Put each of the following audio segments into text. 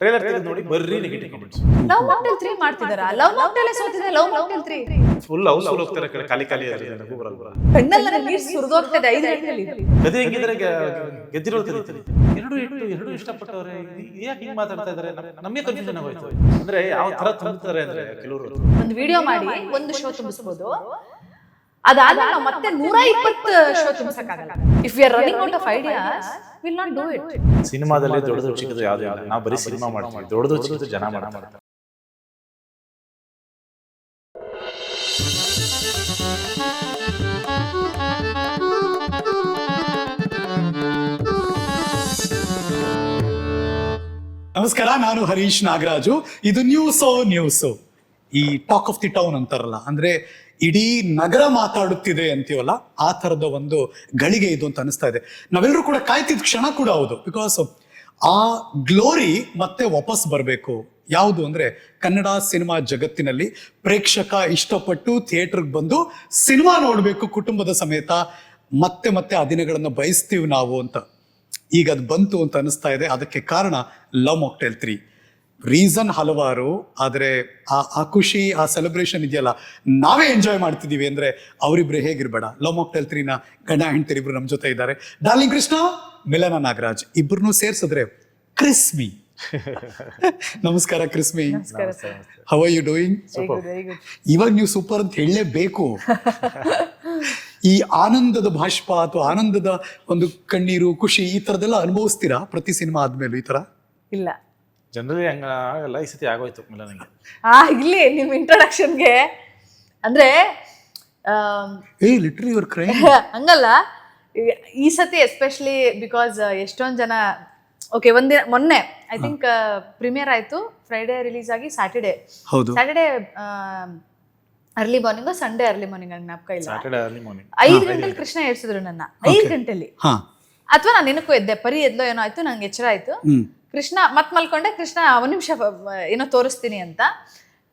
Trailer ತೆಗೆದು ನೋಡಿ ಬರ್ರಿ ನೆಗೆಟಿವ್ ಕಮೆಂಟ್ಸ್. ಲವ್ ಮಾಕ್ಟೇಲ್ 3 ಮಾಡ್ತಿದಾರಾ? ಲವ್ ಮಾಕ್ಟೇಲ್ ಸೋತಿದೆ. ಲವ್ ಮಾಕ್ಟೇಲ್ 3 ಫುಲ್ ಹೌಸ್ಫುಲ್ ಹೋಗ್ತಾರೆ ಖಾಲಿ ಖಾಲಿ ನಗು ಬರಲ್ಲ. ಕಣ್ಣೆಲ್ಲ ನೀರು ಸುರಿದೋಗ್ತದೆ 5 ಗಂಟೆಯಲ್ಲಿ. ಕತೆ ಹೆಂಗಿದ್ರೆ ಗೆದ್ದಿರೋ ಕರೀತಾರೆ. ಎರಡು ಇಷ್ಟಪಟ್ಟವ್ರೆ ಯಾಕೆ ಹಿಂಗ್ ಮಾತಾಡ್ತಾ ಇದಾರೆ ನಮಗೆ ಕನ್ಫ್ಯೂಷನ್ ಆಗೋಯ್ತು. ಅಂದ್ರೆ ಯಾವ ತರ ತುಂಬ್ತಾರೆ ಅಂದ್ರೆ ಕೆಲವರು ಒಂದು ವಿಡಿಯೋ ಮಾಡಿ ಒಂದು ಶೋ ತುಂಬಿಸಬಹುದು, ಅದಾದ್ಮೇಲೆ ನಾವು ಮತ್ತೆ 120 ಶೋ ತುಂಬಿಸಕ್ಕಾಗಲ್ಲ. If we are running out of ideas will not do it. ಸಿನಿಮಾದಲ್ಲಿ ದೊಡ್ಡದು ಚಿಕ್ಕದು ಯಾವ್ದು ಇಲ್ಲ, ನಾವು ಬರೀ ಸಿನಿಮಾ ಮಾಡ್ತೀವಿ. ದೊಡ್ಡದು ಚಿಕ್ಕದು ಜನ ಮಾಡ್ತಾರೆ. ನಮಸ್ಕಾರ, ನಾನು ಹರೀಶ್ ನಾಗರಾಜು. ಇದು ನ್ಯೂಸು. ಈ ಟಾಕ್ ಆಫ್ ದಿ ಟೌನ್ ಅಂತಾರಲ್ಲ, ಅಂದ್ರೆ ಇಡೀ ನಗರ ಮಾತಾಡುತ್ತಿದೆ ಅಂತೀವಲ್ಲ, ಆ ತರದ ಒಂದು ಗಳಿಗೆ ಇದು ಅಂತ ಅನಿಸ್ತಾ ಇದೆ. ನಾವೆಲ್ಲರೂ ಕೂಡ ಕಾಯ್ತಿದ್ದ ಕ್ಷಣ ಕೂಡ ಹೌದು. ಬಿಕಾಸ್ ಆ ಗ್ಲೋರಿ ಮತ್ತೆ ವಾಪಸ್ ಬರಬೇಕು. ಯಾವುದು ಅಂದ್ರೆ ಕನ್ನಡ ಸಿನಿಮಾ ಜಗತ್ತಿನಲ್ಲಿ ಪ್ರೇಕ್ಷಕ ಇಷ್ಟಪಟ್ಟು ಥಿಯೇಟರ್ಗೆ ಬಂದು ಸಿನಿಮಾ ನೋಡ್ಬೇಕು ಕುಟುಂಬದ ಸಮೇತ, ಮತ್ತೆ ಮತ್ತೆ ಆ ದಿನಗಳನ್ನು ಬಯಸ್ತೀವಿ ನಾವು ಅಂತ. ಈಗ ಅದು ಬಂತು ಅಂತ ಅನಿಸ್ತಾ ಇದೆ. ಅದಕ್ಕೆ ಕಾರಣ ಲವ್ ಮಾಕ್ಟೇಲ್ 3. ರೀಸನ್ ಹಲವಾರು, ಆದರೆ ಆ ಖುಷಿ, ಆ ಸೆಲೆಬ್ರೇಷನ್ ಇದೆಯಲ್ಲ, ನಾವೇ ಎಂಜಾಯ್ ಮಾಡ್ತಿದೀವಿ ಅಂದ್ರೆ ಅವರಿಬ್ರು ಹೇಗಿರ್ಬೇಡ. ಲವ್ ಮಾಕ್ಟೇಲ್ 3ನ ಗಂಡ ಹೆಂಡತಿರಿಬ್ರು ನಮ್ಮ ಜೊತೆ ಇದ್ದಾರೆ. ಡಾರ್ಲಿಂಗ್ ಕೃಷ್ಣ, ಮಿಲನ ನಾಗರಾಜ್ ಇಬ್ಬರನ್ನೂ ಸೇರ್ಸಿದ್ರೆ ಕ್ರಿಸ್ಮಿ. ನಮಸ್ಕಾರ Krismi. How are you doing? ಇವಾಗ ನೀವು ಸೂಪರ್ ಅಂತ ಹೇಳಲೇಬೇಕು. ಈ ಆನಂದದ ಭಾಷ್ಪ ಅಥವಾ ಆನಂದದ ಒಂದು ಕಣ್ಣೀರು, ಖುಷಿ, ಈ ತರದೆಲ್ಲ ಅನುಭವಿಸ್ತೀರಾ ಪ್ರತಿ ಸಿನಿಮಾ ಆದ್ಮೇಲೆ? ಈ ತರ ಇಲ್ಲ, ಜನರಲಿ ಹಂಗಲ್ಲ. ಈ ಸತಿ ಆಗೋಯ್ತು ಮಿಲನಿಗೆ. ಇಲ್ಲಿ ನಿಮ್ ಇಂಟ್ರೊಡಕ್ಷನ್ಗೆ ಅಂದ್ರೆ ಲಿಟ್ರಲಿ ಯುವರ್ ಕ್ರೈಮ್ ಹಂಗಲ್ಲ. ಈ ಸತಿ ಎಸ್ಪೆಷಲಿ ಬಿಕಾಸ್ ಎಷ್ಟೊಂದ್ ಜನ ಓಕೆ, ಒಂದಿನ ಮೊನ್ನೆ ಐ ಥಿಂಕ್ ಪ್ರೀಮಿಯರ್ ಆಯ್ತು, ಫ್ರೈಡೇ ರಿಲೀಸ್ ಆಗಿ Saturday early morning, Sunday early morning, ಜ್ಞಾಪಕ ಇಲ್ಲ. 5 ಗಂಟೆಲಿ ಕೃಷ್ಣ ಏರ್ಸಿದ್ರು ನನ್ನ. 5 ಗಂಟೆಲಿ ಅಥವಾ ನಾನು ನೆನಕು ಎದ್ದೆ, ಪರಿ ಎದ್ಲೋ ಏನೋ ಆಯ್ತು, ನಂಗೆ ಎಚ್ಚರ ಆಯ್ತು. ಕೃಷ್ಣ ಮತ್ ಮಲ್ಕೊಂಡೆ. ಕೃಷ್ಣ 1 ನಿಮಿಷ ಏನೋ ತೋರಿಸ್ತೀನಿ ಅಂತ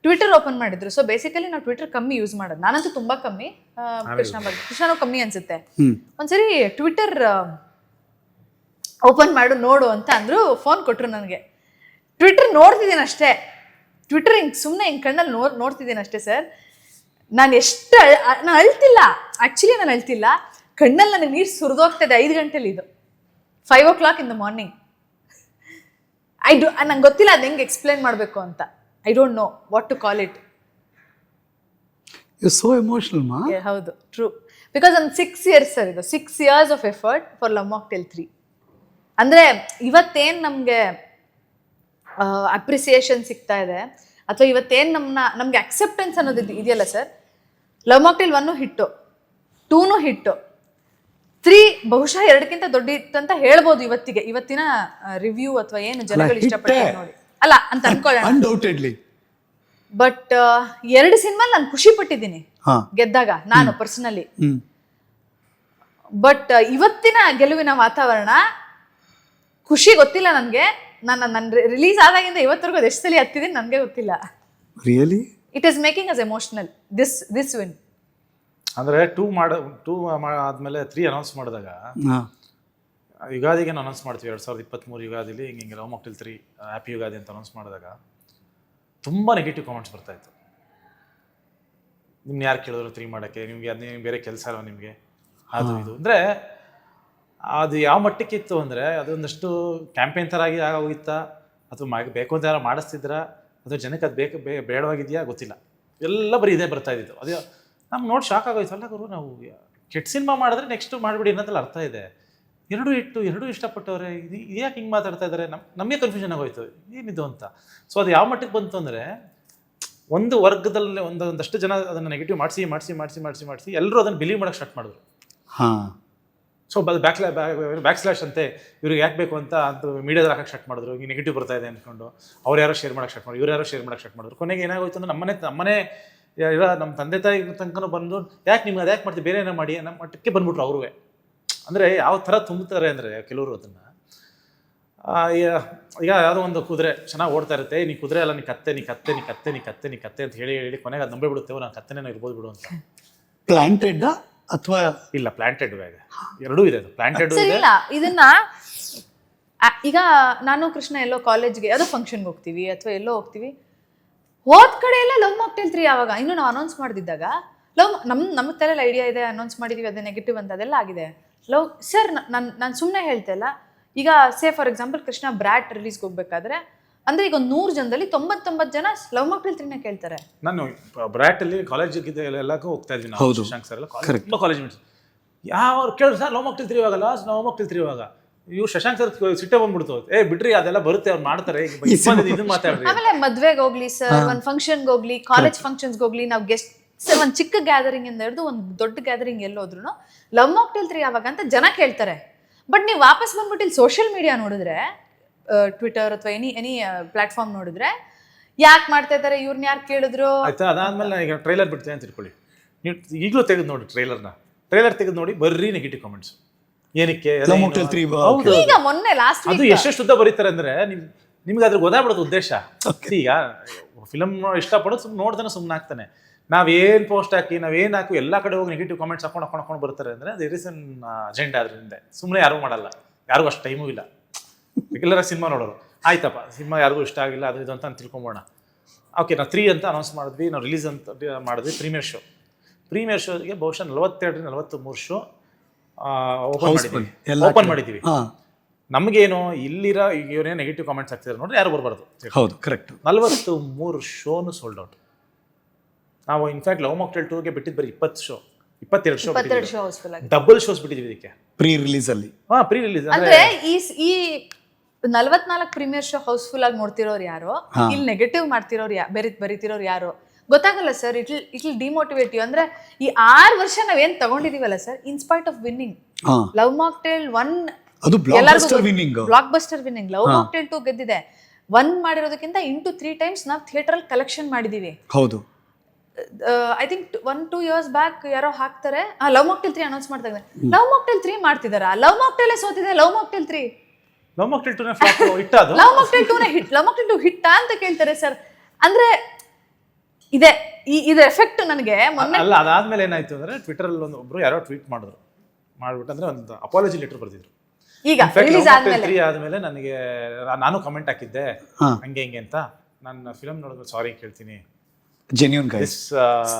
ಟ್ವಿಟರ್ ಓಪನ್ ಮಾಡಿದ್ರು. ಸೊ ಬೇಸಿಕಲಿ ನಾವು ಟ್ವಿಟರ್ ಕಮ್ಮಿ ಯೂಸ್ ಮಾಡೋದು. ನಾನಂತೂ ತುಂಬಾ ಕಮ್ಮಿ. ಕೃಷ್ಣನೂ ಕಮ್ಮಿ ಅನ್ಸುತ್ತೆ. ಒಂದ್ಸರಿ ಟ್ವಿಟರ್ ಓಪನ್ ಮಾಡು ನೋಡು ಅಂತ ಅಂದ್ರು. ಫೋನ್ ಕೊಟ್ರು ನನಗೆ. ಟ್ವಿಟರ್ ನೋಡ್ತಿದ್ದೀನಿ ಅಷ್ಟೇ. ಟ್ವಿಟರ್ ಹಿಂಗ್ ಸುಮ್ಮನೆ ಹಿಂಗ್ ಕಣ್ಣಲ್ಲಿ ನೋಡ್ತಿದ್ದೀನಿ ಅಷ್ಟೇ ಸರ್. ನಾನು ಅಳ್ತಿಲ್ಲ. ಆಕ್ಚುಲಿ ನಾನು ಅಳ್ತಿಲ್ಲ. ಕಣ್ಣಲ್ಲಿ ನನಗೆ ನೀರು ಸುರಿದೋಗ್ತದೆ 5 ಗಂಟೆಲಿ. ಇದು 5 o'clock in the morning. ನಂಗೆ ಗೊತ್ತಿಲ್ಲ ಅದು ಹೆಂಗೆ ಎಕ್ಸ್ಪ್ಲೇನ್ ಮಾಡಬೇಕು ಅಂತ. I don't know what to call it. You so emotional ಮಾ. ಹೌದು, ಟ್ರೂ. ಬಿಕಾಸ್ ಒಂದು 6 years ಸರ್, ಇದು 6 years of effort for love mocktail 3. ಅಂದ್ರೆ ಇವತ್ತೇನು ನಮಗೆ ಅಪ್ರಿಸಿಯೇಷನ್ ಸಿಗ್ತಾ ಇದೆ, ಅಥವಾ ಇವತ್ತೇನು ನಮ್ಗೆ ಅಕ್ಸೆಪ್ಟೆನ್ಸ್ ಅನ್ನೋದು ಇದೆಯಲ್ಲ ಸರ್. ಲವ್ ಮಾಕ್ಟೇಲ್ 1 ಹಿಟ್ಟು, 2 ಹಿಟ್ಟು, 3 ಬಹುಶಃ 2ಕ್ಕಿಂತ ದೊಡ್ಡ ಇತ್ತಂತ ಹೇಳ್ಬೋದು ಇವತ್ತಿನ ರಿವ್ಯೂ ಅಥವಾ ಏನು ಜನಗಳು ಇಷ್ಟಪಡ್ತಾರೆ ನೋಡಿ ಅಲ್ಲ ಅಂತ ಅನ್ಕೊಳ್ಳೋಣ. ಅನ್ಡೌಟೆಡ್ಲಿ. ಬಟ್ 2 ಸಿನಿಮಾ ನಾನು ಖುಷಿ ಪಟ್ಟಿದ್ದೀನಿ ಗೆದ್ದಾಗ, ನಾನು ಪರ್ಸನಲಿ. ಬಟ್ ಇವತ್ತಿನ ಗೆಲುವಿನ ವಾತಾವರಣ ಖುಷಿ ಗೊತ್ತಿಲ್ಲ ನನಗೆ. ನನ್ನ ರಿಲೀಸ್ ಆದಾಗಿಂದ ಇವತ್ತರೆಗೂ ಅದು ಎಷ್ಟು ಸಲ ಹತ್ತಿದ್ದೀನಿ ನನಗೆ ಗೊತ್ತಿಲ್ಲ. Really it is making us emotional this win. ಅಂದ್ರೆ 2 ಆದ್ಮೇಲೆ 3 ಅನೌನ್ಸ್ ಮಾಡಿದಾಗ, ಯುಗಾದಿಗೆ ಅನೌನ್ಸ್ ಮಾಡ್ತೀವಿ 2023 ಯುಗಾದಿಲಿ ಹಿಂಗೆ ಲವ್ ಮಾಕ್ಟೇಲ್ 3 ಹ್ಯಾಪಿ ಯುಗಾದಿ ಅಂತ ಅನೌನ್ಸ್ ಮಾಡಿದಾಗ ತುಂಬಾ ನೆಗೆಟಿವ್ ಕಾಮೆಂಟ್ಸ್ ಬರ್ತಾ ಇತ್ತು. ನಿಮ್ನ ಯಾರು ಕೇಳಿದ್ರು 3 ಮಾಡೋಕ್ಕೆ, ನಿಮ್ಗೆ ಅದೇ ಬೇರೆ ಕೆಲಸ ಅಲ್ವ ನಿಮಗೆ, ಅದು ಇದು. ಅಂದರೆ ಅದು ಯಾವ ಮಟ್ಟಕ್ಕೆ ಇತ್ತು ಅಂದರೆ, ಅದೊಂದಷ್ಟು ಕ್ಯಾಂಪೇನ್ ಥರ ಆಗಿ ಹೋಗಿತ್ತಾ, ಅಥವಾ ಬೇಕು ಅಂತ ಯಾರು ಮಾಡಿಸ್ತಿದ್ರಾ, ಅಥವಾ ಜನಕ್ಕೆ ಅದು ಬೇಡವಾಗಿದೆಯಾ ಗೊತ್ತಿಲ್ಲ. ಎಲ್ಲ ಬರೀ ಇದೇ ಬರ್ತಾ ಇದ್ದಿತ್ತು. ಅದು ನಮ್ಗೆ ನೋಡಿ ಶಾಕ್ ಆಗೋಯ್ತು. ಅಲ್ಲ ಗುರು, ನಾವು ಕೆಟ್ಟ ಸಿನಿಮಾ ಮಾಡಿದ್ರೆ ನೆಕ್ಸ್ಟ್ ಮಾಡಿಬಿಡಿ ಅನ್ನೋದ್ರಲ್ಲಿ ಅರ್ಥ ಇದೆ. ಎರಡು ಇಷ್ಟಪಟ್ಟವ್ರೆ ಯಾಕೆ ಹಿಂಗೆ ಮಾತಾಡ್ತಾ ಇದ್ದಾರೆ, ನಮಗೆ ಕನ್ಫ್ಯೂಷನ್ ಆಗೋಯ್ತು ಏನಿದು ಅಂತ. ಸೊ ಅದು ಯಾವ ಮಟ್ಟಕ್ಕೆ ಬಂತು ಅಂದರೆ, ಒಂದು ವರ್ಗದಲ್ಲಿ ಒಂದಷ್ಟು ಜನ ಅದನ್ನು ನೆಗೆಟಿವ್ ಮಾಡಿಸಿ ಎಲ್ಲರೂ ಅದನ್ನು ಬಿಲೀವ್ ಮಾಡೋಕ್ಕೆ ಸ್ಟಾರ್ಟ್ ಮಾಡಿದ್ರು. ಸೊ ಬ್ಯಾಕ್ ಸ್ಲ್ಯಾಶ್ ಅಂತೆ ಇವ್ರಿಗೆ ಯಾಕೆ ಬೇಕು ಅಂತ ಮೀಡಿಯಾದಲ್ಲಿ ಹಾಕಕ್ಕೆ ಸ್ಟಾರ್ಟ್ ಮಾಡಿದ್ರು. ಈಗ ನೆಗೆಟಿವ್ ಬರ್ತಾ ಇದೆ ಅಂದ್ಕೊಂಡು ಅವ್ರು ಯಾರೋ ಶೇರ್ ಮಾಡೋಕ್ಕೆ ಸ್ಟಾರ್ಟ್ ಮಾಡಿದ್ರು, ಇವ್ರು ಯಾರೋ ಶೇರ್ ಮಾಡೋಕ್ಕೆ ಸ್ಟಾರ್ಟ್ ಮಾಡಿದ್ರು. ಕೊನೆಗೆ ಏನಾಗೋಯ್ತು ಅಂದ್ರೆ, ನಮ್ಮನೆ ನಮ್ಮ ತಂದೆ ತಾಯಿ ತನಕ ಬಂದು ಯಾಕೆ ನಿಮ್ಗೆ ಅದು ಯಾಕೆ ಮಾಡ್ತೀವಿ, ಬೇರೆ ಏನೋ ಮಾಡಿ ನಮ್ಮ ಮಟ್ಟಕ್ಕೆ ಬಂದ್ಬಿಟ್ರು ಅವ್ರೂ. ಅಂದರೆ ಯಾವ ಥರ ತುಂಬುತ್ತಾರೆ ಅಂದರೆ ಕೆಲವರು ಅದನ್ನು. ಈಗ ಯಾವುದೋ ಒಂದು ಕುದುರೆ ಚೆನ್ನಾಗಿ ಓಡ್ತಾ ಇರುತ್ತೆ, ನೀ ಕುದುರೆ ಅಲ್ಲ, ನೀ ಕತ್ತೆ ಅಂತ ಹೇಳಿ ಕೊನೆಗೆ ಅದು ನಂಬಿ ಬಿಡುತ್ತೇವೆ, ನಾನು ಕತ್ತೆನೇ ಇರ್ಬೋದು ಬಿಡು ಅಂತ. ಪ್ಲಾಂಟೆಡ್ ಅಥವಾ ಇಲ್ಲ, ಪ್ಲಾಂಟೆಡ್ ಇದೆ, ಎರಡೂ ಇದೆ. ಪ್ಲಾಂಟೆಡ್ ಇದೆ. ಇದನ್ನ ಈಗ ನಾನು ಕೃಷ್ಣ ಎಲ್ಲೋ ಕಾಲೇಜ್ಗೆ ಯಾವುದೋ ಫಂಕ್ಷನ್ಗೆ ಹೋಗ್ತೀವಿ ಅಥವಾ ಎಲ್ಲೋ ಹೋಗ್ತೀವಿ, ಹೋದ್ ಕಡೆ ಎಲ್ಲ ಲವ್ ಮಾಕ್ಟೇಲ್ 3 ಯಾವಾಗ ಇನ್ನು ನಾವು ಅನೌನ್ಸ್ ಮಾಡ್ದಿದ್ದಾಗ ನಮ್ಮ ತಲೆಯಲ್ಲಿ ಐಡಿಯಾ ಇದೆ, ಅನೌನ್ಸ್ ಮಾಡಿದೀವಿ, ಅದೇ ನೆಗೆಟಿವ್ ಅಂತ ಅದೆಲ್ಲ ಆಗಿದೆ. ಲವ್ ಸರ್ ನಾನು ಸುಮ್ಮನೆ ಹೇಳ್ತಾ ಇಲ್ಲ. ಈಗ say for example Krishna brat ರಿಲೀಸ್ಗೆ ಹೋಗ್ಬೇಕಾದ್ರೆ ಅಂದ್ರೆ ಈಗ 100 ಜನದಲ್ಲಿ 99 ಜನ ಲವ್ ಮಾಕ್ಟೇಲ್ 3ನ ಕೇಳ್ತಾರೆ. ನಾನು ಬ್ರ್ಯಾಟ್ ಅಲ್ಲಿ ಕಾಲೇಜಿಗೆ ಎಲ್ಲಕ್ಕೂ ಹೋಗ್ತಾ ಇದ್ವಿ ನಾವು, ಶಶಾಂಕ್ ಸರ್ ಎಲ್ಲ ತುಂಬ ಕಾಲೇಜ್ ಮಿಟ್ಸ್ ಯಾವ ಕೇಳಿದ್ರು ಸರ್ ಲವ್ ಮಾಕ್ಟೇಲ್ 3 ಇವಾಗ ಲಾಸ್ಟ್ ಲವ್ ಮಾಕ್ಟೇಲ್ 3 ಇವಾಗ ಇವ್ರು ಶಶಾಂಕ್ ಸರ್ ಸಿಟ್ಟೆ ಬಂದ್ಬಿಡ್ತು, ಬಿಡ್ರಿ ಅದೆಲ್ಲ ಬರುತ್ತೆ ಅವ್ರು ಮಾಡ್ತಾರೆ ಇದು ಮಾತಾಡ್ರಿ. ಆಮೇಲೆ ಮದ್ವೆಗೆ ಹೋಗ್ಲಿ ಸರ್, ಒಂದ್ ಫಂಕ್ಷನ್ಗೆ ಹೋಗ್ಲಿ, ಕಾಲೇಜ್ ಫಂಕ್ಷನ್ಸ್ಗೆ ಹೋಗ್ಲಿ, ನಾವು ಗೆಸ್ಟ್ ಒಂದ್ ಚಿಕ್ಕ ಗ್ಯಾದರಿಂಗ್ ಇಂದ ಹಿಡಿದು ಒಂದ್ ದೊಡ್ಡ ಗ್ಯಾದರಿಂಗ್ ಎಲ್ಲೋದ್ರು ಲವ್ ಮಾಕ್ಟೇಲ್ 3 ಯಾವಾಗ ಅಂತ ಜನ ಕೇಳ್ತಾರೆ. ಬಟ್ ನೀವು ವಾಪಸ್ ಬಂದ್ಬಿಟ್ಟು ಇಲ್ಲಿ ಸೋಷಿಯಲ್ ಮೀಡಿಯಾ ನೋಡಿದ್ರೆ, ಟ್ವಿಟರ್ ಅಥವಾ ಎನಿ ಪ್ಲಾಟ್ಫಾರ್ಮ್ ನೋಡಿದ್ರೆ ಯಾಕೆ ಮಾಡ್ತಾ ಇದ್ದಾರೆ, ಇವ್ರನ್ನ ಯಾರು ಕೇಳಿದ್ರು ಆಯ್ತಾ. ಅದಾದ್ಮೇಲೆ ನಾನು ಈಗ ಟ್ರೈಲರ್ ಬಿಡ್ತೀನಿ ಅಂತ ತಿಳ್ಕೊಳ್ಳಿ, ನೀವು ಈಗಲೂ ತೆಗೆದು ನೋಡಿ ಟ್ರೈಲರ್ ತೆಗೆದು ನೋಡಿ, ಬರ್ರಿ ನೆಗೆಟಿವ್ ಕಾಮೆಂಟ್ಸ್. ಏನಕ್ಕೆ ಈಗ ಮೊನ್ನೆ ಲಾಸ್ಟ್ ಅದು ಎಷ್ಟು ಉದ್ದ ಬರೀತಾರೆ ಅಂದ್ರೆ ನಿಮ್ಗೆ ಅದ್ರ ಗೊತ್ತಾಗ್ಬಿಡೋದು ಉದ್ದೇಶ. ಈಗ ಫಿಲಮ್ ಇಷ್ಟಪಡೋದು ಸುಮ್ಮನೆ ನೋಡ್ತಾನೆ ಸುಮ್ಮನೆ ಆಗ್ತಾನೆ. ನಾವೇನ್ ಪೋಸ್ಟ್ ಹಾಕಿ ನಾವೇನ್ ಹಾಕಿ ಎಲ್ಲ ಕಡೆ ಹೋಗಿ ನೆಗೆಟಿವ್ ಕಾಮೆಂಟ್ಸ್ ಹಾಕೊಂಡು ಬರ್ತಾರೆ ಅಂದ್ರೆ ದೇರ್ ಇಸ್ ಅನ್ ಅಜೆಂಡಾ ಅದ್ರ ಹಿಂದೆ. ಸುಮ್ಮನೆ ಯಾರು ಮಾಡಲ್ಲ, ಯಾರಿಗೂ ಅಷ್ಟು ಟೈಮೂ ಇಲ್ಲ. ರೆಗ್ಯುಲರ್ ಸಿನಿಮಾ ನೋಡೋರು, ಆಯ್ತಪ್ಪ ಸಿನಿಮಾ ಯಾರಿಗೂ ಇಷ್ಟ ಆಗಿಲ್ಲ ಅದು ಇದು ಅಂತ ತಿಳ್ಕೊಂಬೋಣ. ಓಕೆ, ನಾವು 3 ಅಂತ ಅನೌನ್ಸ್ ಮಾಡಿದ್ವಿ, ನಾವು ರಿಲೀಸ್ ಅಂತ ಮಾಡಿದ್ವಿ. ಪ್ರೀಮಿಯರ್ ಶೋಗೆ ಬಹುಶಃ 42-43 ಶೋ ಓಪನ್ ಮಾಡಿದ್ದೀವಿ. ನಮಗೇನು ಇಲ್ಲಿರೋ ಇವರೇ ನೆಗೆಟಿವ್ ಕಾಮೆಂಟ್ಸ್ ಆಗ್ತಿದ್ದಾರೆ ನೋಡ್ರಿ, ಯಾರು ಬರಬಾರ್ದು. ಹೌದು, ಕರೆಕ್ಟ್. 43 ಶೋನು ಸೋಲ್ಡ್ ಔಟ್. ನಾವು ಇನ್ಫ್ಯಾಕ್ಟ್ ಲವ್ ಮಾಕ್ಟೇಲ್ 2ಗೆ ಬಿಟ್ಟಿದ್ದು ಬರೀ 22 ಶೋ ಡಬಲ್ ಶೋಸ್ ಬಿಟ್ಟಿದ್ವಿ ಇದಕ್ಕೆ ಪ್ರೀ ರಿಲೀಸ್ ಅಲ್ಲಿ. ಪ್ರೀ ರಿಲೀಸ್ ಅಂದ್ರೆ ಈ 44 ಪ್ರೀಮಿಯರ್ ಶೋ ಹೌಸ್ಫುಲ್ ಆಗಿ ನೋಡ್ತಿರೋರು ಯಾರು, ಇಲ್ಲಿ ನೆಗೆಟಿವ್ ಮಾಡ್ತಿರೋರು ಬರೀತಿರೋರು ಯಾರು ಗೊತ್ತಾಗಲ್ಲ ಸರ್. ಇಟ್ ಡಿಮೋಟಿವೇಟಿವ್. ಅಂದ್ರೆ ಈ 6 ವರ್ಷ ನಾವೇನ್ ತಗೊಂಡಿದೀವಲ್ಲ sir, in spite of winning love mocktail 1 ಅದು blockbuster winning, love mocktail 2 ಗೆದ್ದಿದೆ. 1 ಮಾಡಿರೋದಕ್ಕಿಂತ into 3 times ನಾವು ಥಿಯೇಟರ್ ಅಲ್ಲಿ ಕಲೆಕ್ಷನ್ ಮಾಡಿದೀವಿ. ಹೌದು, ಐ ಥಿಂಕ್ 1-2 years ಬ್ಯಾಕ್ ಯಾರೋ ಹಾಕ್ತಾರೆ ಲವ್ ಮಾಕ್ಟೇಲ್ 3 ಅನೌನ್ಸ್ ಮಾಡ್ತಾ ಇದ್ದಾರೆ. ಲವ್ ಮಾಕ್ಟೇಲ್ 3 ಮಾಡ್ತಿದಾರ, ಲವ್ ಮಾಕ್ಟೇಲ್ ಸೋತಿದೆ, love mocktail 3 love mocktail 2 flop hit, ಅದು love mocktail 2 hit, love mocktail 2 hit ಅಂತ ಕೇಳ್ತಾರೆ ಸರ್. ಅಂದ್ರೆ ಇದೆ ಇದು ಎಫೆಕ್ಟ್ ನನಗೆ ಮೊನ್ನೆ ಅಲ್ಲ. ಅದಾದ್ಮೇಲೆ ಏನಾಯ್ತು ಅಂದ್ರೆ ಟ್ವಿಟರ್ ಅಲ್ಲಿ ಒಬ್ರು ಯಾರೋ ಟ್ವೀಟ್ ಮಾಡ್ಬಿಟ್ಟು ಅಂದ್ರೆ ಒಂದು ಅಪಾಲಜಿ ಲೆಟರ್ ಬರ್ದಿದ್ರು. ಈಗ ರಿಲೀಸ್ ಆದ್ಮೇಲೆ ನನಗೆ ನಾನು ಕಮೆಂಟ್ ಹಾಕಿದ್ದೆ ಹಂಗೆ ಹಿಂಗೆ ಅಂತ, ನನ್ನ ಫಿಲಮ್ ನೋಡಿದ್ರೆ ಸಾರಿ ಕೇಳ್ತೀನಿ, ಜೆನ್ಯೂನ್ ಗೈಸ್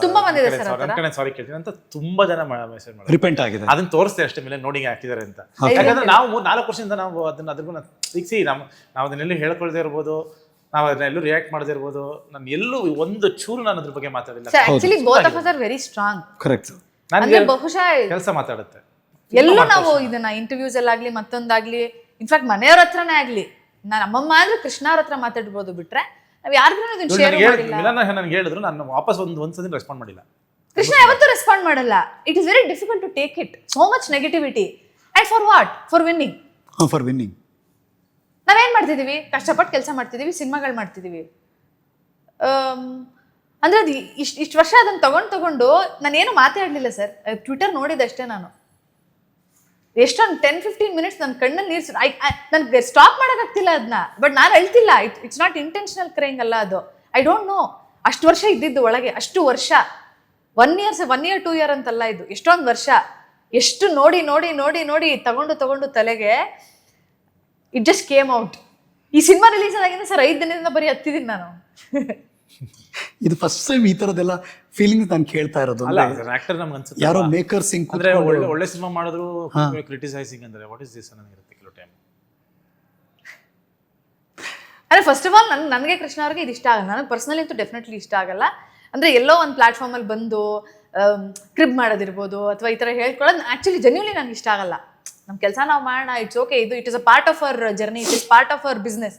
ತುಂಬಾ ಬಂದಿದೆ ಸರ್, ನನ್ನ ಕಡೆ ಸಾರಿ ಕೇಳ್ತೀನಿ ಅಂತ ತುಂಬಾ ಜನ ಮೆಸೇಜ್ ಮಾಡಿದ್ರು. ರಿಪೆಂಟ್ ಆಗಿದೆ, ಅದನ್ನ ತೋರಿಸ್ದೆ ಅಷ್ಟೇ ಮೇಲೆ ನೋಡಿ ಹಾಕಿದ್ದಾರೆ ಅಂತ. ಯಾಕಂದ್ರೆ ನಾವು 4 ವರ್ಷದಿಂದ ನಾವು ಅದ್ರಿಗೂ ನಾವು ಅದನ್ನೆಲ್ಲೂ ಹೇಳ್ಕೊಳ್ದೇ ಇರ್ಬೋದು, ನಾವು ಅದನ್ನೆಲ್ಲೂ ರಿಯಾಕ್ಟ್ ಮಾಡದೇ ಇರ್ಬೋದು, ನಾನು ಎಲ್ಲೂ ಒಂದು ಚೂರು ನಾನು ಅದ್ರ ಬಗ್ಗೆ ಮಾತಾಡಿಲ್ಲ. Actually both of us are very strong. Correct. ಅಂದ್ರೆ ಬಹುಶಃ ಕೆಲಸ ಮಾತಾಡುತ್ತೆ ಎಲ್ಲೂ ನಾವು ಇದನ್ನ ಇಂಟರ್ವ್ಯೂಸ್ ಅಲ್ಲಾಗ್ಲಿ ಮತ್ತೊಂದಾಗ್ಲಿ, ಇನ್ಫ್ಯಾಕ್ಟ್ ಮನೆಯವ್ರ ಹತ್ರನೇ ಆಗ್ಲಿ, ನಾನು ಅಮ್ಮಮ್ಮ ಅಂದ್ರೆ ಕೃಷ್ಣ ಅವ್ರ ಹತ್ರ ಮಾತಾಡ್ಬೋದು ಬಿಟ್ರೆ ನಾವ್ ಯಾರಿಗೂ ಇದನ್ನ ಶೇರ್ ಮಾಡಿಲ್ಲ. ನನಗೆ ಹೇಳಿದ್ರು, ನಾನು ವಾಪಸ್ ಒಂದ್ಸತಿ ರೆಸ್ಪಾಂಡ್ ಮಾಡಿಲ್ಲ. ಕೃಷ್ಣ ಯಾವತ್ತೂ ರೆಸ್ಪಾಂಡ್ ಮಾಡಲ್ಲ. It is very difficult to take it, so much negativity. And for what? For winning. For winning ನಾವೇನ್ ಮಾಡ್ತಿದೀವಿ, ಕಷ್ಟಪಟ್ಟು ಕೆಲಸ ಮಾಡ್ತಿದೀವಿ, ಸಿನಿಮಾಗಳು ಮಾಡ್ತಿದೀವಿ. ಅಂದ್ರೆ ಅದು ಇಷ್ಟು ವರ್ಷ ಅದನ್ನ ತಗೊಂಡು ನಾನೇನು ಮಾತಾಡ್ಲಿಲ್ಲ ಸರ್. ಟ್ವಿಟರ್ ನೋಡಿದೆ ಅಷ್ಟೇ ನಾನು. ಎಷ್ಟೊಂದು 10-15 minutes ನನ್ನ ಕಣ್ಣಲ್ಲಿ ನೀರು ನನ್ಗೆ ಸ್ಟಾಪ್ ಮಾಡೋಕ್ಕಾಗ್ತಿಲ್ಲ ಅದನ್ನ. ಬಟ್ ನಾನು ಹೇಳ್ತಿಲ್ಲ, ಇಟ್ಸ್ ನಾಟ್ ಇಂಟೆನ್ಷನಲ್ ಕ್ರೈಂಗ್ ಅಲ್ಲ ಅದು. ಐ ಡೋಂಟ್ ನೋ, ಅಷ್ಟು ವರ್ಷ ಇದ್ದಿದ್ದು ಒಳಗೆ, ಅಷ್ಟು ವರ್ಷ 1 year 2 year ಅಂತಲ್ಲ, ಇದು ಎಷ್ಟೊಂದು ವರ್ಷ, ಎಷ್ಟು ನೋಡಿ ತಗೊಂಡು ತಲೆಗೆ ಇಟ್ ಜಸ್ಟ್ ಕೇಮ್ ಔಟ್. ಈ ಸಿನಿಮಾ ರಿಲೀಸ್ ಆದಾಗಿಂದ ಸರ್ 5 ದಿನದಿಂದ ಬರೀ ಹತ್ತಿದ್ದೀನಿ ನಾನು. ಇದು ಫಸ್ಟ್ ಟೈಮ್ ಈ ತರದೆಲ್ಲ ಫೀಲಿಂಗ್ಸ್ ನಾನು ಕೇಳ್ತಾ ಇರೋದು. ಆಕ್ಟರ್ ನಮ್ಗೆ ಅನ್ಸುತ್ತೆ ಯಾರೋ ಮೇಕರ್ ಸಿಂಗ್ ಅಂದ್ರೆ ಒಳ್ಳೆ ಸಿನಿಮಾ ಮಾಡಿದ್ರು ಕ್ರಿಟಿಸೈಸಿಂಗ್ ಅಂದ್ರೆ ವಾಟ್ ಇಸ್ ದಿಸ್ ಅನ್ನೋದಿರುತ್ತೆ ಕೆಲವು ಟೈಮ್. ಅಂದ್ರೆ ಫಸ್ಟ್ ಆಫ್ ಆಲ್ ನನಗೆ ಕೃಷ್ಣ ಅವ್ರಿಗೆ ಇದು ಇಷ್ಟ ಆಗಲ್ಲ. ನನಗೆ ಪರ್ಸನಲಿ ಅಂತೂ ಡೆಫಿನೆಟ್ಲಿ ಇಷ್ಟ ಆಗಲ್ಲ. ಅಂದ್ರೆ ಎಲ್ಲೋ ಒಂದು ಪ್ಲಾಟ್ಫಾರ್ಮ್ ಅಲ್ಲಿ ಬಂದು ಕ್ರಿಬ್ ಮಾಡೋದಿರ್ಬೋದು ಅಥವಾ ಈ ತರ ಹೇಳ್ಕೊಳ್ಳೋದು ಆಕ್ಚುಲಿ ಜೆನ್ಯೂನ್ಲಿ ನನಗೆ ಇಷ್ಟ ಆಗಲ್ಲ. ನಮ್ಮ ಕೆಲಸ ನಾವು ಮಾಡೋಣ, it's okay, it is a part of our journey, it is part of our business.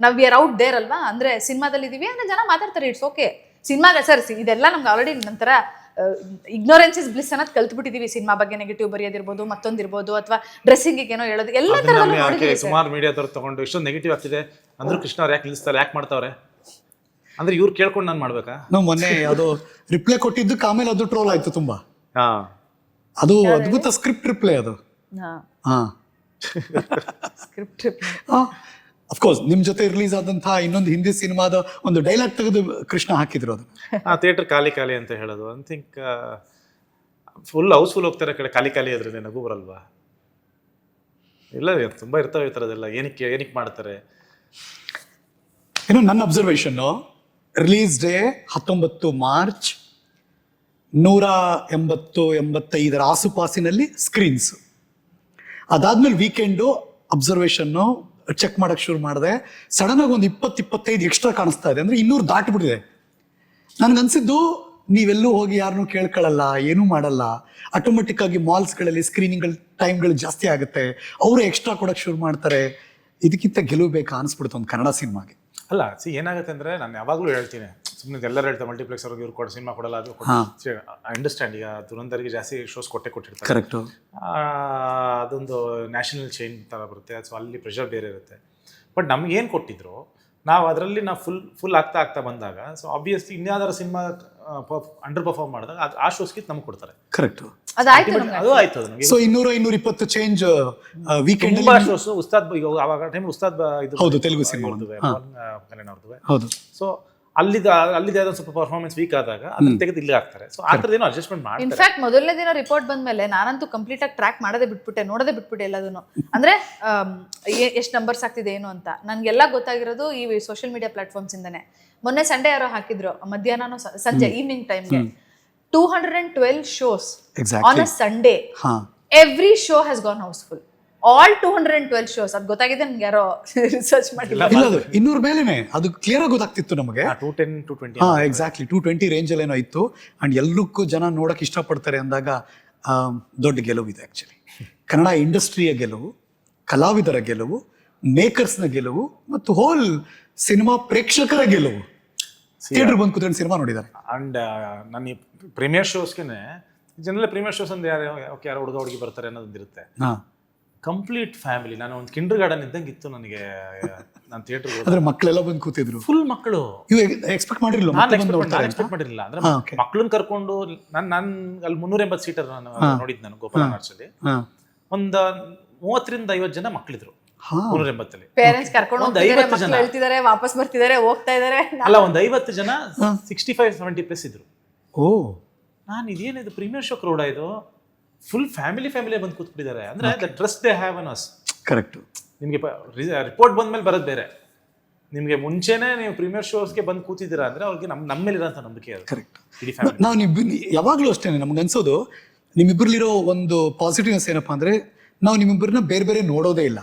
ನಾವು ವಿ ಆರ್ ಔಟ್ ದೇರ್ ಅಲ್ವಾ, ಅಂದ್ರೆ ಸಿನಿಮಾದಲ್ಲಿ ಇದೀವಿ ಅಂದ್ರೆ ಜನ ಮಾತಾಡ್ತಾರೆ, ಇಟ್ಸ್ ಓಕೆ. ಸಿನಿಮಾಗ ಸರ್ ಇದೆಲ್ಲ ನಮ್ಗೆ ಆಲ್ರೆಡಿ ನಂತರ ಇಗ್ನೋರೆನ್ಸ್ ಇಸ್ ಬ್ಲಿಸ್ ಅನ್ನೋದು ಕಲ್ತ್ಬಿಟ್ಟಿದೀವಿ. ಸಿನಿಮಾ ಬಗ್ಗೆ ನೆಗೆಟಿವ್ ಬರೆಯೋದಿರ್ಬೋದು, ಮತ್ತೊಂದಿರ್ಬೋದು, ಅಥವಾ ಡ್ರೆಸ್ಸಿಂಗ್ ಏನೋ ಹೇಳೋದು, ಎಲ್ಲ ತರ ಸುಮಾರು ಮೀಡಿಯಾದವ್ರು ತಗೊಂಡು ಇಷ್ಟೊಂದು ನೆಗೆಟಿವ್ ಆಗ್ತಿದೆ ಅಂದ್ರೆ ಕೃಷ್ಣ ಅವ್ರು ಯಾಕೆ ನಿಲ್ಲಿಸ್ತಾರೆ, ಯಾಕೆ ಮಾಡ್ತಾವ್ರೆ ಅಂದ್ರೆ ಇವ್ರು ಕೇಳ್ಕೊಂಡು ನಾನು ಮಾಡ್ಬೇಕಾ? ನಾವು ಮೊನ್ನೆ ಅದು ರಿಪ್ಲೈ ಕೊಟ್ಟಿದ್ದಕ್ಕೆ ಆಮೇಲೆ ಅದು ಟ್ರೋಲ್ ಆಯ್ತು ತುಂಬಾ. ಅದು ಅದ್ಭುತ ಸ್ಕ್ರಿಪ್ಟ್ ರಿಪ್ಲೈ ಅದು. ಸ್ಕ್ರಿಪ್ಟ್ ಅಫ್ಕೋರ್ಸ್ ನಿಮ್ ಜೊತೆ ರಿಲೀಸ್ ಆದಂತಹ ಇನ್ನೊಂದು ಹಿಂದಿ ಸಿನಿಮಾದ ಒಂದು ಡೈಲಾಗ್ ತೆಗೆದು ಕೃಷ್ಣ ಹಾಕಿದ್ರು. ಅದು ಥಿಯೇಟರ್ ಖಾಲಿ ಅಂತ ಹೇಳೋದು. ಐ ಥಿಂಕ್ ಫುಲ್ ಹೌಸ್ಫುಲ್ ಹೋಗ್ತಾರೆ ಕಡೆ ಖಾಲಿ ಅದ್ರಿಂದ ನಗು ಬರಲ್ವಾ? ಇಲ್ಲ ತುಂಬ ಇರ್ತವೆ ಈ ಥರದ್ದೆಲ್ಲ. ಏನಕ್ಕೆ ಮಾಡ್ತಾರೆ? ಇನ್ನು ನನ್ನ ಅಬ್ಸರ್ವೇಷನ್ನು, ರಿಲೀಸ್ ಡೇ 19 ಮಾರ್ಚ್, 185 ಆಸುಪಾಸಿನಲ್ಲಿ ಸ್ಕ್ರೀನ್ಸ್. ಅದಾದ್ಮೇಲೆ ವೀಕೆಂಡು ಅಬ್ಸರ್ವೇಷನ್ನು ಚೆಕ್ ಮಾಡಕ್ ಶುರು ಮಾಡಿದೆ. ಸಡನ್ ಆಗಿ ಒಂದು 20-25 ಎಕ್ಸ್ಟ್ರಾ ಕಾಣಿಸ್ತಾ ಇದೆ, ಅಂದ್ರೆ 200 ದಾಟಿಬಿಟ್ಟಿದೆ. ನನ್ಗನ್ಸಿದ್ದು ನೀವೆಲ್ಲೂ ಹೋಗಿ ಯಾರನ್ನೂ ಕೇಳ್ಕೊಳ್ಳಲ್ಲ, ಏನೂ ಮಾಡಲ್ಲ, ಆಟೋಮೆಟಿಕ್ ಆಗಿ ಮಾಲ್ಸ್ಗಳಲ್ಲಿ ಸ್ಕ್ರೀನಿಂಗ್ಗಳ ಟೈಮ್ಗಳು ಜಾಸ್ತಿ ಆಗುತ್ತೆ, ಅವರು ಎಕ್ಸ್ಟ್ರಾ ಕೊಡಕ್ಕೆ ಶುರು ಮಾಡ್ತಾರೆ. ಇದಕ್ಕಿಂತ ಗೆಲುವು ಬೇಕಾ ಅನಿಸ್ಬಿಡುತ್ತೆ ಒಂದು ಕನ್ನಡ ಸಿನಿಮಾಗೆ. ಅಲ್ಲ ಏನಾಗುತ್ತೆ ಅಂದರೆ, ನಾನು ಯಾವಾಗಲೂ ಹೇಳ್ತೀನಿ, ಸುಮ್ಮನೆ ಎಲ್ಲರೂ ಹೇಳ್ತಾರೆ ಮಲ್ಟಿಪ್ಲೆಕ್ಸ್ ಅವ್ರಿಗೆ ಇವ್ರು ಕೊಡೋ ಸಿನಿಮಾ ಕೊಡಲ್ಲ, ಅದು ಐ ಅಂಡರ್ಸ್ಟ್ಯಾಂಡ್. ಈಗ ದುರಂದರಿಗೆ ಜಾಸ್ತಿ ಶೋಸ್ ಕೊಟ್ಟಿರ್ತಾರೆ. ಕರೆಕ್ಟು. ಅದೊಂದು ನ್ಯಾಷನಲ್ ಚೈನ್ ಥರ ಬರುತ್ತೆ, ಸೊ ಅಲ್ಲಿ ಪ್ರೆಷರ್ ಬೇರೆ ಇರುತ್ತೆ. ಬಟ್ ನಮ್ಗೆ ಏನು ಕೊಟ್ಟಿದ್ರು, ನಾವು ಅದರಲ್ಲಿ ಫುಲ್ ಆಗ್ತಾ ಬಂದಾಗ, ಸೊ ಆಬ್ವಿಯಸ್ಲಿ ಇನ್ಯಾವುದಾರ ಸಿನಿಮಾ ಅಂಡರ್ ಪರ್ಫಾರ್ಮ್ ಮಾಡಿದಾಗ ಆ ಶೋಸ್ಗೆ ನಮ್ಗೆ ಕೊಡ್ತಾರೆ. ಕರೆಕ್ಟ್. ಅದು ಆಯ್ತು. ನಮಗೆ ಸೊ 200-220 ಚೇಂಜ್ ವೀಕೆಂಡ್ ತುಂಬಾ ಶೋಸ್. ಉಸ್ತಾದ್ ಅವಾಗ ಟೈಮ್ ಉಸ್ತಾದ್ ಇದು ಹೌದು, ತೆಲುಗು ಸಿನಿಮಾ ಕಲ್ಯಾಣ್ ಅವ್ರದ್ದು. ಹೌದು. ಸೊ ಅಲ್ಲಿದ್ದ ಸ್ವಲ್ಪ ಪರ್ಫಾರ್ಮೆನ್ಸ್ ವೀಕ್ ಆದಾಗ ಅದನ್ನ ತೆಗೆದು ಇಲ್ಲಿ ಹಾಕ್ತಾರೆ. ಸೊ ಆ ಥರದ್ದು ಏನೋ ಅಡ್ಜಸ್ಟ್ಮೆಂಟ್ ಮಾಡ್ತಾರೆ. ಇನ್ಫ್ಯಾಕ್ಟ್ ಮೊದಲನೇ ದಿನ ರಿಪೋರ್ಟ್ ಬಂದ್ಮೇಲೆ ನಾನಂತೂ ಕಂಪ್ಲೀಟ್ ಆಗಿ ಟ್ರ್ಯಾಕ್ ನೋಡೋದೇ ಬಿಟ್ಬಿಟ್ಟೆ ಎಲ್ಲದನ್ನು. ಅಂದ್ರೆ ಎಷ್ಟು ನಂಬರ್ಸ್ ಆಗ್ತಿದೆ ಏನು ಅಂತ ನನ್ಗೆಲ್ಲ ಗೊತ್ತಾಗಿರೋದು ಈ ಸೋಷಿಯಲ್ ಮೀಡಿಯಾ ಪ್ಲಾಟ್ಫಾರ್ಮ್ಸ್ ಇಂದಾನೆ. ಮೊನ್ನೆ ಸಂಡೇ ಯಾರೋ ಹಾಕಿದ್ರು, ಮಧ್ಯಾಹ್ನ ಸಂಜೆ ಈವ್ನಿಂಗ್ ಟೈಮ್ಗೆ 212 shows on a Sunday. Every show has gone houseful. All 212 shows. ಅದು ಗೊತ್ತಾಗಿದೆ ನನ್ಗೆ, ಯಾರೋ ರಿಸರ್ಚ್ ಮಾಡಿಲ್ಲ. ಇಲ್ಲ, ಅದು 200 ಮೇಲೆನೆ, ಅದು ಕ್ಲಿಯರ್ ಆಗಿ ಗೊತ್ತಾಗ್ತಿತ್ತು ನಮಗೆ. 210-220 ಎಕ್ಸಾಕ್ಟ್ಲಿ 220 ರೇಂಜಲ್ಲಿ ಏನೋ ಇತ್ತು. ಅಂಡ್ ಎಲ್ಲಕ್ಕೂ ಜನ ನೋಡಕ್ ಇಷ್ಟಪಡ್ತಾರೆ ಅಂದಾಗ ದೊಡ್ಡ ಗೆಲುವು ಇದೆ ಆಕ್ಚುಲಿ. ಕನ್ನಡ ಇಂಡಸ್ಟ್ರಿಯ ಗೆಲುವು, ಕಲಾವಿದರ ಗೆಲುವು, ಮೇಕರ್ಸ್ನ ಗೆಲುವು ಮತ್ತು ಹೋಲ್ ಸಿನಿಮಾ ಪ್ರೇಕ್ಷಕರ ಗೆಲುವು. ಥಿಯೇಟರ್ ಬಂದು ಕೂತ್ಕೊಂಡು ಸಿನಿಮಾ ನೋಡಿದ್ದಾರೆ. ಅಂಡ್ ನನ್ನ ಈ ಪ್ರೀಮಿಯರ್ ಶೋಸ್ಗೆ ಜನರಲ್ ಪ್ರೀಮಿಯರ್ ಶೋಸ್ ಅಂದ್ರೆ ಯಾರೋ ಹುಡುಗ ಹುಡುಗಿ ಬರ್ತಾರೆ ಅನ್ನೋದೊಂದಿರುತ್ತೆ. Complete family. ನಾನು ಒಂದು ಕಿಂಡರ್ ಗಾರ್ಡನ್ ಇದ್ದಂಗೆ ಇತ್ತು ನನಗೆ. ನಾನು ಥಿಯೇಟರ್ ಅಂದ್ರೆ ಮಕ್ಕಳೆಲ್ಲ ಬಂದು ಕೂತಿದ್ರು, ಫುಲ್ ಮಕ್ಕಳು. ಎಕ್ಸ್ಪೆಕ್ಟ್ ಮಾಡಿರಲಿಲ್ಲ, ನಾನು ಎಕ್ಸ್ಪೆಕ್ಟ್ ಮಾಡಿರಲಿಲ್ಲ. ಅಂದ್ರೆ ಮಕ್ಕಳನ್ನ ಕರ್ಕೊಂಡು ನಾನು ಅಲ್ಲಿ 380 ಸೀಟರ್ ನೋಡಿದ್ದು ನಾನು ಗೋಪಾಲ ಆರ್ಟ್ಸಲ್ಲಿ. ಒಂದು 30-50 ಜನ ಮಕ್ಕಳಿದ್ರು 380. ಪೇರೆಂಟ್ಸ್ ಕರ್ಕೊಂಡು ಹೋಗ್ತಿದ್ದಾರೆ, ಮಕ್ಕಳು ಹೇಳ್ತಿದ್ದಾರೆ, ವಾಪಸ್ ಬರ್ತಿದ್ದಾರೆ, ಹೋಗ್ತಾ ಇದ್ದಾರೆ. ಅಲ್ಲ, ಒಂದು 50 ಜನ 65-70+ ಇದ್ರು. ಓ, ನಾನು ಇದೇನಿದು ಪ್ರೀಮಿಯರ್ ಶೋ ಕ್ರೌಡ, ಇದು ಫುಲ್ ಫ್ಯಾಮಿಲಿ ಬಂದು ಕೂತ್ಬಿಟ್ಟಿದ್ದಾರೆ. ಅಂದ್ರೆ the trust they have on us. Correct. ನಿಮಗೆ ರಿಪೋರ್ಟ್ ಬಂದ್ಮೇಲೆ ಬರೋದು ಬೇರೆ. ನಿಮಗೆ ಮುಂಚೆನೆ ನೀವು ಪ್ರೀಮಿಯರ್ ಶೋಸ್ಗೆ ಬಂದು ಕೂತಿದ್ದೀರಾ ಅಂದ್ರೆ ಅವ್ರಿಗೆ ನಮ್ಮ ಮೇಲೆ ಇರೋಂಥ ನಂಬಿಕೆ ಅದು. ಕರೆಕ್ಟ್. ನಾವು ಯಾವಾಗಲೂ ಅಷ್ಟೇ ನಮ್ಗೆ ಅನ್ಸೋದು, ನಿಮ್ಮಿಬ್ಬರಲ್ಲಿರೋ ಒಂದು ಪಾಸಿಟಿವ್ನೆಸ್ ಏನಪ್ಪಾ ಅಂದ್ರೆ, ನಾವು ನಿಮ್ಮಿಬ್ಬರನ್ನ ಬೇರೆ ಬೇರೆ ನೋಡೋದೇ ಇಲ್ಲ.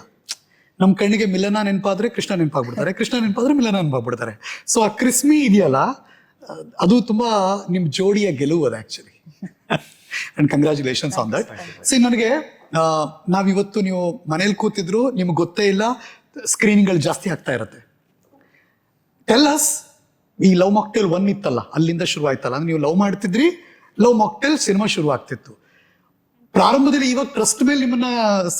ನಮ್ಮ ಕಣ್ಣಿಗೆ ಮಿಲನ ನೆನಪಾದ್ರೆ ಕೃಷ್ಣ ನೆನಪಾಗ್ಬಿಡ್ತಾರೆ, ಕೃಷ್ಣ ನೆನಪಾದ್ರೆ ಮಿಲನ ನೆನಪಾಗ್ಬಿಡ್ತಾರೆ. ಸೊ ಆ ಕ್ರಿಸ್ಮಿ ಇದೆಯಲ್ಲ, ಅದು ತುಂಬಾ ನಿಮ್ಮ ಜೋಡಿಯ ಗೆಲುವು ಅದು actually. And congratulations on that. So ನನಗೆ ನಾವಿವತ್ತು ನೀವು ಮನೇಲಿ ಕೂತಿದ್ರು, ನಿಮ್ಗೆ ಗೊತ್ತೇ ಇಲ್ಲ, ಸ್ಕ್ರೀನಿಂಗ್ಗಳು ಜಾಸ್ತಿ ಆಗ್ತಾ ಇರುತ್ತೆ. ಟೆಲ್ ಅಸ್, ಈ ಲವ್ ಮಾಕ್ಟೇಲ್ 1 ಇತ್ತಲ್ಲ, ಅಲ್ಲಿಂದ ಶುರು ಆಯ್ತಲ್ಲ, ಅಂದ್ರೆ ನೀವು ಲವ್ ಮಾಡ್ತಿದ್ರಿ, ಲವ್ ಮಾಕ್ಟೇಲ್ ಸಿನಿಮಾ ಶುರು ಆಗ್ತಿತ್ತು. ಪ್ರಾರಂಭದಲ್ಲಿ ಇವಾಗ ಟ್ರಸ್ಟ್ ಮೇಲೆ ನಿಮ್ಮನ್ನ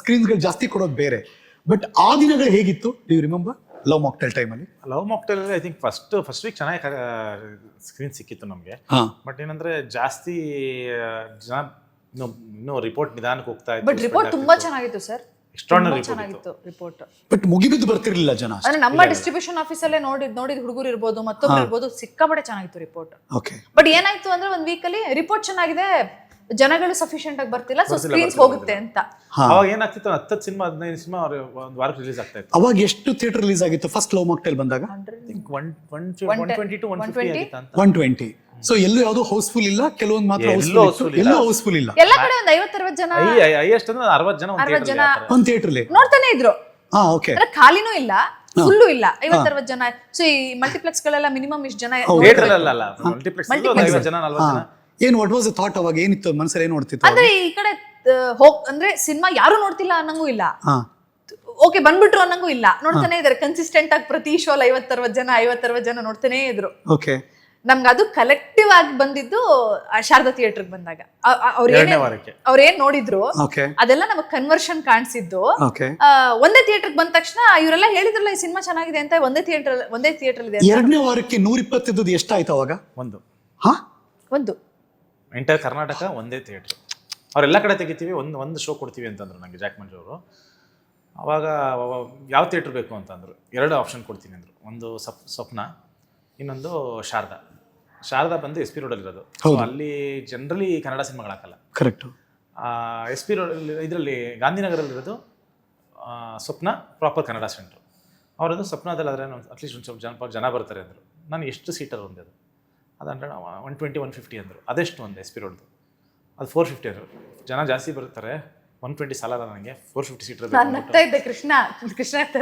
ಸ್ಕ್ರೀನ್ಸ್ಗಳು ಜಾಸ್ತಿ ಕೊಡೋದು ಬೇರೆ. ಬಟ್ ಆ ದಿನಗಳು ಹೇಗಿತ್ತು? Do you remember love mocktail ಟೈಮಲ್ಲಿ? Love mocktail I think first week ಚೆನ್ನಾಗಿ ಸ್ಕ್ರೀನ್ ಸಿಕ್ಕಿತ್ತು ನಮಗೆ. ಬಟ್ ಏನಂದ್ರೆ ಜಾಸ್ತಿ ಜನ ಇನ್ನೂ ರಿಪೋರ್ಟ್ ನಿಧಾನಕ್ಕೆ ಹೋಗ್ತಾ ಇತ್ತು. ಬಟ್ ರಿಪೋರ್ಟ್ ತುಂಬಾ ಚೆನ್ನಾಗಿತ್ತು ಸರ್, ಎಕ್ಸ್ಟ್ರಾರ್ಡಿನರಿ ಚೆನ್ನಾಗಿತ್ತು ರಿಪೋರ್ಟ್. ಬಟ್ ಮುಗಿಬಿದ್ದು ಬರ್ತಿರ್ಲಿಲ್ಲ ಜನ. ಅಂದ್ರೆ ನಮ್ಮ ಡಿಸ್ಟ್ರಿಬ್ಯೂಷನ್ ಆಫೀಸಲ್ಲೇ ನೋಡಿದ ಹುಡುಗರು ಇರ್ಬೋದು, ಮತ್ತೊಬ್ರು ಇರ್ಬೋದು, ಸಿಕ್ಕಾಪಟ್ಟೆ ಚೆನ್ನಾಗಿತ್ತು ರಿಪೋರ್ಟ್. ಓಕೆ. ಬಟ್ ಏನಾಯ್ತು ಅಂದ್ರೆ ಒಂದ್ ವೀಕಲ್ಲಿ ರಿಪೋರ್ಟ್ ಚೆನ್ನಾಗಿದೆ, ಜನಗಳು ಸಫಿಶಿಯಂಟ್ ಆಗಿ ಬರ್ತಿಲ್ಲ, ಸೊ ಸ್ಕ್ರೀನ್ಸ್ ಹೋಗುತ್ತೆ ಅಂತ. ಅವಾಗ ಏನಾಗ್ತಿತ್ತು, 10 ಸಿನಿಮಾ 15 ಸಿನಿಮಾ ಒಂದು ವಾರಕ್ಕೆ ರಿಲೀಸ್ ಆಗ್ತಾ ಇತ್ತು. ಅವಾಗ ಎಷ್ಟು ಥಿಯೇಟರ್ ರಿಲೀಸ್ ಆಗಿತ್ತು ಫಸ್ಟ್ ಲವ್ ಮಾಕ್ಟೇಲ್ ಬಂದಾಗ? 120 to 150 ಆಗಿತ್ತು ಅಂತ. 120. ಸೊ ಎಲ್ಲೂ ಯಾವುದು ಹೌಸ್ಫುಲ್ ಇಲ್ಲ, ಕೆಲವೊಂದು ಮಾತ್ರ ಎಲ್ಲೂ ಹೌಸ್ಫುಲ್ ಇಲ್ಲ. ಎಲ್ಲ ಕಡೆ ಒಂದು 50-60 ಜನ, ಹೈಯೆಸ್ಟ್ ಅಂದ್ರೆ 60 ಜನ ಒಂದು ಥಿಯೇಟರ್ಲಿ ನೋಡ್ತಾನೆ ಇದ್ರು. ಓಕೆ. ಅಂದ್ರೆ ಖಾಲಿನೂ ಇಲ್ಲ, ಫುಲ್ಲು ಇಲ್ಲ, 50-60 ಜನ. ಸೊ ಈ ಮಲ್ಟಿಪ್ಲೆಕ್ಸ್ ಗಳೆಲ್ಲ ಮಿನಿಮಮ್ ಇಷ್ಟು ಜನ. ಥಿಯೇಟರ್ ಅಲ್ಲ, ಮಲ್ಟಿಪ್ಲೆಕ್ಸ್ 50 ಜನ 40 ಜನ. ಏನು ವಾಟ್ ವಾಸ್ ದ ಥಾಟ್ ಅವಾಗ? ಏನಿತ್ತು ಮನಸ್ಸಲ್ಲಿ, ಏನು ನೋಡ್ತಿತ್ತು? ಅಂದ್ರೆ ಈ ಕಡೆ ಅಂದ್ರೆ ಸಿನಿಮಾ ಯಾರು ನೋಡ್ತಿಲ್ಲ ಅನ್ನಂಗೂ ಇಲ್ಲ, ಓಕೆ ಬಂದ್ಬಿಟ್ರು ಅನ್ನಂಗೂ ಇಲ್ಲ, ನೋಡ್ತಾನೆ ಇದಾರೆ ಕನ್ಸಿಸ್ಟೆಂಟ್ ಆಗಿ. ಪ್ರತಿ ಶೋ 50-60 ಜನ ನೋಡ್ತಾನೆ ಇದ್ರು. ಓಕೆ. ನಮ್ಗೆ ಅದು ಕಲೆಕ್ಟಿವ್ ಆಗಿ ಬಂದಿದ್ದು ಶಾರದಾ ಥಿಯೇಟರ್ಗೆ ಬಂದಾಗ. ಅವ್ರೇನ್ ನೋಡಿದ್ರು ಅದೆಲ್ಲ ನಮಗ್ ಕನ್ವರ್ಷನ್ ಕಾಣಿಸಿದ್ದು. ಒಂದೇ ಥಿಯೇಟರ್ಗೆ ಬಂದ ತಕ್ಷಣ ಇವರೆಲ್ಲ ಹೇಳಿದ್ರಲ್ಲ ಈ ಸಿನಿಮಾ ಚೆನ್ನಾಗಿದೆ ಅಂತ, ಒಂದೇ ಥಿಯೇಟರ್ ಇದೆ. ಎರಡನೇ ವಾರಕ್ಕೆ 120 ಎಷ್ಟಾಯ್ತು ಅವಾಗ? ಒಂದು ಎಂಟೈರ್ ಕರ್ನಾಟಕ ಒಂದೇ ಥಿಯೇಟರ್. ಅವರೆಲ್ಲ ಕಡೆ ತೆಗಿತೀವಿ, ಒಂದು ಶೋ ಕೊಡ್ತೀವಿ ಅಂತಂದ್ರು ನನಗೆ ಜಾಕ್ ಮಂಜು ಅವರು. ಅವಾಗ ಯಾವ ಥಿಯೇಟರ್ ಬೇಕು ಅಂತಂದ್ರು. 2 ಆಪ್ಷನ್ ಕೊಡ್ತೀನಿ ಅಂದರು. ಒಂದು ಸ್ವಪ್ನ, ಇನ್ನೊಂದು ಶಾರದಾ ಬಂದು SP ರೋಡಲ್ಲಿ ಇರೋದು. ಅಲ್ಲಿ ಜನರಲಿ ಕನ್ನಡ ಸಿನಿಮಾಗಳು ಹಾಕಲ್ಲ. ಕರೆಕ್ಟ್. SP ರೋಡ್ ಇದರಲ್ಲಿ ಗಾಂಧಿನಗರಲ್ಲಿ ಇರೋದು ಸ್ವಪ್ನ ಪ್ರಾಪರ್ ಕನ್ನಡ ಸೆಂಟ್ರು. ಅವರದು ಸ್ವಪ್ನದಲ್ಲಿ ಆದರೆ ಅಟ್ಲೀಸ್ಟ್ ಒಂದು ಸ್ವಲ್ಪ ಜನ ಬರ್ತಾರೆ ಅಂದರು. ನಾನು ಎಷ್ಟು ಸೀಟರ್ ಒಂದೇ ಅದು 120 150 ಅಂದರು. ಅದೆಷ್ಟು ಒಂದು SP ರೋಡ್ದು ಅದು 450 ಅಂದರು. ಜನ ಜಾಸ್ತಿ ಬರ್ತಾರೆ, 120 ಸಾಲಲ್ಲ ನನಗೆ, 450 ಸೀಟರ್. ನಾನು ನಗ್ತಾ ಇದ್ದೆ, ಕೃಷ್ಣ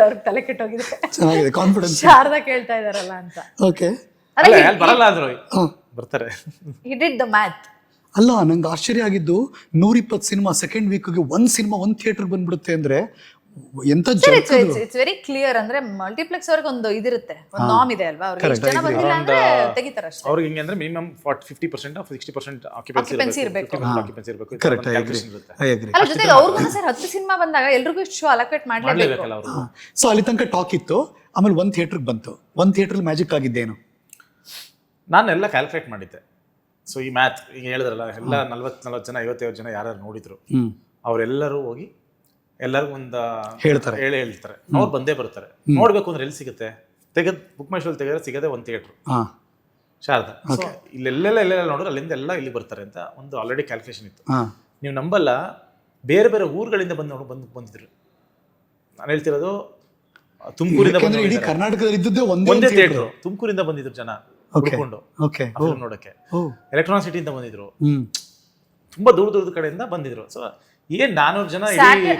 ಅವ್ರಿಗೆ ತಲೆ ಕೆಟ್ಟೋಗಿದೆ, ಚೆನ್ನಾಗಿದೆ, ಕಾನ್ಫಿಡೆನ್ಸ್. ಶಾರದಾ ಕೇಳ್ತಾ ಇದಾರಲ್ಲ ಅಂತ. ಓಕೆ, ಬರಲ್ಲ ಅಂದ್ರು, ಬರ್ತಾರೆ. He did the math. ಅಲ್ಲ, ನಂಗೆ ಆಶ್ಚರ್ಯ ಆಗಿದ್ದು 120 ಸಿನಿಮಾ ಸೆಕೆಂಡ್ ವೀಕ್ಗೆ ಒಂದು ಸಿನಿಮಾ ಒಂದು ಥಿಯೇಟರ್ ಬಂದ್ಬಿಡುತ್ತೆ ಅಂದ್ರೆ ಎಂತ ಇಟ್ಸ್ ವೆರಿ ಕ್ಲಿಯರ್. ಅಂದ್ರೆ ಮಲ್ಟಿಪ್ಲೆಕ್ಸ್ ಅವ್ರಿಗೆ ಒಂದು ಇದಿರುತ್ತೆ, ಒಂದು ನಾಮ್ ಇದೆ ಅಲ್ವಾ, ಅವ್ರಿಗೆ ಎಷ್ಟು ಜನ ಬಂದಿಲ್ಲ ಅಂದ್ರೆ ತೆಗಿತಾರೆ ಅಷ್ಟೇ. ಅವ್ರಿಗೆ ಹಿಂಗೆ ಅಂದ್ರೆ ಮಿನಿಮಮ್ 50% ಆಫ್ 60% ಆಕ್ಯುಪೆನ್ಸಿ ಇರಬೇಕು. Correct, I agree. ಅಲ್ಲ, ಜೊತೆಗೆ ಅವ್ರಿಗೂ ಸರ್ 10 ಸಿನಿಮಾ ಬಂದಾಗ ಎಲ್ರಿಗೂ ಇಷ್ಟು ಶೋ ಅಲೋಕೇಟ್ ಮಾಡ್ಲೇಬೇಕಲ್ಲ ಅವರು. ಸೊ ಅಲ್ಲಿ ತನಕ ಟಾಕ್ ಇತ್ತು, ಆಮೇಲೆ ಒಂದು ಥಿಯೇಟರ್ಗೆ ಬಂತು. ಒಂದು ಥಿಯೇಟರ್ ಮ್ಯಾಜಿಕ್ ಆಗಿದ್ದೇನು? ನಾನೆಲ್ಲ ಕ್ಯಾಲ್ಕುಲೇಟ್ ಮಾಡಿದ್ದೆ. ಸೊ ಈ ಮ್ಯಾಥ್ ಈಗ ಹೇಳಿದ್ರಲ್ಲ, ಎಲ್ಲ 40 ಜನ 50 ಜನ ಯಾರು ನೋಡಿದ್ರು, ಅವರೆಲ್ಲರೂ ಹೋಗಿ ಎಲ್ಲರಿಗೂ ಒಂದು ಹೇಳ್ತಾರೆ. ಅವ್ರು ಬಂದೇ ಬರ್ತಾರೆ. ನೋಡ್ಬೇಕು ಅಂದ್ರೆ ಎಲ್ಲಿ ಸಿಗುತ್ತೆ? ಬುಕ್ ಮೈ ಶೋಲ್ಲಿ ತೆಗೆದ್ರೆ ಸಿಗದೆ ಒಂದು ಥಿಯೇಟ್ರು, ಶಾರದಾ. ಸೊ ಎಲ್ಲೆಲ್ಲ ನೋಡಿದ್ರೆ ಅಲ್ಲಿಂದ ಎಲ್ಲ ಇಲ್ಲಿ ಬರ್ತಾರೆ ಅಂತ ಒಂದು ಆಲ್ರೆಡಿ ಕ್ಯಾಲ್ಕುಲೇಷನ್ ಇತ್ತು. ನೀವು ನಂಬಲ್ಲ, ಬೇರೆ ಬೇರೆ ಊರುಗಳಿಂದ ಬಂದಿದ್ರು. ನಾನು ಹೇಳ್ತಿರೋದು ತುಮಕೂರಿಂದ ಕರ್ನಾಟಕದಲ್ಲಿ ಇದ್ದದ್ದೇ ಒಂದೇ ಥಿಯೇಟ್ರು. ತುಮಕೂರಿಂದ ಬಂದಿದ್ರು ಜನ ಹುಡ್ಕೊಂಡು ನೋಡಕ್ಕೆ, ಎಲೆಕ್ಟ್ರಾನಿಕ್ ಸಿಟಿಯಿಂದ ಬಂದಿದ್ರು, ತುಂಬಾ ದೂರದ ಕಡೆಯಿಂದ ಬಂದಿದ್ರು. ಸೊ 400 ಜನ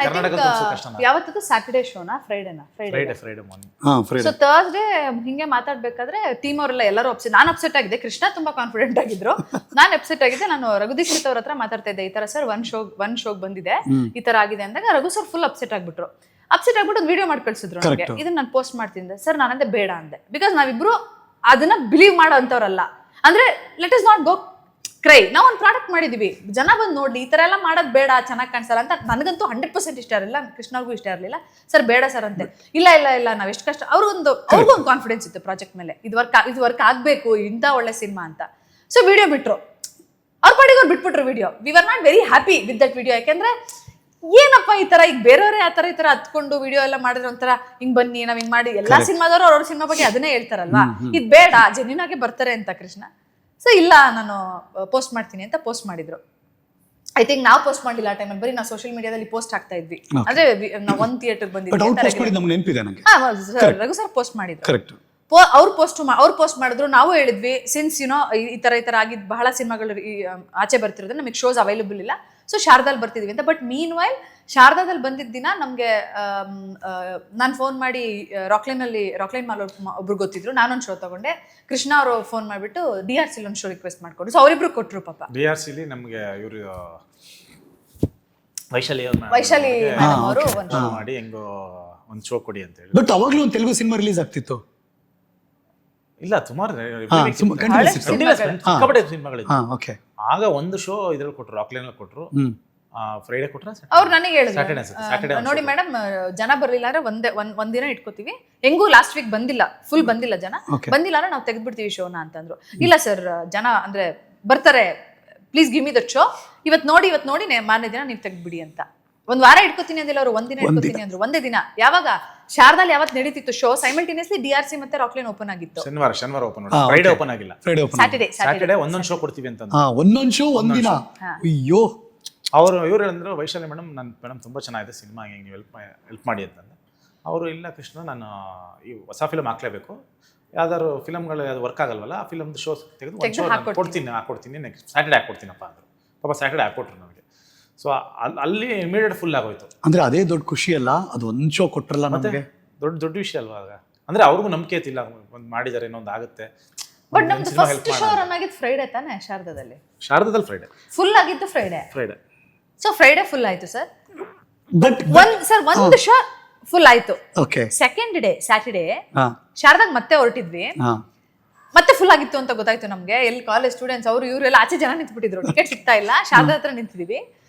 ಕರ್ನಾಟಕ ಕಷ್ಟ. ಯಾವತ್ತದು ಸ್ಯಾಟರ್ಡೇ ಶೋನಾ ಫ್ರೈಡೇನಾ? Friday morning. ಸೊ ಥರ್ಸ್ಡೇ ಹಿಂಗೆ ಮಾತಾಡ್ಬೇಕಾದ್ರೆ ಟೀಮ್ ಅವರೆಲ್ಲ ಎಲ್ಲರೂ ನಾನು ಅಪ್ಸೆಟ್ ಆಗಿದೆ. ಕೃಷ್ಣ ತುಂಬಾ ಕಾನ್ಫಿಡೆಂಟ್ ಆಗಿದ್ರು, ನಾನು ಅಪ್ಸೆಟ್ ಆಗಿದ್ದೆ. ನಾನು ರಘುದೀಕ್ಷಿತ್ ಅವ್ರ ಹತ್ರ ಮಾತಾಡ್ತಾ ಇದ್ದೆ, ಈ ತರ ಸರ್ ಒನ್ ಶೋಗ್ ಬಂದಿದೆ, ಈ ತರ ಆಗಿದೆ ಅಂದಾಗ ರಘು ಸರ್ ಫುಲ್ ಅಪ್ಸೆಟ್ ಆಗ್ಬಿಟ್ಟು ಒಂದು ವಿಡಿಯೋ ಮಾಡಿ ಕಳ್ಸಿದ್ರು ನನಗೆ. ಇದನ್ನ ನಾನು ಪೋಸ್ಟ್ ಮಾಡ್ತಿದ್ದೆ ಸರ್, ನಾನಂದೆ ಬೇಡ ಅಂದೆ. ಬಿಕಾಸ್ ನಾವಿಬ್ರು ಅದನ್ನ ಬಿಲೀವ್ ಮಾಡೋ ಅಂತವ್ರಲ್ಲ. ಅಂದ್ರೆ let us not go CRY. ನಾವು ಒಂದು ಪ್ರಾಡಕ್ಟ್ ಮಾಡಿದೀವಿ, ಜನ ಬಂದು ನೋಡ್ಲಿ, ಈ ತರ ಎಲ್ಲ ಮಾಡೋದು ಬೇಡ, ಚೆನ್ನಾಗಿ ಕಾಣಿಸಲ್ಲ ಅಂತ. ನನಗಂತೂ 100% ಇಷ್ಟ ಇರಲಿಲ್ಲ, ಕೃಷ್ಣವ್ರಿಗೂ ಇಷ್ಟ ಇರಲಿಲ್ಲ. ಸರ್ ಬೇಡ ಸರ್ ಅಂತೆ. ಇಲ್ಲ ನಾವ್ ಎಷ್ಟು ಕಷ್ಟ. ಅವ್ರಿಗೊಂದು ಕಾನ್ಫಿಡೆನ್ಸ್ ಇತ್ತು ಪ್ರಾಜೆಕ್ಟ್ ಮೇಲೆ, ಇದು ವರ್ಕ್ ಆಗ್ಬೇಕು, ಇಂಥ ಒಳ್ಳೆ ಸಿನಿಮಾ ಅಂತ. ಸೊ ವಿಡಿಯೋ ಬಿಟ್ರು, ಅವ್ರ ಪಾಡಿಗೆ ಅವ್ರು ಬಿಟ್ಬಿಟ್ರು video. We are not very happy with that video. ಯಾಕೆಂದ್ರೆ ಏನಪ್ಪ ಈ ತರ, ಈಗ ಬೇರೆಯವರೇ ಆ ತರ ಹತ್ಕೊಂಡು ವಿಡಿಯೋ ಎಲ್ಲ ಮಾಡಿದ್ರೆ ಒಂಥರ ಹಿಂಗ್ ಬನ್ನಿ ನಾವ್ ಹಿಂಗ್ ಮಾಡಿ, ಎಲ್ಲಾ ಸಿನಿಮಾದವರು ಅವ್ರ ಸಿನಿಮಾ ಬಗ್ಗೆ ಅದನ್ನೇ ಹೇಳ್ತಾರಲ್ವಾ, ಇದು ಬೇಡ, ಜೆನ್ಯೂನ್ ಆಗಿ ಬರ್ತಾರೆ ಅಂತ ಕೃಷ್ಣ. ಸೊ ಇಲ್ಲ, ನಾನು ಪೋಸ್ಟ್ ಮಾಡ್ತೀನಿ ಅಂತ ಪೋಸ್ಟ್ ಮಾಡಿದ್ರು. ಐ ಥಿಂಕ್ ನಾವು ಪೋಸ್ಟ್ ಮಾಡಿಲ್ಲ ಆ ಟೈಮಲ್ಲಿ, ಬರೀ ನಾವು ಸೋಷಿಯಲ್ ಮೀಡಿಯಾದಲ್ಲಿ ಪೋಸ್ಟ್ ಆಗ್ತಾ ಇದ್ವಿ. ಅಂದ್ರೆ ನಾವು ಒಂದು ಥಿಯೇಟರ್ ಬಂದಿದ್ವಿ, ರಘು ಸರ್ ಪೋಸ್ಟ್ ಮಾಡಿದ್ರು. ಅವ್ರು ಪೋಸ್ಟ್ ಮಾಡಿದ್ರು, ನಾವು ಹೇಳಿದ್ವಿ ಸಿನ್ಸ್ ಈ ತರ ಆಗಿದ್ ಬಹಳ ಸಿನಿಮಾಗಳು ಆಚೆ ಬರ್ತಿರೋದ್ರೆ ನಮಗೆ ಶೋಸ್ ಅವೈಲೇಬಲ್ ಇಲ್ಲ, ಸೊ ಶಾರದಾದಲ್ಲಿ ಬರ್ತಿದ್ವಿ ಅಂತ. ಬಟ್ ಮೀನ್ ವೈಲ್ ಶಾರದಾದಲ್ಲಿ ಬಂದಿದ್ದ ದಿನ ನಮಗೆ ನಾನು ಫೋನ್ ಮಾಡಿ ರಾಕ್ಲೈನ್ ಮಾಲ್ ಒಬ್ರು ಗೊತ್ತಿದ್ರು, ನಾನೊಂದು ಶೋ ತಗೊಂಡೆ. ಕೃಷ್ಣ ಅವರು ಫೋನ್ ಮಾಡಿಬಿಟ್ಟು DRC ಒಂದು ಶೋ ರಿಕ್ವೆಸ್ಟ್ ಮಾಡ್ಕೊಂಡು, ಸೊ ಅವರಿಬ್ರು ಕೊಟ್ಟರು ಪಾಪ. DRC ನಮಗೆ ಇವರು ವೈಶಾಲಿ ಮೇಡಮ್ ಅವರು ಮಾಡಿ ಹೆಂಗೋ ಒಂದು ಶೋ ಕೊಡಿ ಅಂತ ಹೇಳಿ. ಬಟ್ ಅವಾಗಲೂ ಒಂದು ತೆಲುಗು ಸಿನಿಮಾ ರಿಲೀಸ್ ಆಗ್ತಿತ್ತು. ಇಲ್ಲ, ಸುಮಾರು ಸಿನಿಮಾಗಳಿತ್ತು. ಆಗ ಒಂದು ಶೋ ಇದ್ರಲ್ಲಿ ಕೊಟ್ಟರು, ರಾಕ್ಲೈನ್ ಕೊಟ್ಟರು, ಫ್ರೈಡೆ ಕೊಟ್ರ. ಅವ್ರು ನನಗೆ ಹೇಳಿದ್ರು, ನೋಡಿ ಮೇಡಮ್ ಜನ ಬರ್ಲಿಲ್ಲ ಅಂದ್ರೆ ಒಂದಿನ ಇಟ್ಕೋತೀವಿ, ಹೆಂಗೂ ಲಾಸ್ಟ್ ವೀಕ್ ಫುಲ್ ಬಂದಿಲ್ಲ ಜನ, ಬಂದಿಲ್ಲ ಅಂದ್ರೆ ನಾವು ತೆಗೆದ್ಬಿಡ್ತೀವಿ ಶೋನ ಅಂತಂದ್ರು. ಇಲ್ಲ ಸರ್, ಜನ ಅಂದ್ರೆ ಬರ್ತಾರೆ, please give me that show, ಇವತ್ತು ನೋಡಿ ಮಾರನೇ ದಿನ ನೀವು ತೆಗೆದ್ಬಿಡಿ ಅಂತ. ಒಂದ್ ವಾರ ಇಟ್ಕೋತೀನಿ ಅಂದಿಲ್ಲ ಅವರು, ಒಂದಿನ ಇಟ್ಕೋತೀನಿ ಅಂದ್ರು. ಒಂದೇ ದಿನ. ಯಾವಾಗ ಶಾರದಾಲ್ ಯಾವತ್ತು ನಡೀತಿತ್ತು ಶೋ, ಸೈಮಲ್ಟೇನಿಯಸ್ಲಿ DRC ಮತ್ತೆ ರಾಕ್ಲೈನ್ ಓಪನ್ ಆಗಿತ್ತು. ಶನಿವಾರ ಓಪನ್, ಫ್ರೈಡೆ ಓಪನ್ ಆಗಿಲ್ಲ. ಸ್ಯಾಟರ್ಡೆ ಒಂದೊಂದು ಶೋ ಕೊಡ್ತೀವಿ ಅಂತ, ಒಂದೊಂದು ಶೋ ಒಂದಿನ. ಅಯ್ಯೋ, ಇವ್ರು ಹೇಳಿದ್ರು, ವೈಶಾಲಿ ಮೇಡಮ್ ತುಂಬಾ ಚೆನ್ನಾಗಿದೆ ಸಿನಿಮಾ, ಹಿಂಗೆ ನೀವು ಹೆಲ್ಪ್ ಮಾಡಿ ಅಂತಂದ್ರೆ. ಅವರು ಇಲ್ಲ ಕೃಷ್ಣ, ನಾನು ಈ ಹೊಸ ಫಿಲಮ್ ಹಾಕ್ಲೇಬೇಕು, ಯಾವ್ದಾದ್ರು ಫಿಲಮ್ಗಳು ಯಾವ್ದು ವರ್ಕ್ ಆಗಲ್ವಲ್ಲ, ಆ ಫಿಲಮ್ದು ಶೋ ತೆಗೆದು ಒಂದು ಶೋ ಹಾಕ್ಕೊಡ್ತೀನಿ ನೆಕ್ಸ್ಟ್ ಸ್ಯಾಟರ್ಡೆ ಹಾಕ್ಕೊಡ್ತೀನಪ್ಪ ಅಂದರು. ಪಾಪ ಸ್ಯಾಟರ್ಡೆ ಹಾಕ್ಕೊಟ್ರು ನನಗೆ. ಸೊ ಅಲ್ಲಿ ಇಮಿಡಿಯೇಟ್ ಫುಲ್ ಆಗೋಯ್ತು. ಅಂದ್ರೆ ಅದೇ ದೊಡ್ಡ ಖುಷಿ ಅಲ್ಲ, ಅದು ಒಂದು ಶೋ ಕೊಟ್ರಲ್ಲ ನಮಗೆ, ದೊಡ್ಡ ವಿಷಯ ಅಲ್ವಾ ಆಗ. ಅಂದ್ರೆ ಅವ್ರಿಗೂ ನಂಬಿಕೆ ಇತ್ತಿಲ್ಲ, ಒಂದು ಮಾಡಿದ್ದಾರೆ ಇನ್ನೊಂದು ಆಗುತ್ತೆ. ಬಟ್ ನಮ್ದು ಫಸ್ಟ್ ಶೋ ರನ್ ಆಗಿದ್ದು ಫ್ರೈಡೆ ತಾನೆ, ಶಾರದಾದಲ್ಲಿ ಫ್ರೈಡೆ ಫುಲ್ ಆಗಿದ್ದು. ಫ್ರೈಡೆ ಸೊ ಫ್ರೈಡೆ ಫುಲ್ ಆಯ್ತು ಸರ್. ಬಟ್ ಒಂದು ಶೋ ಫುಲ್ ಆಯ್ತು. ಓಕೆ, ಸೆಕೆಂಡ್ ಡೇ ಸ್ಯಾಟರ್ಡೆ ಶಾರದಾಗ ಮತ್ತೆ ಹೊರಟಿದ್ವಿ, ಮತ್ತೆ ಫುಲ್ ಆಗಿತ್ತು ಅಂತ ಗೊತ್ತಾಯ್ತು ನಮ್ಗೆ. ಎಲ್ಲಿ ಕಾಲೇಜ್ ಸ್ಟೂಡೆಂಟ್ಸ್ ಅವರು ಇವರೆಲ್ಲ ಆಚೆ ಜನ ನಿಂತ್ಬಿಟ್ಟಿದ್ರು, ಟಿಕೆಟ್ ಸಿಗ್ತಾ ಇಲ್ಲ. ಶಾರದಾ ಹತ್ರ ನಿಂತಿದೀವಿ.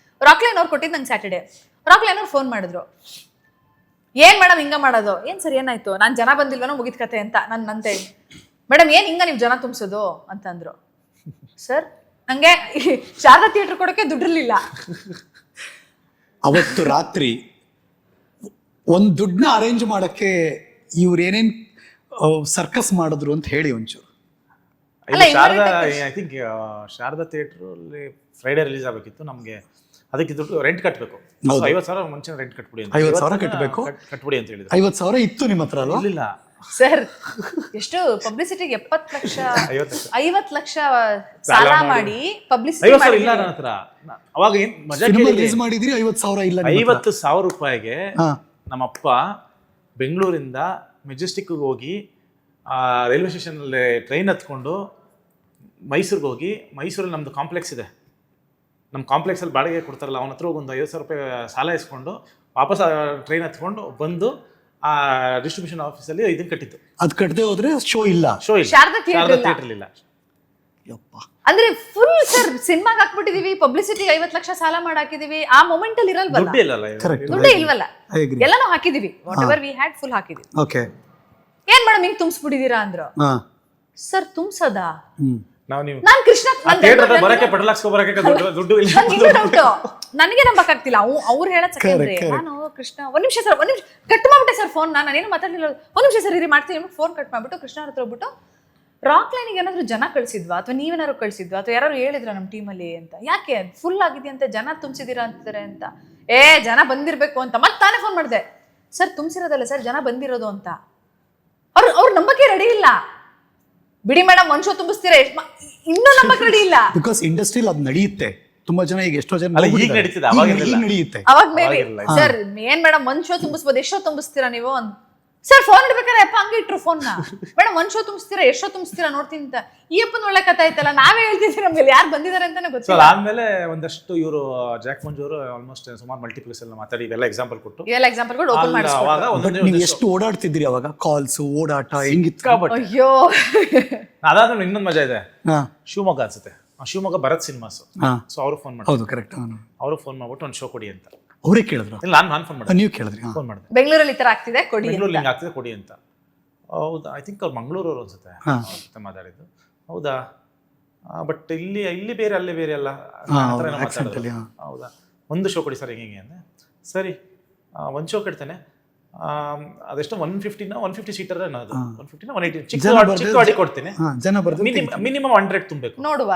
ರಾಕ್ಲೈನ್ ಅವ್ರು ಕೊಟ್ಟಿದ್ದು ನಂಗೆ ಸ್ಯಾಟರ್ಡೆ. ರಾಕ್ಲೈನ್ ಅವ್ರು ಫೋನ್ ಮಾಡಿದ್ರು, ಏನ್ ಮೇಡಮ್ ಹಿಂಗ ಮಾಡೋದು? ಏನ್ ಸರ್ ಏನಾಯ್ತು? ನಾನು ಜನ ಬಂದಿಲ್ವನೋ ಮುಗಿದ ಕತೆ ಅಂತ ನಂತೆ. ಮೇಡಮ್ ಏನ್ ಹಿಂಗ ನೀವು ಜನ ತುಂಬಿಸೋದು ಅಂತಂದ್ರು. ಸರ್ ನಂಗೆ ಶಾರದಾ ಥಿಯೇಟರ್ ಕೊಡೋಕೆ ದುಡ್ಡಿರ್ಲಿಲ್ಲ. ಅವತ್ತು ರಾತ್ರಿ ಒಂದು ದುಡ್ಡನ್ನ ಅರೇಂಜ್ ಮಾಡಕ್ಕೆ ಇವ್ರು ಏನೇನ್ ಸರ್ಕಸ್ ಮಾಡಿದ್ರು ಅಂತ ಹೇಳಿ ಒಂಚೂರು. ಐ ಥಿಂಕ್ ಶಾರದಾ ಥಿಯೇಟರ್ ಅಲ್ಲಿ ಫ್ರೈಡೆ ರಿಲೀಸ್ ಆಗಬೇಕಿತ್ತು. ನಮಗೆ ಅದಕ್ಕೆ ದುಡ್ಡು ರೆಂಟ್ ಕಟ್ಟಬೇಕು. ಹೌದು. 50,000 ಮುಂಚೆ ರೆಂಟ್ ಕಟ್ಬಿಡಿ ಅಂತ 50,000 ಕಟ್ಬೇಕು. ಕಟ್ಬಿಡಿ ಅಂತ ಹೇಳಿದ್ರು. 50,000 ಇತ್ತು ನಿಮ್ಮ ಹತ್ರ ಅಲ್ವಾ? ಇರ್ಲಿಲ್ಲ. ಸರ್ ಎಷ್ಟು ಪಬ್ಲಿಸಿಟಿಗೆ 70 ಲಕ್ಷ 50 ಲಕ್ಷ ಸಾಲ ಸಾಲ ಮಾಡಿ ಪಬ್ಲಿಸಿಟಿ 50,000 ಇಲ್ಲ ನನ್ನ ಹತ್ರ. ಅವಾಗ ಏನ್ ಮಜಾ ಸಿನಿಮಾ ಕೇಳಿದ್ರಿ? ರಿಲೀಸ್ ಮಾಡಿದ್ರಿ, 50,000 ಇಲ್ಲ ನಿಮ್ಮ ಹತ್ರ. 50,000 ರೂಪಾಯಿಗೆ ಹಾ. ನಮ್ಮಪ್ಪ ಬೆಂಗಳೂರಿಂದ ಮೆಜೆಸ್ಟಿಕ್ಗೆ ಹೋಗಿ ರೈಲ್ವೆ ಸ್ಟೇಷನಲ್ಲಿ ಟ್ರೈನ್ ಹತ್ಕೊಂಡು ಮೈಸೂರಿಗೆ ಹೋಗಿ, ಮೈಸೂರಲ್ಲಿ ನಮ್ಮದು ಕಾಂಪ್ಲೆಕ್ಸ್ ಇದೆ, ನಮ್ಮ ಕಾಂಪ್ಲೆಕ್ಸಲ್ಲಿ ಬಾಡಿಗೆ ಕೊಡ್ತಾರಲ್ಲ, ಅವನ ಹತ್ರ ಹೋಗಿ ಒಂದು 50,000 ರೂಪಾಯಿ ಸಾಲ ಇಸ್ಕೊಂಡು ವಾಪಸ್ ಟ್ರೈನ್ ಹತ್ಕೊಂಡು ಬಂದು ಆ ಡಿಸ್ಟ್ರಿಬ್ಯೂಷನ್ ಆಫೀಸಲ್ಲಿ ಇದನ್ನ ಕಟ್ಟಿತ್ತು. ಅದ್ ಕಟ್ಟದೆ ಹೋದ್ರೆ ಶೋ ಇಲ್ಲ. ಶೋ ಇಲ್ಲ, ಶಾರದಾ theatre ಇಲ್ಲ. ಥಿಯೇಟರ್ ಇಲ್ಲ. ಯಪ್ಪ. ಅಂದ್ರೆ ಫುಲ್ ಸರ್ ಸಿನಿಮಾಗೆ ಹಾಕ್ಬಿಟ್ಟಿದೀವಿ, ಪಬ್ಲಿಸಿಟಿ 50 ಲಕ್ಷ ಸಾಲ ಮಾಡಿ ಹಾಕಿದೀವಿ. ಆ ಮೊಮೆಂಟ್ ಅಲ್ಲಿ ಇರಲ್ವಲ್ಲ, ದುಡ್ಡು ಇಲ್ಲಲ್ಲ ಇವಾಗ. Correct. ದುಡ್ಡೇ ಇಲ್ವಲ್ಲ, I agree. ಎಲ್ಲಾನು ಹಾಕಿದೀವಿ. What ever we had full ಹಾಕಿದೀವಿ. ಓಕೆ. ಏನ್ ಮೇಡಮ್ ಹಿಂಗ್ ತುಂಬಿಸ್ಬಿಟ್ಟಿದೀರಾ ಅಂದ್ರು. ಹಾ. ಸರ್ ತುಂಬ್ಸದಾ? ನಾವು ನೀವು ನಾನ್ ಕೃಷ್ಣ ಥಿಯೇಟರ್ ಬರಕ್ಕೆ ಪೆಟ್ರೋಲ್ ಹಾಕ್ಸ್ಕೊ ಬರಕ್ಕೆ ದುಡ್ಡು ಇಲ್ಲ. ನನಗೆ ನಂಬಕ್ ಆಗ್ತಿಲ್ಲ. ಅವ್ರು ಹೇಳದ್ ಸೆಕೆಂಡ್ರಿ. ನಾನು ಕೃಷ್ಣ ಒಂದ್ ನಿಮಿಷ ಸರ್, ಒಂದ್ ನಿಮಿಷ ಕಟ್ ಮಾಡ್ಬಿಟ್ಟೆ ಸರ್ ಫೋನ್. ನಾನೇನು ಮಾತಾಡ್ಲಿಲ್ಲ. ಒಂದ್ ನಿಮಿಷ ಸರ್ ಇರಿ ಮಾಡ್ತೀನಿ ಫೋನ್ ಕಟ್ ಮಾಡ್ಬಿಟ್ಟು ಕೃಷ್ಣ ಹತ್ರ ಹೋಗ್ಬಿಟ್ಟು, ರಾಕ್ ಲೈನಿಗೆ ಏನಾದ್ರು ಜನ ಕಳ್ಸಿದ್ವಾ ಅಥವಾ ನೀವೇನಾದ್ರು ಕಳ್ಸಿದ್ವಾ ಅಥವಾ ಯಾರು ಹೇಳಿದ್ರ ನಮ್ಮ ಟೀಮಲ್ಲಿ ಅಂತ, ಯಾಕೆ ಫುಲ್ ಆಗಿದೆಯಂತೆ, ಜನ ತುಂಬಿಸಿದೀರಾ ಅಂತಾರೆ ಅಂತ. ಜನ ಬಂದಿರ್ಬೇಕು ಅಂತ ಮತ್ತೆ ತಾನೇ ಫೋನ್ ಮಾಡಿದೆ. ಸರ್ ತುಂಬಿಸಿರೋದಲ್ಲ ಸರ್, ಜನ ಬಂದಿರೋದು ಅಂತ. ಅವ್ರು ನಂಬಕ್ಕೆ ರೆಡಿ ಇಲ್ಲ. ಬಿಡಿ ಮೇಡಮ್, ಒಂದ್ ಶೋ ತುಂಬಿಸ್ತೀರಾ, ಇನ್ನೂ ನಂಬಕ್ ರೆಡಿ ಇಲ್ಲ. ಬಿಕಾಸ್ ಇಂಡಸ್ಟ್ರಿಯಲ್ಲಿ ಅದು ನಡೆಯುತ್ತೆ. ತುಂಬಾ ಜನ ಈಗ ಎಷ್ಟೋ ಜನ ಅಲ್ಲ, ಈಗ ಹೋಗ್ಬಿಟ್ಟಿದ್ದಾರೆ. ನಡೀತಿದೆ, ಅವಾಗ ಈಗ ಇರ್ಲಿಲ್ಲ. ನಡೆಯುತ್ತೆ. ಅವಾಗ ಮೇಬಿ ಅವಾಗಿರ್ಲಿಲ್ಲ. ಸರ್ ಏನ್ ಮೇಡಮ್ ಒಂದ್ ಶೋ ತುಂಬಿಸ್ಬೋದು, ಎಷ್ಟು ಶೋ ತುಂಬಿಸ್ತೀರಾ ನೀವು ಸರ್? ಫೋನ್ ಇಡ್ಬೇಕಾರೆ ಅಪ್ಪ ಹಂಗೆ ಇಟ್ರು ಫೋನ್. ಮೇಡಮ್ ಒಂದ್ ಶೋ ತುಂಬಿಸ್ತೀರಾ, ಎಷ್ಟು ಶೋ ತುಂಬಿಸ್ತೀರಾ ನೋಡ್ತೀನಿ ಅಂತ. ಈ ಅಪ್ಪನ ಒಳ್ಳೆ ಕಥೆ ಆಯ್ತಲ್ಲ, ನಾವೇ ಹೇಳ್ತಿದ್ವಿ, ನಮ್ಗೆ ಯಾರು ಬಂದಿದ್ದಾರೆ ಅಂತಾನೆ ಸೊ ಗೊತ್ತಿಲ್ಲ. ಆದ್ಮೇಲೆ ಒಂದಷ್ಟು ಇವರು ಜಾಕ್ ಮಂಜು ಅವರು ಆಲ್ಮೋಸ್ಟ್ ಸುಮಾರು ಮಲ್ಟಿಪ್ಲೆಕ್ಸ್ ಎಲ್ಲ ಮಾತಾಡಿ ಇವೆಲ್ಲ ಎಕ್ಸಾಂಪಲ್ ಕೊಟ್ಟು ಇವೆಲ್ಲ ಎಕ್ಸಾಂಪಲ್ ಕೂಡ ಓಪನ್ ಮಾಡಿ. ಅವಾಗ ಬಟ್ ನೀವು ಎಷ್ಟು ಓಡಾಡ್ತಿದ್ರಿ ಅವಾಗ? ಕಾಲ್ಸ್, ಓಡಾಟ ಹೆಂಗಿತ್ತು? ಅಯ್ಯೋ, ಅದಾದ್ಮೇಲೆ ಇನ್ನೊಂದು ಮಜಾ ಇದೆ. ಹಾ. ಶಿವಮೊಗ್ಗ ಅನ್ಸುತ್ತೆ, ಶಿವಮೊಗ್ಗ ಭರತ್ ಸಿನಿಮಾಸ್. ಹಾ. ಸೊ ಅವರು ಫೋನ್ ಮಾಡಿ, ಹೌದು ಕರೆಕ್ಟ್. ಅವರು ಫೋನ್ ಮಾಡ್ಬಿಟ್ಟು ಒಂದು ಶೋ ಕೊಡಿ ಅಂತ. ಅವರೇ ಕೇಳಿದ್ರು? ಇಲ್ಲ, ನಾನು ಫೋನ್ ಮಾಡಿದೆ. ನೀವು ಕೇಳಿದ್ರಿ? ಫೋನ್ ಮಾಡಿದೆ, ಬೆಂಗಳೂರಲ್ಲಿ ಈ ತರ ಆಗ್ತಿದೆ ಕೊಡಿ ಅಂತ. ಬೆಂಗಳೂರು ಹಿಂಗೆ ಆಗ್ತಿದೆ ಕೊಡಿ ಅಂತ. ಹೌದಾ, ಐ ಥಿಂಕ್ ಅವ್ರು ಮಂಗಳೂರವ್ರು ಅನ್ಸುತ್ತೆ ಅಂತ ಮಾತಾಡಿದ್ದು. ಹೌದಾ, ಬಟ್ ಇಲ್ಲಿ ಬೇರೆ ಅಲ್ಲೇ ಬೇರೆ ಅಲ್ಲ, ಮಾತಾಡೋದು. ಹೌದಾ, ಒಂದು ಶೋ ಕೊಡಿ ಸರ್ ಹಿಂಗೆ ಅಂದೆ. ಸರಿ, ಒಂದು ಶೋ ಕಟ್ತೇನೆ. ಅದೆಷ್ಟು 150 ಸೀಟರ್ ಅನ್ನೋದು, 150 180 ಚಿಕ್ಕ ಗಾಡಿ ಕೊಡ್ತೀನಿ. ಜನ ಬರ್ತಾರೆ, ಮಿನಿಮಮ್ 100 ತುಂಬಬೇಕು. ನೋಡುವ.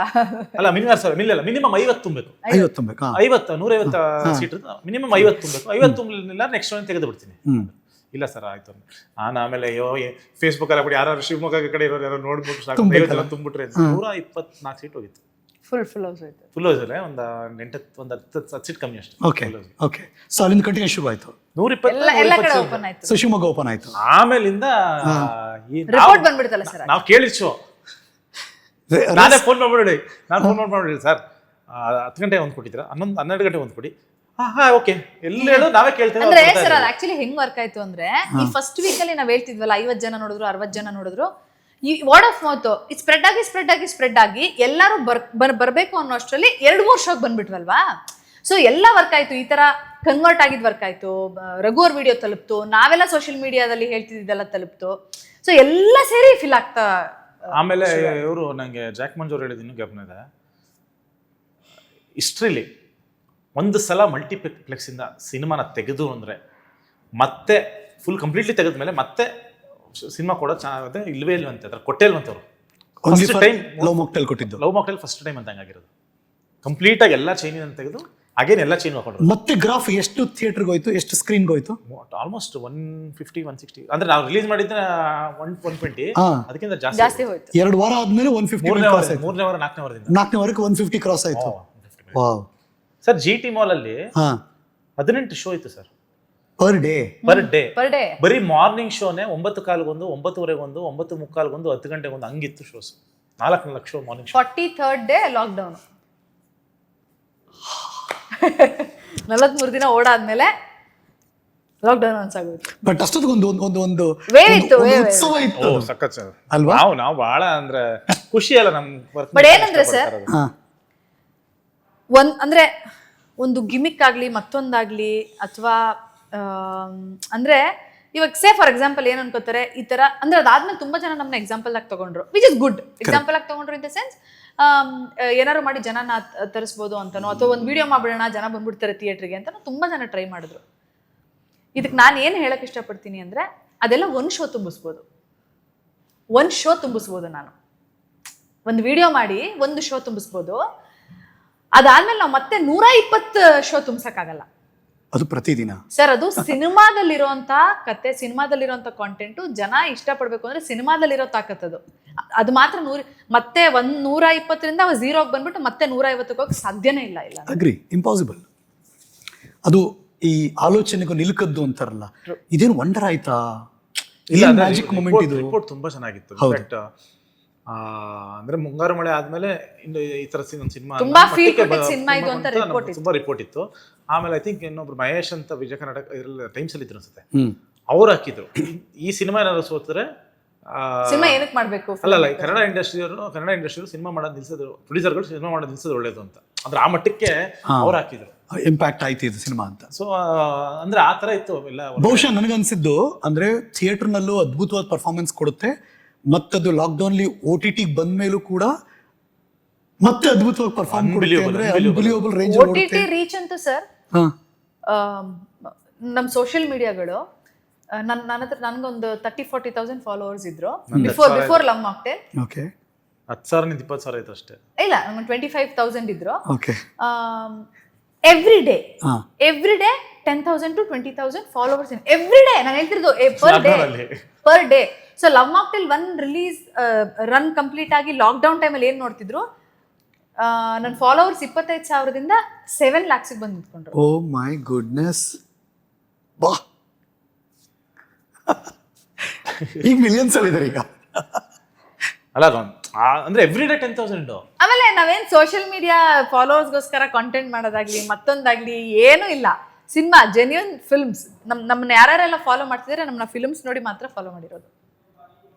ಅಲ್ಲ ಮಿನಿಮಮ್ 50 ತುಂಬಬೇಕು. 50 ತುಂಬಬೇಕು. 150 ಸೀಟರ್ ಮಿನಿಮಮ್ 50 ತುಂಬಬೇಕು. 50 ತುಂಬಲಿಲ್ಲ ನೆಕ್ಸ್ಟ್ ಒನ್ ತೆಗೆದು ಬಿಡ್ತೀನಿ. ಇಲ್ಲ ಸರ್ ಆಯ್ತು. ನಾನು ಆಮೇಲೆ ಫೇಸ್ಬುಕ್ ಅಲ್ಲಿ ಬಿಡಿ, ಯಾರು ಶಿವಮೊಗ್ಗ ಕಡೆ ಇರೋರು ಯಾರು ನೋಡ್ಬಿಟ್ಟು ಸಾಕು, 50 ತುಂಬಿಟ್ರೆ 124 ಸೀಟ್ ಹೋಗಿತ್ತು. ಫುಲ್ ಹೌಸ್ ಹೋಯ್ತು. ಫುಲ್ ಹೌಸಲ್ಲೇ ಒಂದು 10 ಸೀಟ್ ಕಮ್ಮಿ ಅಷ್ಟೇ. ಓಕೆ. ಸೊ ಅಲ್ಲಿಂದ ಕಂಟಿನ್ಯೂ ಶುರು ಆಯ್ತು. 120 ಎಲ್ಲ ಕಡೆ ಓಪನ್ ಆಯ್ತು. ಸೊ ಶಿವಮೊಗ್ಗ ಓಪನ್ ಆಯ್ತು. ಆಮೇಲಿಂದ ರಿಪೋರ್ಟ್ ಬಂದ್ಬಿಡ್ತಲ್ಲ ಸರ್. ನಾವು ಕೇಳಿದ್ ಶೋ ನಾನೇ ಫೋನ್ ಮಾಡ್ಬಿಡಿ, ನಾನು ಫೋನ್ ಮಾಡ್ಬಿಡಿ ಸರ್ 10 ಗಂಟೆ ಒಂದು ಕೊಟ್ಟಿದ್ದೀರಾ, 12 ಗಂಟೆ ಒಂದು ಕೊಡಿ. ಓಕೆ, ಎಲ್ಲ ಹೇಳು ನಾವೇ ಕೇಳ್ತೇವೆ. ಅಂದ್ರೆ ಸರ್ ಅದು ಆಕ್ಚುಲಿ ಹೆಂಗ್ ವರ್ಕ್ ಆಯ್ತು ಅಂದ್ರೆ, ಈ ಫಸ್ಟ್ ವೀಕ್ ಅಲ್ಲಿ ನಾವ್ ಹೇಳ್ತಿದ್ವಲ್ಲ 50 ಜನ ನೋಡಿದ್ರು, 60 ಜನ ನೋಡಿದ್ರು, ಈ ವರ್ಡ್ ಆಫ್ ಮೌತ್ ಈ ಸ್ಪ್ರೆಡ್ ಆಗಿ ಎಲ್ಲರೂ ಬರ್ಬೇಕು ಅನ್ನೋ ಅಷ್ಟರಲ್ಲಿ 2-3 ಶೋಕ್ ಬಂದ್ಬಿಟ್ವಲ್ವಾ. ಸೊ ಎಲ್ಲ ವರ್ಕ್ ಆಯ್ತು, ಈ ತರ ಕನ್ವರ್ಟ್ ಆಗಿದ್ ವರ್ಕ್ ಆಯ್ತು. ರಘುವರ್ ವಿಡಿಯೋ ತಲುಪ್ತು, ನಾವೆಲ್ಲ ಸೋಷಿಯಲ್ ಮೀಡಿಯಾದಲ್ಲಿ ಹೇಳ್ತಿದ್ದೆಲ್ಲ ತಲುಪ್ತು. ಸೊ ಎಲ್ಲ ಸೇರಿ ಫಿಲ್ ಆಗ್ತಾ. ಆಮೇಲೆ ಇವರು ನಂಗೆ ಜಾಕ್ ಮಂಜು ಅವ್ರು ಹೇಳಿದ ಇನ್ನೂ ಜ್ಞಾಪನ ಇದೆ. ಹಿಸ್ಟ್ರಿಲಿ ಒಂದು ಸಲ ಮಲ್ಟಿಪ್ಲೆಕ್ಸ್ ಇಂದ ಸಿನಿಮಾನ ತೆಗೆದು ಅಂದ್ರೆ ಮತ್ತೆ ಫುಲ್ ಕಂಪ್ಲೀಟ್ಲಿ ತೆಗೆದ್ಮೇಲೆ ಮತ್ತೆ ಸಿನಿಮಾ ಕೊಡೋದು ಚೆನ್ನಾಗುತ್ತೆ ಇಲ್ವೇ ಇಲ್ವಂತೆ, ಅದ್ರ ಕೊಟ್ಟೇ ಇಲ್ವಂತೆ ಅವರು. ಫಸ್ಟ್ ಟೈಮ್ ಲವ್ ಮಾಕ್ಟೇಲ್ ಕೊಟ್ಟಿದ್ದು. ಲವ್ ಮಾಕ್ಟೇಲ್ ಫಸ್ಟ್ ಟೈಮ್ ಅಂತ ಹಂಗಾಗಿರೋದು. ಕಂಪ್ಲೀಟ್ ಆಗಿ ಎಲ್ಲ ಚೈನಿನ ತೆಗೆದು ಅಗೇನ್ ಎಲ್ಲ ಚೈನ್ ಹಾಕೊಂಡ್ರು. ಮತ್ತೆ ಗ್ರಾಫ್ ಎಷ್ಟು ಥಿಯೇಟರ್ಗೆ ಹೋಯ್ತು, ಎಷ್ಟು ಸ್ಕ್ರೀನ್ಗೆ ಹೋಯ್ತು? ಆಲ್ಮೋಸ್ಟ್ 150-160. ಅಂದ್ರೆ ನಾವು ರಿಲೀಸ್ ಮಾಡಿದ್ರೆ 120, ಅದಕ್ಕಿಂತ ಜಾಸ್ತಿ ಹೋಯ್ತು. 2 ವಾರ ಆದ್ಮೇಲೆ 150. 3ನೇ ವಾರ 4ನೇ ವಾರದಿಂದ 4ನೇ ವಾರಕ್ಕೆ 150 ಕ್ರಾಸ್ ಆಯ್ತು. Wow sir. GT ಮಾಲ್ ಅಲ್ಲಿ 18 ಶೋ ಇತ್ತು ಸರ್ ಪರ್ ಡೇ. ಬರೀ ಮಾರ್ನಿಂಗ್ ಶೋನೇ 9:15 9:30 9:45 10 ಗಂಟೆಗೆ ಹಂಗಿತ್ತು shows. 4 show morning show. 43rd day lockdown. 43 ದಿನ ಓಡಾದ್ಮೇಲೆ ಲಾಕ್ಡೌನ್ ಅನ್ಸಾಗೋಯ್ತು. ಬಟ್ ಅಷ್ಟೊತ್ತಿಗೆ ಒಂದು ಉತ್ಸವ ಇತ್ತು ಸಖತ್ ಸರ್ ಅಲ್ವಾ? ನಾವು ಬಹಳ ಅಂದ್ರೆ ಖುಷಿ ಅಲ್ಲ ನಮ್ ವರ್ಕ್. ಬಟ್ ಏನಂದ್ರೆ ಸರ್, ಅಂದ್ರೆ ಒಂದು ಗಿಮಿಕ್ ಆಗ್ಲಿ ಮತ್ತೊಂದಾಗ್ಲಿ ಅಥವಾ ಅಂದ್ರೆ ಇವಾಗ ಸೇ ಫಾರ್ ಎಕ್ಸಾಂಪಲ್ ಏನ್ ಅನ್ಕೋತಾರೆ ಈ ತರ, ಅಂದ್ರೆ ಅದಾದ್ಮೇಲೆ ತುಂಬಾ ಜನ ನಮ್ಮನ್ನ ಎಕ್ಸಾಂಪಲ್ ಆಗಿ ತಗೊಂಡ್ರು, ವಿಚ್ ಇಸ್ ಗುಡ್. ಎಕ್ಸಾಂಪಲ್ ಆಗಿ ತಗೊಂಡ್ರು ಇನ್ ದ ಸೆನ್ಸ್ ಏನಾರು ಮಾಡಿ ಜನನ ತರಿಸ್ಬೋದು ಅಂತನೋ, ಅಥವಾ ಒಂದು ವಿಡಿಯೋ ಮಾಡ್ಬಿಡೋಣ ಜನ ಬಂದ್ಬಿಡ್ತಾರೆ ಥಿಯೇಟ್ರಿಗೆ ಅಂತ ತುಂಬಾ ಜನ ಟ್ರೈ ಮಾಡಿದ್ರು. ಇದಕ್ಕೆ ನಾನು ಏನು ಹೇಳಕ್ ಇಷ್ಟಪಡ್ತೀನಿ ಅಂದ್ರೆ, ಅದೆಲ್ಲ ಒಂದು ಶೋ ತುಂಬಿಸ್ಬೋದು. ನಾನು ಒಂದು ವಿಡಿಯೋ ಮಾಡಿ ಒಂದು ಶೋ ತುಂಬಿಸ್ಬೋದು. ಅದಾದ್ಮೇಲೆ ನಾವು ಮತ್ತೆ 120 ಶೋ ತುಂಬಿಸಕ್ಕಾಗಲ್ಲ. ಅದು ಪ್ರತಿದಿನ. ಸರ್ ಅದು ಸಿನಿಮಾದಲ್ಲಿರುವಂತ ಕತೆ, ಸಿನಿಮಾದಲ್ಲಿರುವಂತ ಕಾಂಟೆಂಟ್ ಜನ ಇಷ್ಟಪಡ್ಬೇಕು ಅಂದ್ರೆ ಸಿನಿಮಾದಲ್ಲಿರೋ ತಾಕತ್ತದು. ಅದು ಮಾತ್ರ ಮತ್ತೆ 120ರಿಂದ 0 ಬಂದ್ಬಿಟ್ಟು ಮತ್ತೆ 150 ಹೋಗಕ್ಕೆ ಸಾಧ್ಯನೇ ಇಲ್ಲ. Agri, impossible. ಅದು ಈ ಆಲೋಚನೆಗೂ ನಿಲುಕದ್ದು ಅಂತಾರಲ್ಲ, ಇದೇನು ವಂಡರ್ ಆಯ್ತಾ, ಮ್ಯಾಜಿಕ್ ಮೂಮೆಂಟ್ ಇದು. ರಿಪೋರ್ಟ್ ತುಂಬಾ ಚೆನ್ನಾಗಿತ್ತು. ಇನ್ಫ್ಯಾಕ್ಟ್ ಅಂದ್ರೆ ಮುಂಗಾರು ಮಳೆ ಆದ್ಮೇಲೆ ಇನ್ನು ಈ ತರ ಒಂದು ಸಿನಿಮಾ ತುಂಬಾ ಫೀಲ್ ಗುಡ್ ಸಿನಿಮಾ ಇದು ಅಂತ ತುಂಬಾ ರಿಪೋರ್ಟ್ ಇತ್ತು. ಆಮೇಲೆ ಐ ಥಿಂಕ್ ಇನ್ನೊಬ್ರು ಮಹೇಶ್ ಅಂತ ವಿಜಯ ಕರ್ನಾಟಕ ಇದ್ರಲ್ಲಿ ಟೈಮ್ಸ್ ಅಲ್ಲಿ ಇದ್ರು ಅನ್ಸುತ್ತೆ, ಅವ್ರು ಹಾಕಿದ್ರು ಈ ಸಿನಿಮಾ ಏನಾದ್ರು ಸೋತ್ರೆ ಸಿನಿಮಾ ಏನಕ್ಕೆ ಮಾಡ್ಬೇಕು. ಅಲ್ಲ ಕನ್ನಡ ಇಂಡಸ್ಟ್ರಿ ಸಿನಿಮಾ ಮಾಡೋದು ನಿಲ್ಸೋದು, ಪ್ರೊಡ್ಯೂಸರ್ಗಳು ಸಿನಿಮಾ ಮಾಡೋದು ನಿಲ್ಸೋದು ಒಳ್ಳೇದು ಅಂತ, ಅಂದ್ರೆ ಆ ಮಟ್ಟಕ್ಕೆ ಅವ್ರು ಹಾಕಿದ್ರು. ಇಂಪ್ಯಾಕ್ಟ್ ಆಯ್ತು ಇದು ಸಿನಿಮಾ ಅಂತ. ಸೊ ಅಂದ್ರೆ ಆ ತರ ಇತ್ತು ಎಲ್ಲ. ಬಹುಶಃ ನನಗನ್ಸಿದ್ದು ಅಂದ್ರೆ ಥಿಯೇಟರ್ನಲ್ಲೂ ಅದ್ಭುತವಾದ ಪರ್ಫಾರ್ಮೆನ್ಸ್ ಕೊಡುತ್ತೆ, ಮತ್ತದು ಲಾಕ್ಡೌನ್ಲಿ OTT ಬಂದ ಮೇಲೂ ಕೂಡ ಮತ್ತೆ ಅದ್ಭುತವಾಗಿ ಪರ್ಫಾರ್ಮ್ ಕೊಡುತ್ತೆ. ಅಂದ್ರೆ ಅನ್ಬಿಲಿಯಬಲ್ ರೇಂಜ್ OTT ರೀಚ್ ಅಂತೂ ಸರ್, ನಮ್ಮ ಸೋಷಿಯಲ್ ಮೀಡಿಯಾಗಳು ನನ್ನ ಹತ್ರ ನನಗೊಂದು 30,000-40,000 ಫಾಲೋವರ್ಸ್ ಇದ್ರು ಬಿಫೋರ್ ಲವ್ ಮಾಕ್ಟೇಲ್. ಓಕೆ, 10,000 20,000 ಆಯ್ತು ಅಷ್ಟೇ. ಇಲ್ಲ, ನಂಗೆ 25,000 ಇದ್ರು. Okay, every day 10,000 to 20,000 followers every day. ನಾನು ಹೇಳ್ತಿರೋದು per day. So love mocktail 1 release run complete ಆಗಿ ಲಾಕ್ಡೌನ್ ಟೈಮಲ್ಲಿ ಏನ್ ನೋಡ್ತಿದ್ರು, ನನ್ನ ಫಾಲೋವರ್ಸ್ 25,000ದಿಂದ 7 lakhs ಬಂದು ನಿಂತ್ಕೊಂಡ್ರು. ಓ ಮೈ ಗುಡ್ನೆಸ್, ಬಾ ಈಗ ಮಿಲಿಯನ್ಸ್ ಅಲ್ಲಿ ಇದಾರೆ ಈಗ. ಅಲ್ಲ ಅಂದ್ರೆ ಎವ್ರಿ ಡೇ 10,000. ಆಮೇಲೆ ನಾವೇನ್ ಸೋಷಿಯಲ್ ಮೀಡಿಯಾ ಫಾಲೋವರ್ಸ್ಗೋಸ್ಕರ ಕಾಂಟೆಂಟ್ ಮಾಡೋದಾಗ್ಲಿ ಮತ್ತೊಂದಾಗ್ಲಿ ಏನೂ ಇಲ್ಲ. Cinema genuine films. ನಮ್ಮನ್ನ ಯಾರ್ಯಾರೆಲ್ಲ ಫಾಲೋ ಮಾಡ್ತಿದ್ರೆ ನಮ್ಮನ್ನ ಫಿಲ್ಮ್ಸ್ ನೋಡಿ ಮಾತ್ರ ಫಾಲೋ ಮಾಡಿರೋದು.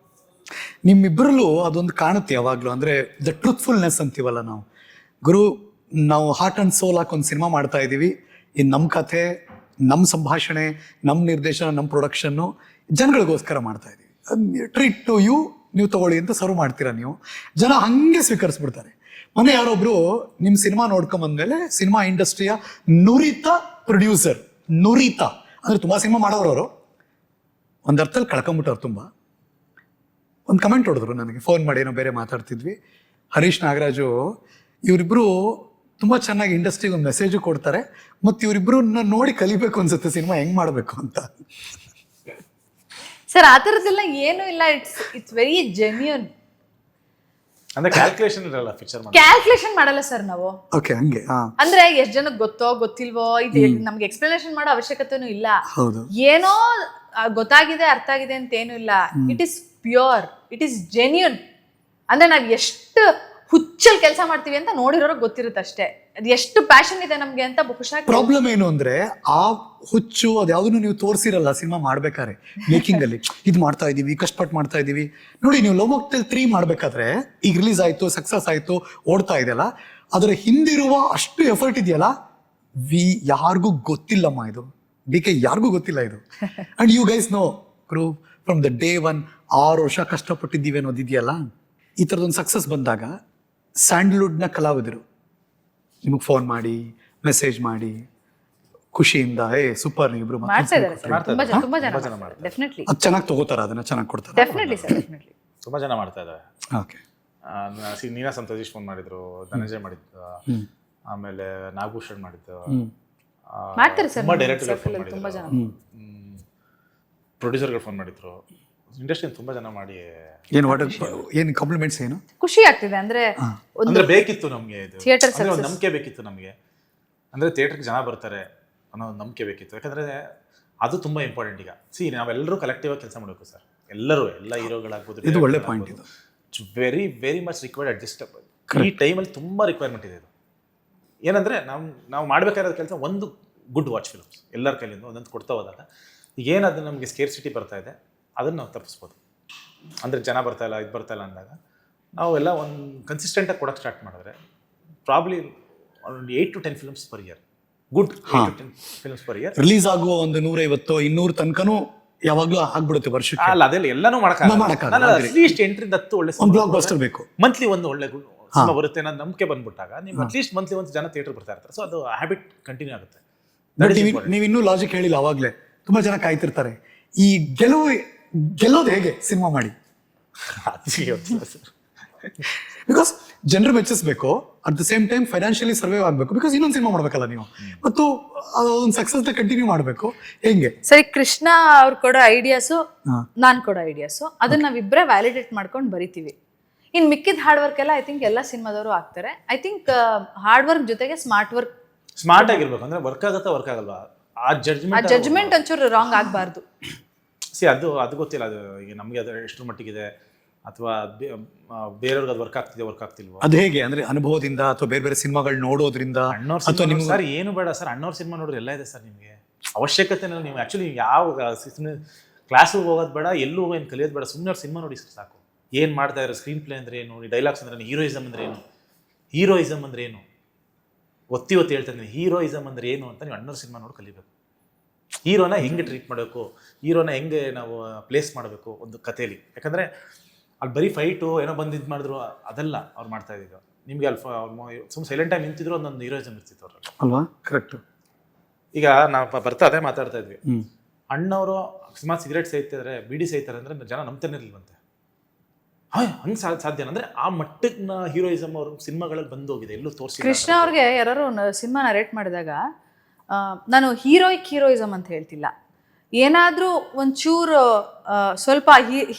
ನಿಮ್ಮಿಬ್ಬರಲ್ಲೂ ಅದೊಂದು ಕಾಣುತ್ತೆ ಯಾವಾಗ್ಲೂ, ಅಂದ್ರೆ ದ ಟ್ರೂತ್ಫುಲ್ನೆಸ್ ಅಂತೀವಲ್ಲ ನಾವು. ಗುರು, ನಾವು ಹಾರ್ಟ್ ಅಂಡ್ ಸೋಲ್ ಹಾಕೊಂದು ಸಿನಿಮಾ ಮಾಡ್ತಾ ಇದೀವಿ, ಇನ್ನು ನಮ್ಮ ಕಥೆ, ನಮ್ಮ ಸಂಭಾಷಣೆ, ನಮ್ಮ ನಿರ್ದೇಶನ, ನಮ್ಮ ಪ್ರೊಡಕ್ಷನ್ನು ಜನಗಳಿಗೋಸ್ಕರ ಮಾಡ್ತಾ ಇದೀವಿ. ಟ್ರೀಟ್ ಟು ಯು, ನೀವು ತಗೊಳ್ಳಿ ಅಂತ ಸರ್ವ್ ಮಾಡ್ತೀರಾ ನೀವು. ಜನ ಹಂಗೆ ಸ್ವೀಕರಿಸ್ಬಿಡ್ತಾರೆ. ಮೊನ್ನೆ ಯಾರೊಬ್ರು ನಿಮ್ಮ ಸಿನಿಮಾ ನೋಡ್ಕೊಂಬಂದ್ಮೇಲೆ ಸಿನಿಮಾ ಇಂಡಸ್ಟ್ರಿಯ ನುರಿತ ಪ್ರೊಡ್ಯೂಸರ್, ನುರಿತ ಅಂದ್ರೆ ತುಂಬಾ ಸಿನಿಮಾ ಮಾಡೋರು, ಒಂದು ಅರ್ಥದಲ್ಲಿ ಕಳ್ಕೊಂಬಿಟ್ಟವ್ರು ತುಂಬ. ಒಂದು ಕಮೆಂಟ್ ಹೊಡೆದ್ರು ನನಗೆ, ಫೋನ್ ಮಾಡಿ, ಏನೋ ಬೇರೆ ಮಾತಾಡ್ತಿದ್ವಿ. ಹರೀಶ್ ನಾಗರಾಜು ಇವರಿಬ್ರು ತುಂಬಾ ಚೆನ್ನಾಗಿ ಇಂಡಸ್ಟ್ರಿಗೆ ಒಂದು ಮೆಸೇಜು ಕೊಡ್ತಾರೆ, ಮತ್ತು ಇವರಿಬ್ರನ್ನ ನೋಡಿ ಕಲಿಬೇಕು ಅನ್ಸುತ್ತೆ ಸಿನಿಮಾ ಹೆಂಗ್ ಮಾಡಬೇಕು ಅಂತ. ಸರ್ ಆ ಥರದ್ದೆಲ್ಲ ಏನೂ ಇಲ್ಲ. It's very genuine. ಅಂದ್ರೆ ಕ್ಯಾಲ್ಕುಲೇಷನ್ ಇರಲ್ಲ, ಪಿಕ್ಚರ್ ಕ್ಯಾಲ್ಕುಲೇಷನ್ ಮಾಡಲ್ಲ ಸರ್ ನಾವು. ಓಕೆ, ಹಂಗೆ. ಅಂದ್ರೆ ಎಷ್ಟ್ ಜನಕ್ಕೆ ಗೊತ್ತೋ ಗೊತ್ತಿಲ್ವೋ ಇದು ನಮ್ಗೆ ಎಕ್ಸ್ಪ್ಲನೇಷನ್ ಮಾಡೋ ಅವಶ್ಯಕತೆನೂ ಇಲ್ಲ. ಹೌದು, ಏನೋ ಗೊತ್ತಾಗಿದೆ ಅರ್ಥ ಆಗಿದೆ ಅಂತ ಏನೂ ಇಲ್ಲ. It is pure, it is genuine. ಅಂದ್ರೆ ನಾವ್ ಎಷ್ಟು ಹುಚ್ಚಲ್ ಕೆಲಸ ಮಾಡ್ತೀವಿ ಅಂತ ನೋಡಿರೋರಿಗೆ ಗೊತ್ತಿರುತ್ತೆ ಅಷ್ಟೇ. ಅದು ಎಷ್ಟು ಪ್ಯಾಷನ್ ಇದೆ ನಮ್ಗೆ ಅಂತ ಬಹುಶಃ. ಪ್ರಾಬ್ಲಮ್ ಏನು ಅಂದ್ರೆ ಆ ಹುಚ್ಚು ಅದ್ಯಾವ್ದನ್ನು ನೀವು ತೋರಿಸಿರಲ್ಲ ಸಿನಿಮಾ ಮಾಡ್ಬೇಕಾದ್ರೆ. ಮೇಕಿಂಗ್ ಅಲ್ಲಿ ಇದು ಮಾಡ್ತಾ ಇದೀವಿ, ಕಷ್ಟಪಟ್ಟು ಮಾಡ್ತಾ ಇದೀವಿ. ನೋಡಿ, ನೀವು ಲವ್ ಮಾಕ್ಟೇಲ್ 3 ಮಾಡ್ಬೇಕಾದ್ರೆ, ಈಗ ರಿಲೀಸ್ ಆಯ್ತು, ಸಕ್ಸಸ್ ಆಯ್ತು, ಓಡ್ತಾ ಇದೆಯಲ್ಲ, ಅದರ ಹಿಂದಿರುವ ಅಷ್ಟು ಎಫರ್ಟ್ ಇದೆಯಲ್ಲ, ಯಾರಿಗೂ ಗೊತ್ತಿಲ್ಲಮ್ಮ ಇದು. DK ಯಾರಿಗೂ ಗೊತ್ತಿಲ್ಲ ಇದು. And you guys know crew from the day 1 6 ವರ್ಷ ಕಷ್ಟಪಟ್ಟಿದ್ದೀವಿ ಅನ್ನೋದಿದೆಯಲ್ಲ. ಈ ಥರದೊಂದು ಸಕ್ಸಸ್ ಬಂದಾಗ ಸ್ಯಾಂಡಲ್ವುಡ್ನ ಕಲಾವಿದರು ನಿಮಗೆ ಫೋನ್ ಮಾಡಿ, ಮೆಸೇಜ್ ಮಾಡಿ, ಖುಷಿಯಿಂದ ಸೂಪರ್ ನೀವಿಬ್ರು ಅದು ಚೆನ್ನಾಗಿ ತಗೋತಾರ, ಅದನ್ನ ಚೆನ್ನಾಗಿ ಕೊಡ್ತಾರೆ. ತುಂಬಾ ಜನ ಮಾಡ್ತಾ ಇದ್ದಾರೆ. ಓಕೆ, ನೀನಾ ಸಂತೋಷ್ ಫೋನ್ ಮಾಡಿದ್ರು, ಧನಂಜಯ ಮಾಡಿದ್ದು, ಆಮೇಲೆ ನಾಗಭೂಷಣ್ ಮಾಡಿದ್ದು, ಪ್ರೊಡ್ಯೂಸರ್ಗಳು ಫೋನ್ ಮಾಡಿದ್ರು. ಇಂಡಸ್ಟ್ರಿ ತುಂಬಾ ಜನ ಮಾಡಿ ಏನು ಕಾಂಪ್ಲಿಮೆಂಟ್ಸ್ ಏನು ಖುಷಿ ಆಗ್ತಿದೆ. ಅಂದ್ರೆ ಬೇಕಿತ್ತು ನಮ್ಗೆ, ಇದು ನಂಬಿಕೆ ಬೇಕಿತ್ತು ನಮ್ಗೆ. ಅಂದ್ರೆ ಥಿಯೇಟರ್ಗೆ ಜನ ಬರ್ತಾರೆ ಅನ್ನೋ ಒಂದು ನಂಬಿಕೆ ಬೇಕಿತ್ತು. ಯಾಕಂದ್ರೆ ಅದು ತುಂಬಾ ಇಂಪಾರ್ಟೆಂಟ್. ಈಗ ನಾವೆಲ್ಲರೂ ಕಲೆಕ್ಟಿವ್ ಆಗಿ ಕೆಲಸ ಮಾಡಬೇಕು ಸರ್. ಎಲ್ಲ ಹೀರೋಗಳಾಗ್ಬೋದು. ಇದು ಒಳ್ಳೆ ಪಾಯಿಂಟ್. ಇದು very very much required at this ಈ ಟೈಮಲ್ಲಿ ತುಂಬಾ ರಿಕ್ವೈರ್ಮೆಂಟ್ ಇದೆ. ಇದು ಏನಂದ್ರೆ ನಾವು ಮಾಡ್ಬೇಕಾಗಿರೋ ಕೆಲಸ ಒಂದು ಗುಡ್ ವಾಚ್ ಫಿಲ್ಮ್ಸ್ ಎಲ್ಲರ ಕೈಲಿಂದ ಒಂದೊಂದು ಕೊಡ್ತಾ ಹೋದಾಗ ಈಗ ಏನದು ನಮಗೆ ಸ್ಕೇರ್ಸಿಟಿ ಬರ್ತಾ ಇದೆ, ಅದನ್ನು ನಾವು ತಪ್ಪಿಸ್ಬೋದು. ಅಂದರೆ ಜನ ಬರ್ತಾ ಇಲ್ಲ, ಇದು ಬರ್ತಾ ಇಲ್ಲ ಅಂದಾಗ ನಾವೆಲ್ಲ ಒಂದು ಕನ್ಸಿಸ್ಟೆಂಟಾಗಿ ಕೊಡೋಕ್ಕೆ ಸ್ಟಾರ್ಟ್ ಮಾಡಿದ್ರೆ ಪ್ರಾಬ್ಲಿ ಒಂದು 8 to 10 films per year, good 8 to 10 films per year release ಆಗುವ ಒಂದು 150-200 ತನಕನೂ ಯಾವಾಗಲೂ ಆಗ್ಬಿಡುತ್ತೆ ವರ್ಷಕ್ಕೆ. ಅಲ್ಲ, ಅದೆಲ್ಲ ಎಲ್ಲನೂ ಮಾಡೋಕ್ಕಾಗಲ್ಲ. ಅಟ್ಲೀಸ್ಟ್ 8 ರಿಂದ 10 ಒಳ್ಳೆ ಬ್ಲಾಕ್ ಬಸ್ಟರ್ ಬೇಕು. ಮಂತ್ಲಿ ಒಂದು ಒಳ್ಳೆ ಸಿನಿಮಾ ಬರುತ್ತೆ ಅನ್ನೋ ನಂಬಿಕೆ ಬಂದ್ಬಿಟ್ಟಾಗ ನೀವು ಅಟ್ಲೀಸ್ಟ್ ಮಂತ್ಲಿ ಒಂದು ಜನ ಥಿಯೇಟರ್ ಬರ್ತಾ ಇರ್ತಾರೆ. ಸೊ ಅದು ಹ್ಯಾಬಿಟ್ ಕಂಟಿನ್ಯೂ ಆಗುತ್ತೆ. ನೀವು ಇನ್ನೂ ಲಾಜಿಕ್ ಹೇಳಿಲ್ಲ. ಅವಾಗಲೇ ತುಂಬಾ ಜನ ಕಾಯ್ತಿರ್ತಾರೆ, ಈ ಗೆಲ್ಲೋದು ಹೇಗೆ ಸಿನಿಮಾ ಮಾಡಿ. ಬಿಕಾಸ್ ಜನರು ಮೆಚ್ಚಿಸ್ಬೇಕು, at the same time financially survive ಆಗಬೇಕು, ಬಿಕಾಸ್ ಇನ್ನೊಂದು ಸಿನಿಮಾ ಮಾಡ್ಬೇಕಲ್ಲ ನೀವು, ಮತ್ತು ಒಂದು ಸಕ್ಸಸ್ನ ಕಂಟಿನ್ಯೂ ಮಾಡಬೇಕು. ಹೆಂಗೆ ಸರಿ, ಕೃಷ್ಣ ಅವ್ರು ಕೊಡೋ ಐಡಿಯಾಸು, ನಾನ್ ಕೊಡೋ ಐಡಿಯಾಸು, ಅದನ್ನ ನಾವಿಬ್ಬರೇ ವ್ಯಾಲಿಡೇಟ್ ಮಾಡ್ಕೊಂಡು ಬರಿತೀವಿ. ಇನ್ ಮಿಕ್ಕಿದ ಹಾರ್ಡ್ ವರ್ಕ್ ಎಲ್ಲ ಐ ಥಿಂಕ್ ಎಲ್ಲ ಸಿನಿಮಾದವರು ಆಗ್ತಾರೆ. ಐ ಥಿಂಕ್ ಹಾರ್ಡ್ ವರ್ಕ್ ಜೊತೆಗೆ ಸ್ಮಾರ್ಟ್ ಆಗಿರ್ಬೇಕು. ಅಂದ್ರೆ ವರ್ಕ್ ಆಗುತ್ತಾ ವರ್ಕ್ ಆಗಲ್ವಾ ಆ ಜಡ್ಜ್ಮೆಂಟ್ ಒಂಚೂರು ರಾಂಗ್ ಆಗಬಾರ್ದು. ಅದು ಗೊತ್ತಿಲ್ಲ. ಅದು ಈಗ ನಮಗೆ ಅದು ಎಷ್ಟರ ಮಟ್ಟಿಗಿದೆ, ಅಥವಾ ಬೇರೆಯವ್ರಿಗೆ ಅದು ವರ್ಕ್ ಆಗ್ತಿಲ್ವಾ? ಅದು ಹೇಗೆ ಅಂದ್ರೆ ಅನುಭವದಿಂದ ಅಥವಾ ಬೇರೆ ಬೇರೆ ಸಿನಿಮಾಗಳು ನೋಡೋದ್ರಿಂದ? ಅಥವಾ ನಿಮ್ಗೆ ಸರ್ ಏನು ಬೇಡ ಸರ್, ಅಣ್ಣವ್ರ ಸಿನಿಮಾ ನೋಡ್ರಿ ಎಲ್ಲ ಇದೆ ಸರ್. ನಿಮಗೆ ಅವಶ್ಯಕತೆ ನೀವು ಆ್ಯಕ್ಚುಲಿ ಯಾವ ಕ್ಲಾಸಿಗೆ ಹೋಗೋದು ಬೇಡ, ಎಲ್ಲೂ ಏನು ಕಲಿಯೋದು ಬೇಡ, ಸುಮ್ಮನೆ ಅವ್ರು ಸಿನಿಮಾ ನೋಡಿ ಸರ್ ಸಾಕು. ಏನು ಮಾಡ್ತಾ ಇರೋ ಸ್ಕ್ರೀನ್ ಪ್ಲೇ ಅಂದ್ರೆ ಏನು, ಡೈಲಾಗ್ಸ್ ಅಂದ್ರೆ ಏನು, ಹೀರೋಯಿಸಮ್ ಅಂದ್ರೆ ಏನು ಒತ್ತಿ ಹೇಳ್ತಾ ಇದ್ದೀನಿ. ಹೀರೋಯಿಸಮ್ ಅಂದ್ರೆ ಏನು ಅಂತ ನೀವು ಅಣ್ಣವ್ರ ಸಿನಿಮಾ ನೋಡಿ ಕಲಿಬೇಕು. ಹೀರೋನ ಹೆಂಗೆ ಟ್ರೀಟ್ ಮಾಡಬೇಕು, ಹೀರೋನ ಹೆಂಗೆ ನಾವು ಪ್ಲೇಸ್ ಮಾಡಬೇಕು ಒಂದು ಕಥೆಯಲ್ಲಿ. ಯಾಕಂದರೆ ಅಲ್ಲಿ ಬರೀ ಫೈಟು ಏನೋ ಬಂದು ಇದು ಮಾಡಿದ್ರು ಅದೆಲ್ಲ ಅವ್ರು ಮಾಡ್ತಾ ಇದ್ದಿದ್ದು. ನಿಮಗೆ ಅಲ್ಲಿ ಸುಮ್ಮನೆ ಸೈಲೆಂಟಾಗಿ ನಿಂತಿದ್ರು ಒಂದೊಂದು ಹೀರೋಯಿಸಮ್ ಇರ್ತಿತ್ತು ಅವ್ರಿಗೆ, ಅಲ್ವಾ? ಕರೆಕ್ಟ್. ಈಗ ನಾವು ಬರ್ತಾ ಅದೇ ಮಾತಾಡ್ತಾ ಇದ್ವಿ. ಅಣ್ಣವರು ಅಕಸ್ಮಾತ್ ಸಿಗರೇಟ್ ಸೇಯ್ತಿದ್ರೆ, ಬೀಡಿ ಸೇಯ್ತಾರೆ ಅಂದರೆ ಜನ ನಂಬ್ತಾನೆ ಇಲ್ವಂತೆ. ಹಂಗೆ ಸಾಧ್ಯ ಅಂದ್ರೆ ಆ ಮಟ್ಟಕ್ಕೆ ಹೀರೋಯಿಸಮ್ ಅವ್ರ ಸಿನಿಮಾಗಳಲ್ಲಿ ಬಂದು ಹೋಗಿದೆ, ಎಲ್ಲೂ ತೋರಿಸಿ. ಕೃಷ್ಣ ಅವ್ರಿಗೆ ಯಾರು ಸಿನಿಮಾ ನರೇಟ್ ಮಾಡಿದಾಗ ನಾನು ಹೀರೋಯಿಸಮ್ ಅಂತ ಹೇಳ್ತಿಲ್ಲ, ಏನಾದರೂ ಒಂಚೂರು ಸ್ವಲ್ಪ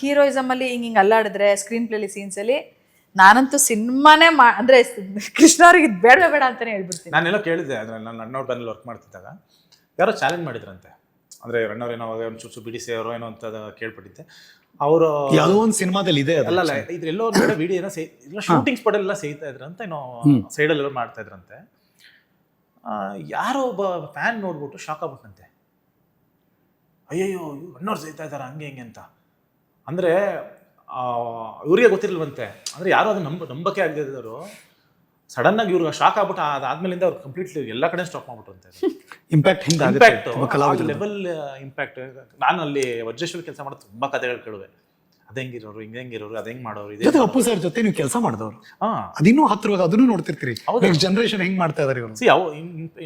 ಹೀರೋಯಿಸಮ್ ಅಲ್ಲಿ ಹಿಂಗೆ ಅಲ್ಲಾಡಿದ್ರೆ ಸ್ಕ್ರೀನ್ ಪ್ಲೇಲಿ ಸೀನ್ಸಲ್ಲಿ, ನಾನಂತೂ ಸಿನಿಮಾನೇ ಅಂದ್ರೆ ಕೃಷ್ಣ ಅವ್ರಿಗೆ ಇದು ಬೇಡ ಅಂತಾನೆ ಹೇಳ್ಬಿಡ್ತೀನಿ. ನಾನೆಲ್ಲೋ ಕೇಳಿದ್ದೆ, ಅಂದ್ರೆ ನಾನು ಅಣ್ಣವ್ರ ಬ್ಯಾನಲ್ಲಿ ವರ್ಕ್ ಮಾಡ್ತಿದ್ದಾಗ ಯಾರೋ ಚಾಲೆಂಜ್ ಮಾಡಿದ್ರಂತೆ. ಅಂದ್ರೆ ಅಣ್ಣವ್ರು ಏನೋ ಒಂದು ಚೂರು ಬಿಡಿಸಿ ಅವರೋ ಏನೋ ಅಂತ ಕೇಳ್ಪಟ್ಟಿದ್ದೆ. ಅವರು ಯಾವುದೋ ಒಂದು ಸಿನಿಮಾದಲ್ಲಿ ಇದೆ ಅಲ್ಲ ಇದ್ರೆಲ್ಲೋ ಒಂದು ಕಡೆ ವಿಡಿಯೋ ಏನೋ ಶೂಟಿಂಗ್ ಸ್ಪಾಟ್ ಎಲ್ಲ ಸೇಯ್ತಾ ಇದ್ರಂತೆ, ಏನೋ ಸೈಡಲ್ಲೆಲ್ಲ ಮಾಡ್ತಾ ಇದ್ರಂತೆ. ಯಾರೋ ಒಬ್ಬ ಫ್ಯಾನ್ ನೋಡ್ಬಿಟ್ಟು ಶಾಕ್ ಆಗ್ಬಿಟ್ಟಂತೆ, ಅಯ್ಯಯ್ಯೋ ಅಣ್ಣವ್ರು ಸೇಯ್ತಾ ಇದ್ದಾರ ಹಂಗೆ ಹಿಂಗೆ ಅಂತ. ಅಂದರೆ ಇವ್ರಿಗೆ ಗೊತ್ತಿರಲ್ವಂತೆ. ಅಂದರೆ ಯಾರು ಅದನ್ನ ನಂಬಕ್ಕೆ ಆಗದಿದ್ದವರು ಸಡನ್ ಆಗಿ ಇವ್ರಿಗೆ ಶಾಕ್ ಆಗ್ಬಿಟ್ಟು ಅದಾದ್ಮೇಲಿಂದ ಅವ್ರು ಕಂಪ್ಲೀಟ್ಲಿ ಎಲ್ಲ ಕಡೆ ಸ್ಟಾಪ್ ಮಾಡ್ಬಿಟ್ಟಂತೆ. Impact level impact. ನಾನು ಅಲ್ಲಿ ವಜ್ರೇಶ್ವರಿ ಕೆಲಸ ಮಾಡೋದು ತುಂಬಾ ಕಥೆಗಳು ಕೇಳುವೆ. ಅದ ಹೆಂಗಿರೋರು, ಹೆಂಗಿರೋರು, ಅದ ಹೆಂಗ್ ಮಾಡೋರು. ಇದೆ ಅಪ್ಪು ಸರ್ ಜೊತೆ ನೀವು ಕೆಲಸ ಮಾಡಿದವರು, ಅದಿನ್ನೂ ಹತ್ತಿರವಾಗ ಅದನ್ನು ನೋಡ್ತಿರ್ತೀರಿ. ನೆಕ್ಸ್ಟ್ ಜನರೇಷನ್ ಹೆಂಗ್ ಮಾಡ್ತಾ ಇದಾರೆ ಇವರು.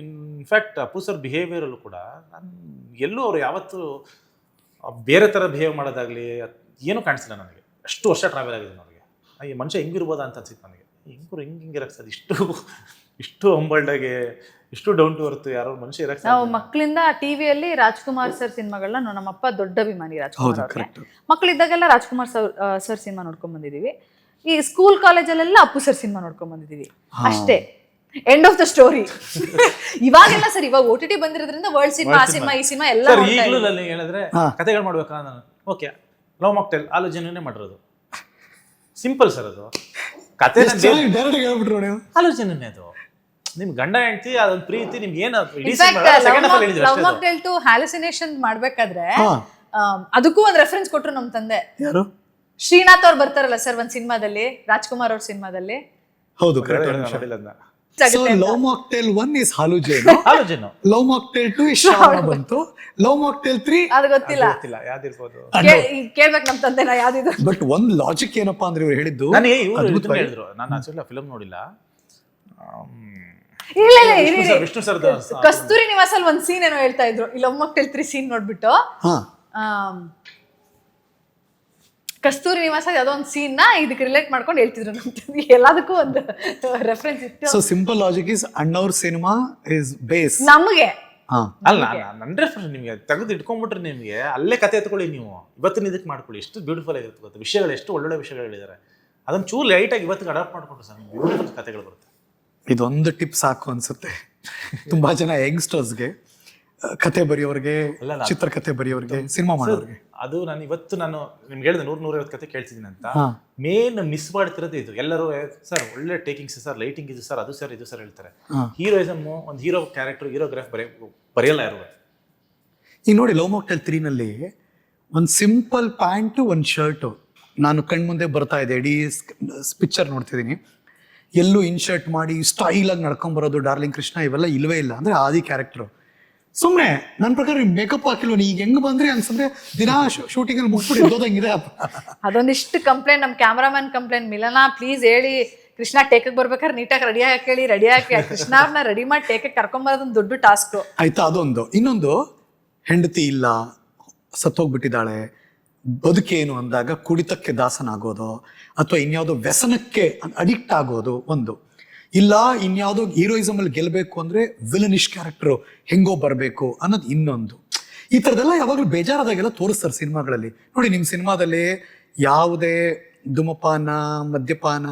ಇನ್ಫ್ಯಾಕ್ಟ್ ಅಪ್ಪು ಸರ್ ಬಿಹೇವಿಯರ್ ಅಲ್ಲೂ ಕೂಡ ನಾನು ಎಲ್ಲೂ ಅವ್ರು ಯಾವತ್ತು ಬೇರೆ ತರ ಬಿಹೇವ್ ಮಾಡೋದಾಗ್ಲಿ ಏನೂ ಕಾಣಿಸಿಲ್ಲ ನನಗೆ. ಅಷ್ಟು ವರ್ಷ ಟ್ರಾವೆಲ್ ಆಗಿದೆ ನನಗೆ. ಈ ಮನುಷ್ಯ ಹೆಂಗಿರ್ಬೋದಾ ಅಂತ ಅನ್ಸಿತ್ತು ನನಗೆ. ಹಿಂಗಿರಕ್ಸದು ಇಷ್ಟು ಹಂಬಲ್ಡಾಗೆ, ಇಷ್ಟು ಡೌನ್ ಟು ಅರ್ತ್ ಯಾರೋ ಮನುಷ್ಯ ಇರಕ್ಕೆ. ನಾವು ಮಕ್ಕಳಿಂದ ಟಿವಿಯಲ್ಲಿ ರಾಜ್ಕುಮಾರ್ ಸರ್ ಸಿನಿಮಾಗಳನ್ನ, ನಮ್ಮಪ್ಪ ದೊಡ್ಡ ಅಭಿಮಾನಿ ರಾಜ್ಕುಮಾರ್ ಅವ್ರಿಗೆ. ಮಕ್ಕಳಿದ್ದಾಗೆಲ್ಲ ರಾಜ್ಕುಮಾರ್ ಸರ್ ಸಿನಿಮಾ ನೋಡ್ಕೊಂಡ್ ಬಂದಿದೀವಿ. ಈ ಸ್ಕೂಲ್ ಕಾಲೇಜಲ್ಲೆಲ್ಲ ಅಪ್ಪು ಸರ್ ಸಿನಿಮಾ ನೋಡ್ಕೊಂಡ್ ಬಂದಿದೀವಿ. ಅಷ್ಟೇ, ಎಂಡ್ ಆಫ್ ದ ಸ್ಟೋರಿ. ಇವಾಗೆಲ್ಲ ಸರ್, ಇವಾಗ OTT ಬಂದಿರೋದ್ರಿಂದ ವರ್ಲ್ಡ್ ಸಿನಿಮಾ, ಆ ಸಿನಿಮಾ, ಈ ಸಿನಿಮಾ ಎಲ್ಲ ಈಗಲೂ ಹೇಳಿದ್ರೆ ಕಥೆಗಳು ಮಾಡ್ಬೇಕಾ ನಾನು ಓಕೆ ಲವ್ ಮಾಕ್ಟೇಲ್ ಆಲೋಚನೆ ಮಾಡಿರೋದು ಸಿಂಪಲ್ ಸರ್. ಅದು ಕತೆ ಆಲೋಚನೆ. ಅದು ನಿಮ್ ಗಂಡ ಹೆಂಡತಿ ಅದೊಂದು ಪ್ರೀತಿ, ನಿಮ್ಗೆ ಏನು ಹ್ಯಾಲುಸಿನೇಷನ್ ಮಾಡ್ಬೇಕಾದ್ರೆ ಅದಕ್ಕೂ ಒಂದ್ ರೆಫರೆನ್ಸ್ ಕೊಟ್ರು ನಮ್ ತಂದೆ. ಯಾರು? ಶ್ರೀನಾಥ್ ಅವ್ರು ಬರ್ತಾರಲ್ಲ ಸರ್ ಒಂದ್ ಸಿನಿಮಾದಲ್ಲಿ, ರಾಜ್ಕುಮಾರ್ ಅವ್ರ ಸಿನಿಮಾದಲ್ಲಿ. ಹೌದು, love mocktail 1 is Haalujenu, love mocktail 2 is Shravana Banthu, love mocktail 3 ಅದು ಗೊತ್ತಿಲ್ಲ, ಯಾವ್ದಿರ್ಬೋದು ಕೇಳ್ಬೇಕು ನಮ್ ತಂದೆನ ಯಾವ್ದಿದು. ಬಟ್ ಒಂದ್ ಲಾಜಿಕ್ ಏನಪ್ಪಾ ಅಂದ್ರೆ ಇವ್ರು ಹೇಳಿದ್ದು, ನನಗೆ ಇವ್ರು ಹೇಳಿದ್ರು, ನಾನು ಆಕ್ಚುಲಿ ಫಿಲಂ ನೋಡಿಲ್ಲ. ವಿಷ್ಣು ಸರ್ ಕಸ್ತೂರಿ ನಿವಾಸಲ್ಲಿ ಒಂದ್ ಸೀನ್ ಏನೋ ಹೇಳ್ತಾ ಇದ್ರು, ಈ ಲವ್ ಮಾಕ್ಟೇಲ್ 3 ಸೀನ್ ನೋಡ್ಬಿಟ್ಟು ಕಸ್ತೂರಿ ನಿವಾಸ ಯಾವುದೋ ಒಂದು ಸೀನ್ ನ ಇದಕ್ಕೆ ರಿಲೇಟ್ ಮಾಡ್ಕೊಂಡು ಹೇಳ್ತಿದ್ರು. ಎಲ್ಲದಕ್ಕೂ ಒಂದು ರೆಫರೆನ್ಸ್ ಇತ್ತು. ಸೊ ಸಿಂಪಲ್ ಲಾಜಿಕ್ ಇಸ್ ಅಣ್ಣವ್ರ ಸಿನಿಮಾ ಇಸ್ ಬೇಸ್ ನಮಗೆ. ಅಲ್ಲ, ನನ್ನ ರೆಫರೆನ್ಸ್ ನಿಮಗೆ ತೆಗೆದು ಇಟ್ಕೊಂಡ್ಬಿಟ್ರೆ ನಿಮಗೆ ಅಲ್ಲೇ ಕತೆ ಎತ್ಕೊಳ್ಳಿ, ನೀವು ಇವತ್ತಿನ ಇದಕ್ಕೆ ಮಾಡ್ಕೊಳ್ಳಿ. ಎಷ್ಟು ಬ್ಯೂಟಿಫುಲ್ ಆಗಿರುತ್ತೆ ಗೊತ್ತಾ, ವಿಷಯಗಳು ಎಷ್ಟು ಒಳ್ಳೊಳ್ಳೆ ವಿಷಯಗಳು ಹೇಳಿದ್ದಾರೆ. ಅದನ್ನ ಚೂರು ಲೈಟ್ ಆಗಿ ಇವತ್ತಿಗೆ ಅಡಾಪ್ಟ್ ಮಾಡ್ಕೊಂಡ್ರೆ ಸರ್ ಬ್ಯೂಟಿಫುಲ್ ಕಥೆಗಳು ಬರುತ್ತೆ. ಇದೊಂದು ಟಿಪ್ ಸಾಕು ಅನ್ಸುತ್ತೆ ತುಂಬಾ ಜನ ಯಂಗ್ಸ್ಟರ್ಸ್ಗೆ, ಕತೆ ಬರೆಯೋರಿಗೆ, ಚಿತ್ರಕಥೆ ಬರೆಯೋರಿಗೆ, ಸಿನಿಮಾ ಮಾಡೋರಿಗೆ. ಅದು ನಾನು ಇವತ್ತು ನಿಮ್ಗೆ ಹೇಳಿದೆ 100-150 ಕತೆ ಕೇಳ್ತಿದ್ದೀನಿ ಅಂತ. ಮೇನ್ ಮಿಸ್ ಮಾಡ್ತಿರೋದು ಇದು. ಎಲ್ಲರೂ ಸರ್ ಒಳ್ಳೆ ಟೇಕಿಂಗ್ಸ್ ಸರ್, ಲೈಟಿಂಗ್ ಇದು ಸರ್, ಅದು ಸರ್, ಇದು ಸರ್ ಹೇಳ್ತಾರೆ. ಹೀರೋಯಿಸಮ್, ಒಂದು ಹೀರೋ ಕ್ಯಾರೆಕ್ಟರ್, ಹೀರೋಗ್ರಾಫ್ ಬರೆಯಲ್ಲ ಯಾರು. ಈಗ ನೋಡಿ ಲವ್ ಮಾಕ್ಟೇಲ್ 3 ನಲ್ಲಿ ಒಂದು ಸಿಂಪಲ್ ಪ್ಯಾಂಟ್, ಒಂದು ಶರ್ಟ್ ನಾನು ಕಣ್ಮುಂದೆ ಬರ್ತಾ ಇದೆ. ಇಡೀ ಪಿಕ್ಚರ್ ನೋಡ್ತಿದ್ದೀನಿ, ಎಲ್ಲೂ ಇನ್ಶರ್ಟ್ ಮಾಡಿ ಸ್ಟೈಲ್ ಆಗಿ ನಡ್ಕೊಂಡ್ ಬರೋದು, ಡಾರ್ಲಿಂಗ್ ಕೃಷ್ಣ ಇವೆಲ್ಲ ಇಲ್ವೇ ಇಲ್ಲ. ಅಂದ್ರೆ ಆದಿ ಕ್ಯಾರೆಕ್ಟರ್ ಸುಮ್ಮನೆ ನನ್ನ ಪ್ರಕಾರ ಮೇಕಪ್ ಹಾಕಿಲ್ವ, ಈಗ ಹೆಂಗ್ ಬಂದ್ರೆ ಅನ್ಸಂದ್ರೆ ದಿನಾ ಶೂಟಿಂಗ್ ಅಲ್ಲಿ ಮುಗ್ಬಿಟ್ಟು ಇದ್ದೋದಂಗಿದೆ. ಅದೊಂದಿಷ್ಟು ಕಂಪ್ಲೇಂಟ್, ನಮ್ ಕ್ಯಾಮರಾಮನ್ ಕಂಪ್ಲೇಂಟ್, ಮಿಲನ ಪ್ಲೀಸ್ ಹೇಳಿ ಕೃಷ್ಣ ಟೇಕಕ್ ಬರ್ಬೇಕಾದ್ರೆ ನೀಟಾಗಿ ರೆಡಿ ಹಾಕಿ ಹೇಳಿ, ರೆಡಿ ಹಾಕಿ ಕೃಷ್ಣ ಅವ್ರನ್ನ ರೆಡಿ ಮಾಡಿ ಟೇಕಕ್ ಕರ್ಕೊಂಬರೋದೊಂದು ದೊಡ್ಡ ಟಾಸ್ಕ್. ಆಯ್ತಾ, ಅದೊಂದು. ಇನ್ನೊಂದು, ಹೆಂಡತಿ ಇಲ್ಲ, ಸತ್ತೋಗ್ಬಿಟ್ಟಿದ್ದಾಳೆ, ಬದುಕೇನು ಅಂದಾಗ ಕುಡಿತಕ್ಕೆ ದಾಸನಾಗೋದು ಅಥವಾ ಇನ್ಯಾವುದೋ ವ್ಯಸನಕ್ಕೆ ಅಡಿಕ್ಟ್ ಆಗೋದು ಒಂದು, ಇಲ್ಲ ಇನ್ಯಾವುದೋ ಹೀರೋಯಿಸಮ್ ಅಲ್ಲಿ ಗೆಲ್ಲಬೇಕು ಅಂದ್ರೆ ವಿಲನಿಶ್ ಕ್ಯಾರೆಕ್ಟರ್ ಹೆಂಗೋ ಬರಬೇಕು ಅನ್ನೋದು ಇನ್ನೊಂದು. ಈ ಥರದ್ದೆಲ್ಲ ಯಾವಾಗಲೂ ಬೇಜಾರಾದಾಗೆಲ್ಲ ತೋರಿಸ್ತಾರೆ ಸಿನಿಮಾಗಳಲ್ಲಿ. ನೋಡಿ ನಿಮ್ಮ ಸಿನಿಮಾದಲ್ಲಿ ಯಾವುದೇ ಧೂಮಪಾನ, ಮದ್ಯಪಾನ,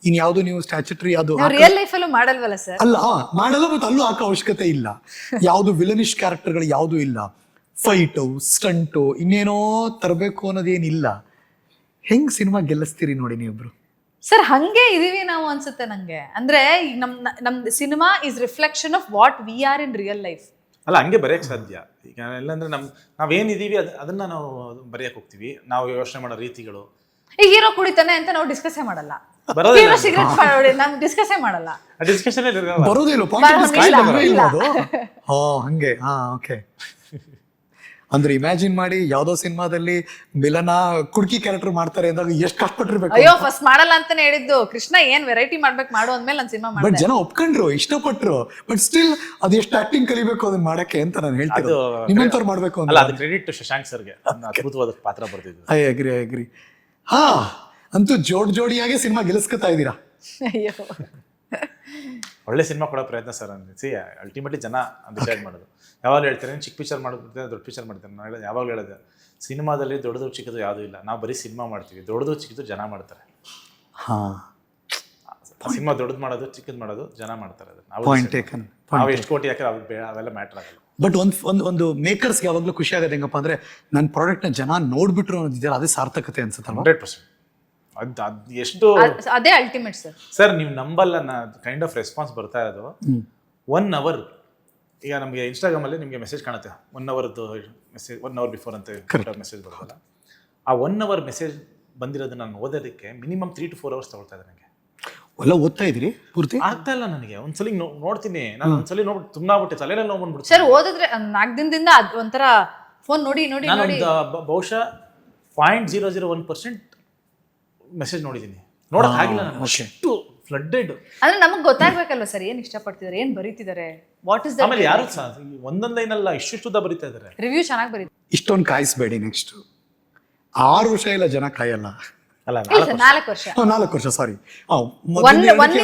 ಇನ್ಯಾವುದು ನೀವು ಸ್ಟ್ಯಾಚ್ಯುಟರಿ ಅದು ರಿಯಲ್ ಲೈಫ್ ಅಲ್ಲೂ ಮಾಡಲ್ವಲ್ಲ ಸರ್? ಅಲ್ಲ ಮಾಡಲ್ಲ, ಮತ್ತು ಅಲ್ಲೂ ಹಾಕೋ ಅವಶ್ಯಕತೆ ಇಲ್ಲ. ಯಾವುದು ವಿಲನಿಶ್ ಕ್ಯಾರೆಕ್ಟರ್ಗಳು ಯಾವುದೂ ಇಲ್ಲ. ಫೈಟು, ಸ್ಟಂಟು, ಇನ್ನೇನೋ ತರಬೇಕು ಅನ್ನೋದೇನಿಲ್ಲ. ಹೆಂಗ್ ಸಿನಿಮಾ ಗೆಲ್ಲಿಸ್ತೀರಿ ನೋಡಿ ನೀವಿಬ್ರು. ಸರ್ ಹಂಗೆ ಇದೀವಿ ನಾವು ಅನ್ಸುತ್ತೆ ನಂಗೆ. ಅಂದ್ರೆ ಈಗ ನಮ್ದು cinema is reflection of what we are in real life. ಅಲ್ಲ ಹಂಗೆ ಬರೆಯಕ್ಕೆ ಸಾಧ್ಯ. ಈಗ ಎಲ್ಲಂದ್ರೆ ನಾವೇನಿದೀವಿ ಅದನ್ನ ನಾವು ಬರೆಯಕ್ಕೆ ಹೋಗ್ತೀವಿ. ನಾವು ಯೋಚನೆ ಮಾಡೋ ರೀತಿಗಳು. ಈಗ ಹೀರೋ ಕುಡಿತಾನೆ ಅಂತ ನಾವು ಡಿಸ್ಕಸ್ ಮಾಡಲ್ಲ, ಬರೋದಿಲ್ಲ. ಹೀರೋ ಸಿಗರೆಟ್ ಮಾಡಿ ನಾವು ಡಿಸ್ಕಸ್ ಮಾಡಲ್ಲ. ಡಿಸ್ಕಷನ್ ಬರೋದಿಲ್ಲ. ಹಂಗೆ ಓಕೆ. ಅಂದ್ರೆ ಇಮ್ಯಾಜಿನ್ ಮಾಡಿ ಯಾವ್ದೋ ಸಿನಿಮಾದಲ್ಲಿ ವಿಲನ ಕುಡ್ಕಿ ಕ್ಯಾರೆಕ್ಟರ್ ಮಾಡ್ತಾರೆ ಅಂದಾಗ ಎಷ್ಟು ಕಷ್ಟಪಟ್ಟಿರ್ಬೇಕು. ಅಯ್ಯೋ ಫಸ್ಟ್ ಮಾಡಲ್ಲ ಅಂತಾನೆ ಹೇಳಿದ್ದು. ಕೃಷ್ಣ ಏನ್ ವೆರೈಟಿ ಮಾಡ್ಬೇಕು ಮಾಡು ಅಂದ್ಮೇಲೆ ನಾನು ಸಿನಿಮಾ ಬಟ್ ಜನ ಒಪ್ಕೊಂಡ್ರು, ಇಷ್ಟಪಟ್ರು. ಬಟ್ ಸ್ಟಿಲ್ ಅದು ಎಷ್ಟು ಆಕ್ಟಿಂಗ್ ಕಲಿಬೇಕು ಅದನ್ನ ಮಾಡಕ್ಕೆ ಅಂತ ನಾನು ಹೇಳ್ತೀನಿ. ನಿಮ್ಮಂತವ್ರು ಮಾಡ್ಬೇಕು ಅಂತ. ಅಲ್ಲ ಅದು ಕ್ರೆಡಿಟ್ ಶಶಾಂಕ್ ಸರ್ಗೆ, ಅದ್ಭುತವಾದ ಪಾತ್ರ ಬರ್ತಿದ್ದು. I agree. ಅಂತೂ ಜೋಡಿಯಾಗೆ ಸಿನಿಮಾ ಗೆಲ್ಲಿಸ್ಕೊತಾ ಇದ್ದೀರಾ. ಅಯ್ಯೋ ಒಳ್ಳೆ ಸಿನಿಮಾ ಕೊಡೋ ಪ್ರಯತ್ನ ಸರ್. ಸಿ ಅಲ್ಟಿಮೇಟ್ಲಿ ಜನ ಡಿಸೈಡ್ ಮಾಡೋದು. ಯಾವಾಗಲೂ ಹೇಳ್ತಾರೆ ಚಿಕ್ಕ ಪಿಕ್ಚರ್ ಮಾಡ್ಬಿಡ್ತಾರೆ, ದೊಡ್ಡ ಪಿಕ್ಚರ್ ಮಾಡ್ತಾರೆ. ನಾನು ಹೇಳೋದು ಯಾವಾಗಲೂ ಹೇಳೋದು, ಸಿನಿಮಾದಲ್ಲಿ ದೊಡ್ಡದು ಚಿಕ್ಕದು ಯಾವುದೂ ಇಲ್ಲ. ನಾವು ಬರೀ ಸಿನಿಮಾ ಮಾಡ್ತೀವಿ, ದೊಡ್ಡದು ಚಿಕ್ಕದು ಜನ ಮಾಡ್ತಾರೆ. ಸಿನಿಮಾ ದೊಡ್ಡದು ಮಾಡೋದು ಚಿಕ್ಕದು ಮಾಡೋದು ಜನ ಮಾಡ್ತಾರೆ. ನಾವು ಎಷ್ಟು ಕೋಟಿ ಯಾಕೆ ಅವೆಲ್ಲ ಮ್ಯಾಟರ್ ಆಗಲ್ಲ. ಬಟ್ ಒಂದು ಮೇಕರ್ಸ್ಗೆ ಯಾವಾಗಲೂ ಖುಷಿ ಆಗೋದು ಹೆಂಗಪ್ಪ ಅಂದ್ರೆ ನನ್ನ ಪ್ರಾಡಕ್ಟ್ನ ಜನ ನೋಡ್ಬಿಟ್ರು ಅನ್ನೋದಿದೆಯಲ್ಲ, ಅದೇ ಸಾರ್ಥಕತೆ ಅನ್ಸುತ್ತಲ್ಲ. 100%. ಎಷ್ಟು ಅದೇ ಅಲ್ಟಿಮೇಟ್ ಸರ್. ಸರ್ ನೀವು ನಂಬಲ್ಲ, ಕೈಂಡ್ ಆಫ್ ರೆಸ್ಪಾನ್ಸ್ ಬರ್ತಾ ಇರೋದು 1 hour. ಈಗ ನಮಗೆ ಇನ್ಸ್ಟಾಗ್ರಾಮಲ್ಲಿ ನಿಮಗೆ ಮೆಸೇಜ್ ಕಾಣುತ್ತೆ 1 hourದ್ದು ಮೆಸೇಜ್, 1 hour ಬಿಫೋರ್ ಅಂತ ಮೆಸೇಜ್ ಬರೋಲ್ಲ. ಆ 1 hour ಮೆಸೇಜ್ ಬಂದಿರೋದು ನಾನು ಓದೋದಕ್ಕೆ ಮಿನಿಮಮ್ 3 to 4 hours ತಗೊಳ್ತಾ ಇದೆ ನನಗೆ. ಎಲ್ಲ ಓದ್ತಾ ಇದ್ರಿ ಪೂರ್ತಿ? ಆಗ್ತಾ ಇಲ್ಲ ನನಗೆ. ಒಂದ್ಸಲಿ ನೋಡ್ತೀನಿ ನಾನು, ಒಂದ್ಸಲಿ ನೋಡ್ಬಿಟ್ಟು ತುಂಬಾಗ್ಬಿಟ್ಟು ತಲೆಯಲ್ಲಿ ನೋವು ಬಂದ್ಬಿಡ್ತು ಸರ್. ಓದಿದ್ರೆ 4 ದಿನದಿಂದ ಒಂಥರ ಫೋನ್ ನೋಡಿ ನೋಡಿ ನೋಡಿ ಬಹುಶಃ 0.001% ಮೆಸೇಜ್ ನೋಡಿದ್ದೀನಿ. ನೋಡಕ್ ಆಗಿಲ್ಲ ನಾನು, ಅಷ್ಟು ಫ್ಲಡ್ಡೆಡ್. ಅಂದ್ರೆ ನಮಗ್ ಗೊತ್ತಾಗ್ಬೇಕಲ್ವ ಸರ್ ಏನ್ ಇಷ್ಟಪಡ್ತಿದ್ದಾರೆ, ಏನ್ ಬರೀತಿದ್ದಾರೆ, ವಾಟ್ ಇಸ್. ಆಮೇಲೆ ಯಾರು ಒಂದೊಂದ್ ಲೈನ್ ಅಲ್ಲ ಇಷ್ಟು ಬರೀತಾ ಇದಾರೆ. ರಿವ್ಯೂ ಚೆನ್ನಾಗಿ ಬರೀತಾರೆ. ಇಷ್ಟೊಂದು ಕಾಯಿಸ್ಬೇಡಿ. ನೆಕ್ಸ್ಟ್ 6 ವರ್ಷ ಇಲ್ಲ ಜನ ಕಾಯಲ್ಲ. ಅಲ್ಲ 4 ವರ್ಷ. 4 ವರ್ಷ ಸಾರಿ. 1 3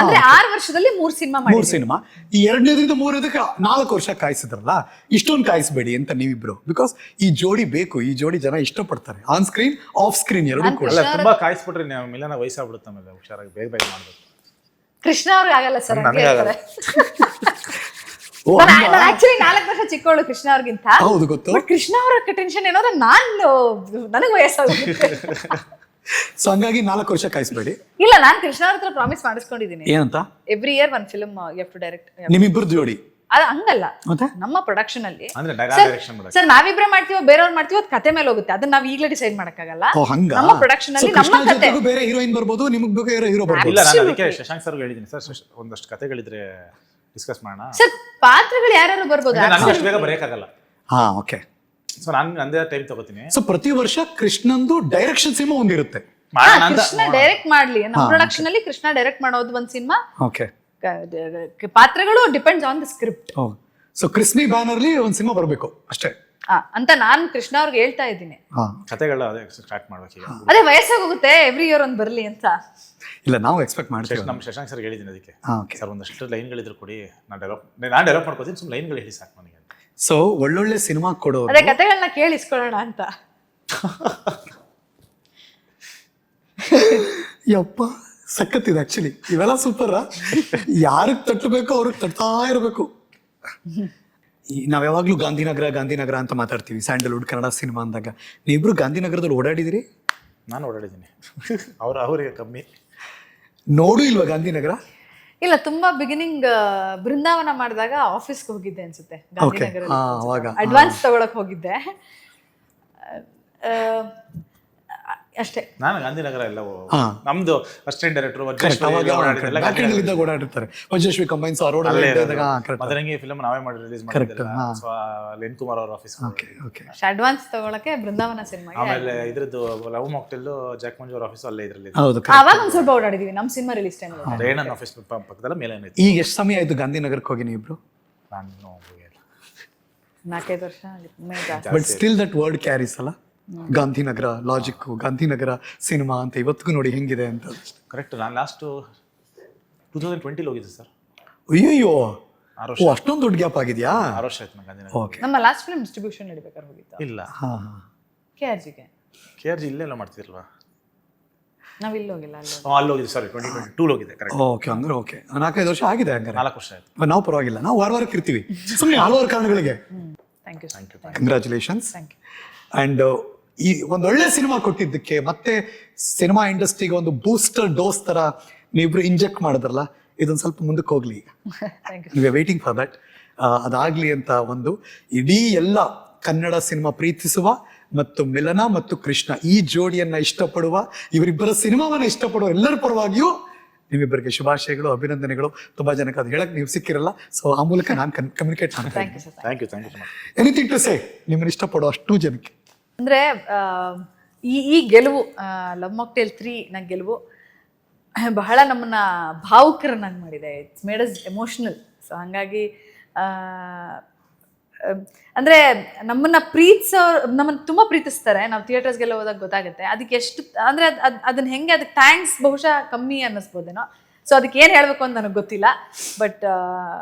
ಅಂದ್ರೆ 6 ವರ್ಷದಲ್ಲಿ 3 ಸಿನಿಮಾ ಮಾಡಿ. 3 ಸಿನಿಮಾ. ಈ 2ನೇದ್ರಿಂದ 3ನೇದಕ್ಕೆ 4 ವರ್ಷ ಕಾಯಿಸಿದ್ರಲ್ಲ, ಇಷ್ಟೊಂದು ಕಾಯಿಸ್ಬೇಡಿ ಅಂತ ನೀವಿಬ್ರು. ಬಿಕಾಸ್ ಈ ಜೋಡಿ ಬೇಕು, ಈ ಜೋಡಿ ಜನ ಇಷ್ಟಪಡ್ತಾರೆ. ಆನ್ ಸ್ಕ್ರೀನ್ ಆಫ್ ಸ್ಕ್ರೀನ್ ಎರಡೂ ಕೂಡ. ಅಲ್ಲ ತುಂಬಾ ಕಾಯಿಸ್ಬಿಟ್ರೆ ಮಿಲನ ವಯಸ್ಸಾಗ್ಬಿಡುತ್ತೆ. ಆಮೇಲೆ ಹುಷಾರಾಗಿ ಬೇಗ ಮಾಡ್ಬೇಕು. ಕೃಷ್ಣ ಅವ್ರಿಗೆ ಆಗಲ್ಲ ಸರ್. ನನಗೆ ಆಗಲ್ಲ. ನಾನು ಆಕ್ಚುಲಿ 4 ವರ್ಷ ಚಿಕ್ಕವಳು ಕೃಷ್ಣ ಅವ್ರಿಗಿಂತ. ಹೌದು ಗೊತ್ತು. ಬಟ್ ಕೃಷ್ಣ ಅವ್ರ ಟೆನ್ಷನ್ ಏನಂದ್ರೆ ನನಗೆ ವಯಸ್ಸಾಗುತ್ತೆ. ಸೊ ಹಂಗಾಗಿ 4 ವರ್ಷ ಕಾಯಿಸ್ಬೇಡಿ. ಇಲ್ಲ, ನಾನು ಕೃಷ್ಣ ಅವ್ರ ಹತ್ರ ಪ್ರಾಮಿಸ್ ಮಾಡಿಸ್ಕೊಂಡಿದ್ದೀನಿ. ಏನಂತ? Every year 1 film you have to direct. ನಿಮ್ಮಿಬ್ಬರು ಜೋಡಿ ಅದು ಹಂಗಲ್ಲ, ಮತ್ತೆ ನಮ್ಮ ಪ್ರೊಡಕ್ಷನ್ ಅಲ್ಲಿ ಅಂದ್ರೆ ಡೈರೆಕ್ಷನ್ ಮಾಡೋದು ಸರ್. ನಾವಿಬ್ರೆ ಮಾಡ್ತೀವೋ ಬೇರೆಯವ್ರು ಮಾಡ್ತೀವೋ ಅದು ಕತೆ ಮೇಲೆ ಹೋಗುತ್ತೆ. ಅದನ್ನ ನಾವು ಈಗಲೇ ಡಿಸೈಡ್ ಮಾಡಕ್ಕಾಗಲ್ಲ. ನಮ್ಮ ಪ್ರೊಡಕ್ಷನ್ ಅಲ್ಲಿ ನಮ್ಮ ಕತೆ. ಬೇರೆ ಹೀರೋಯಿನ್ ಬರ್ಬೋದು, ನಿಮಗೆ ಬೇರೆ ಹೀರೋ ಬರ್ಬೋದು. ಇಲ್ಲ, ನಾನು ಅದಕ್ಕೆ ಶಶಾಂಕ್ ಸರ್ ಹೇಳಿದ್ದೀನಿ ಸರ್, ಒಂದಷ್ಟು ಕತೆಗಳಿದ್ರೆ ಡಿಸ್ಕಸ್ ಮಾಡೋಣ ಸರ್. ಪಾತ್ರಗಳು ಯಾರ್ಯಾರು ಬರ್ಬೋದು, ನನಗೆ ಅಷ್ಟು ಬೇಗ ಬರೆಯಕ್ಕಾಗಲ್ಲ. ಓಕೆ. ಸೊ ನಾನು ಅಂದೇ ಟೈಮ್ ತಗೋತೀನಿ. ಸೊ ಪ್ರತಿ ವರ್ಷ ಕೃಷ್ಣಂದು ಡೈರೆಕ್ಷನ್ ಸಿನಿಮಾ ಒಂದಿರುತ್ತೆ. ಕೃಷ್ಣ ಡೈರೆಕ್ಟ್ ಮಾಡ್ಲಿ. ನಮ್ಮ ಪ್ರೊಡಕ್ಷನ್ ಅಲ್ಲಿ ಕೃಷ್ಣ ಡೈರೆಕ್ಟ್ ಮಾಡೋದು ಒಂದು ಸಿನಿಮಾ. ಓಕೆ. ಪಾತ್ರಗಳು depends on the script. So ಕೃಷ್ಣಿ ಬ್ಯಾನರ್ಲಿ ಒಂದು ಸಿನಿಮಾ ಬರಬೇಕು ಅಷ್ಟೇ ಅಂತ ನಾನು ಕೃಷ್ಣ ಅವ್ರಿಗೆ ಹೇಳ್ತಾ ಇದ್ದೀನಿ. ಕತೆಗಳು ಅದೇ ಸ್ಟಾರ್ಟ್ ಮಾಡ್ಬೇಕು ಈಗ. ಅದೇ ವಯಸ್ಸಾಗಿ ಹೋಗುತ್ತೆ, ಎವ್ರಿ ಇಯರ್ ಒಂದು ಬರಲಿ ಅಂತ. ಇಲ್ಲ, ನಾವು ಎಕ್ಸ್ಪೆಕ್ಟ್ ಮಾಡ್ತೀವಿ. ನಮ್ಮ ಶಶಾಂಕ್ ಸರ್ ಹೇಳಿದ್ದೀನಿ ಅದಕ್ಕೆ, ಸರ್ ಒಂದಷ್ಟು ಲೈನ್ಗಳಿದ್ರು ಕೊಡಿ, ನಾನು ಡೆವಲಪ್ ಮಾಡ್ಕೋತೀನಿ, ಸುಮ್ಮನೆ ಲೈನ್ಗಳು ಹೇಳಿ ಸಾಕು ನನಗೆ. ಸೊ ಒಳ್ಳೊಳ್ಳೆ ಸಿನಿಮಾ ಕೊಡೋ, ಅದೇ ಕತೆಗಳನ್ನ ಕೇಳಿಸ್ಕೊಳ್ಳೋಣ ಅಂತ. ಯಪ್ಪ ಸಖತ್ತಿದೆ ಆಕ್ಚುಲಿ. ಇವೆಲ್ಲ ಸೂಪರ್. ಯಾರಿಗೆ ತಟ್ಟಬೇಕು ಅವ್ರಿಗೆ ತಟ್ತಾ ಇರಬೇಕು. ನಾವ್ ಯಾವಾಗ್ಲೂ ಗಾಂಧಿನಗರ ಅಂತ ಮಾತಾಡ್ತೀವಿ ಸ್ಯಾಂಡಲ್ವುಡ್ ಕನ್ನಡ ಸಿನಿಮಾ ಅಂದಾಗ. ನೀವಿಬ್ರು ಗಾಂಧಿನಗರದಲ್ಲಿ ಓಡಾಡಿದಿರಿ? ನಾನು ಓಡಾಡಿದ್ದೀನಿ. ಅವ್ರಿಗೆ ಕಮ್ಮಿ. ನೋಡು ಇಲ್ವಾ ಗಾಂಧಿನಗರ? ಇಲ್ಲ, ತುಂಬಾ ಬಿಗಿನಿಂಗ್ ಬೃಂದಾವನ ಮಾಡಿದಾಗ ಆಫೀಸ್ಗೆ ಹೋಗಿದ್ದೆ ಅನ್ಸುತ್ತೆ ಗಾಂಧಿನಗರ. ಅಡ್ವಾನ್ಸ್ ತಗೊಳಕ್ ಹೋಗಿದ್ದೆ ಅಷ್ಟೇ. ನಾನು ಗಾಂಧಿನಗರ ಎಲ್ಲ ನಮ್ದು ಅಸಿಸ್ಟೆಂಟ್ ಡೈರೆಕ್ಟರ್ ಓಡಾಡಿರ್ತಾರೆ. ವಜ್ರಶ್ರೀ ಕಂಬೈನ್ಸ್ ಮದರಂಗಿ ಫಿಲ್ಮ್ ನಾವೇ ಮಾಡಿ ರಿಲೀಸ್ ಮಾಡಿದ್ದೆ. ಲೆನ್ ಕುಮಾರ್ ಅವರ ಆಫೀಸ್ ಅಡ್ವಾನ್ಸ್ ತಗೊಳಕ್ಕೆ ಬೃಂದಾವನ ಸಿನಿಮಾ. ಆಮೇಲೆ ಇದ್ರದ್ದು ಲವ್ ಮಾಕ್ಟೆಲ್ ಜಾಕ್ ಮಂಜು ಅವರ ಆಫೀಸ್ ಅಲ್ಲೇ ಇದ್ರಲ್ಲಿ. ಅವಾಗ ಒಂದ್ ಸ್ವಲ್ಪ ಓಡಾಡಿದೀವಿ ನಮ್ಮ ಸಿನಿಮಾ ರಿಲೀಸ್ ಟೈಮ್. ರೇಣನ್ ಆಫೀಸ್ ಪಕ್ಕದಲ್ಲ ಮೇಲೆ. ಈಗ ಎಷ್ಟು ಸಮಯ ಆಯ್ತು ಗಾಂಧಿನಗರಕ್ಕೆ ಹೋಗಿ ನೀವಿಬ್ರು? ನಾನು 4-5 ವರ್ಷ. But still that word carries ಅಲ್ಲ. ಗಾಂಧಿನಗರ ಲಾಜಿಕ್, ಗಾಂಧಿನಗರ ಸಿನಿಮಾ ಅಂತ ಇವತ್ತಿಗೂ ನೋಡಿ ಹೆಂಗಿದೆ ಅಂತ. ಕರೆಕ್ಟ್. ನಾನು ಲಾಸ್ಟು 2020 ಹೋಗಿದ್ದೆ ಸರ್. ಅಯ್ಯಯ್ಯೋ, 6 ಓ ಅಷ್ಟೊಂದು ದೊಡ್ಡ ಗ್ಯಾಪ್ ಆಗಿದೆಯಾ? 6 ವರ್ಷ ಆಯ್ತು ನಂಗೆ. ಓಕೆ. ನಮ್ಮ ಲಾಸ್ಟ್ ಫಿಲ್ಮ್ ಡಿಸ್ಟ್ರಿಬ್ಯೂಷನ್ ನಡಿಬೇಕಾದ್ರೆ ಹೋಗಿತ್ತು ಇಲ್ಲ, KRGಗೆ. KRG ಇಲ್ಲೆಲ್ಲ ಮಾಡ್ತಿರ್ಲ್ವಾ? ನಾವ್ ಇಲ್ಲಿ ಹೋಗಿಲ್ಲ, ಅಲ್ಲಿ ಅಲ್ಲಿ ಹೋಗಿದ್ದೆ. ಸಾರಿ, 2022 ಹೋಗಿದ್ದೆ. ಕರೆಕ್ಟ್. ಓಕೆ, ಅಂದ್ರೆ ಓಕೆ, 4-5 ವರ್ಷ ಆಗಿದೆ ಹಂಗಾರೆ. 4 ವರ್ಷ ಆಯ್ತು. ನಾವು ಪರವಾಗಿಲ್ಲ, ನಾವು ವಾರಕ್ಕೆ ಇರ್ತೀವಿ ಸುಮ್ಮನೆ ಹಲವಾರು ಕಾರಣಗಳಿಗೆ. Thank you. Congratulations. Thank you. And ಈ ಒಂದೊಳ್ಳೆ ಸಿನಿಮಾ ಕೊಟ್ಟಿದ್ದಕ್ಕೆ ಮತ್ತೆ ಸಿನಿಮಾ ಇಂಡಸ್ಟ್ರಿಗೆ ಒಂದು ಬೂಸ್ಟರ್ ಡೋಸ್ ತರ ನೀವಿಬ್ರು ಇಂಜೆಕ್ಟ್ ಮಾಡಿದ್ರಲ್ಲ, ಇದೊಂದು ಸ್ವಲ್ಪ ಮುಂದಕ್ಕೆ ಹೋಗ್ಲಿ ಈಗ. Thank you. ನೀವೇ ವೇಟಿಂಗ್ ಫಾರ್ ದಟ್. ಅದಾಗ್ಲಿ ಅಂತ ಒಂದು ಇಡೀ ಎಲ್ಲ ಕನ್ನಡ ಸಿನಿಮಾ ಪ್ರೀತಿಸುವ ಮತ್ತು ಮಿಲನ ಮತ್ತು ಕೃಷ್ಣ ಈ ಜೋಡಿಯನ್ನ ಇಷ್ಟಪಡುವ, ಇವರಿಬ್ಬರ ಸಿನಿಮಾವನ್ನ ಇಷ್ಟಪಡುವ ಎಲ್ಲರ ಪರವಾಗಿಯೂ ನಿಮ್ಮಿಬ್ಬರಿಗೆ ಶುಭಾಶಯಗಳು, ಅಭಿನಂದನೆಗಳು. ತುಂಬಾ ಜನಕ್ಕೆ ಅದು ಹೇಳಕ್ ನೀವು ಸಿಕ್ಕಿರಲ್ಲ, ಸೊ ಆ ಮೂಲಕ ನಾನು ಕಮ್ಯುನಿಕೇಟ್ ಮಾಡ್ತೇನೆ. Thank you sir. Thank you so much. Anything to say, ನಿಮ್ಮನ್ನ ಇಷ್ಟಪಡೋ ಅಷ್ಟು ಜನಕ್ಕೆ. ಅಂದ್ರೆ ಈ ಗೆಲುವು ಲವ್ ಮಾಕ್ಟೇಲ್ 3 ನ ಗೆಲುವು ಬಹಳ ನಮ್ಮನ್ನ ಭಾವುಕರನ್ನಾಗಿ ಮಾಡಿದೆ. It's made us emotional. So ಹಂಗಾಗಿ ಅಂದ್ರೆ ನಮ್ಮನ್ನ ನಮ್ಮನ್ನ ತುಂಬಾ ಪ್ರೀತಿಸ್ತಾರೆ. ನಾವು ಥಿಯೇಟರ್ಸ್ಗೆಲ್ಲ ಹೋದಾಗ ಗೊತ್ತಾಗುತ್ತೆ ಅದಕ್ಕೆ ಎಷ್ಟು, ಅಂದ್ರೆ ಅದನ್ನ ಹೆಂಗೆ, ಅದಕ್ಕೆ ಥ್ಯಾಂಕ್ಸ್ ಬಹುಶಃ ಕಮ್ಮಿ ಅನ್ನಿಸ್ಬೋದೇನೋ. ಸೊ ಅದಕ್ಕೆ ಏನು ಹೇಳಬೇಕು ಅಂತ ನನಗೆ ಗೊತ್ತಿಲ್ಲ. ಬಟ್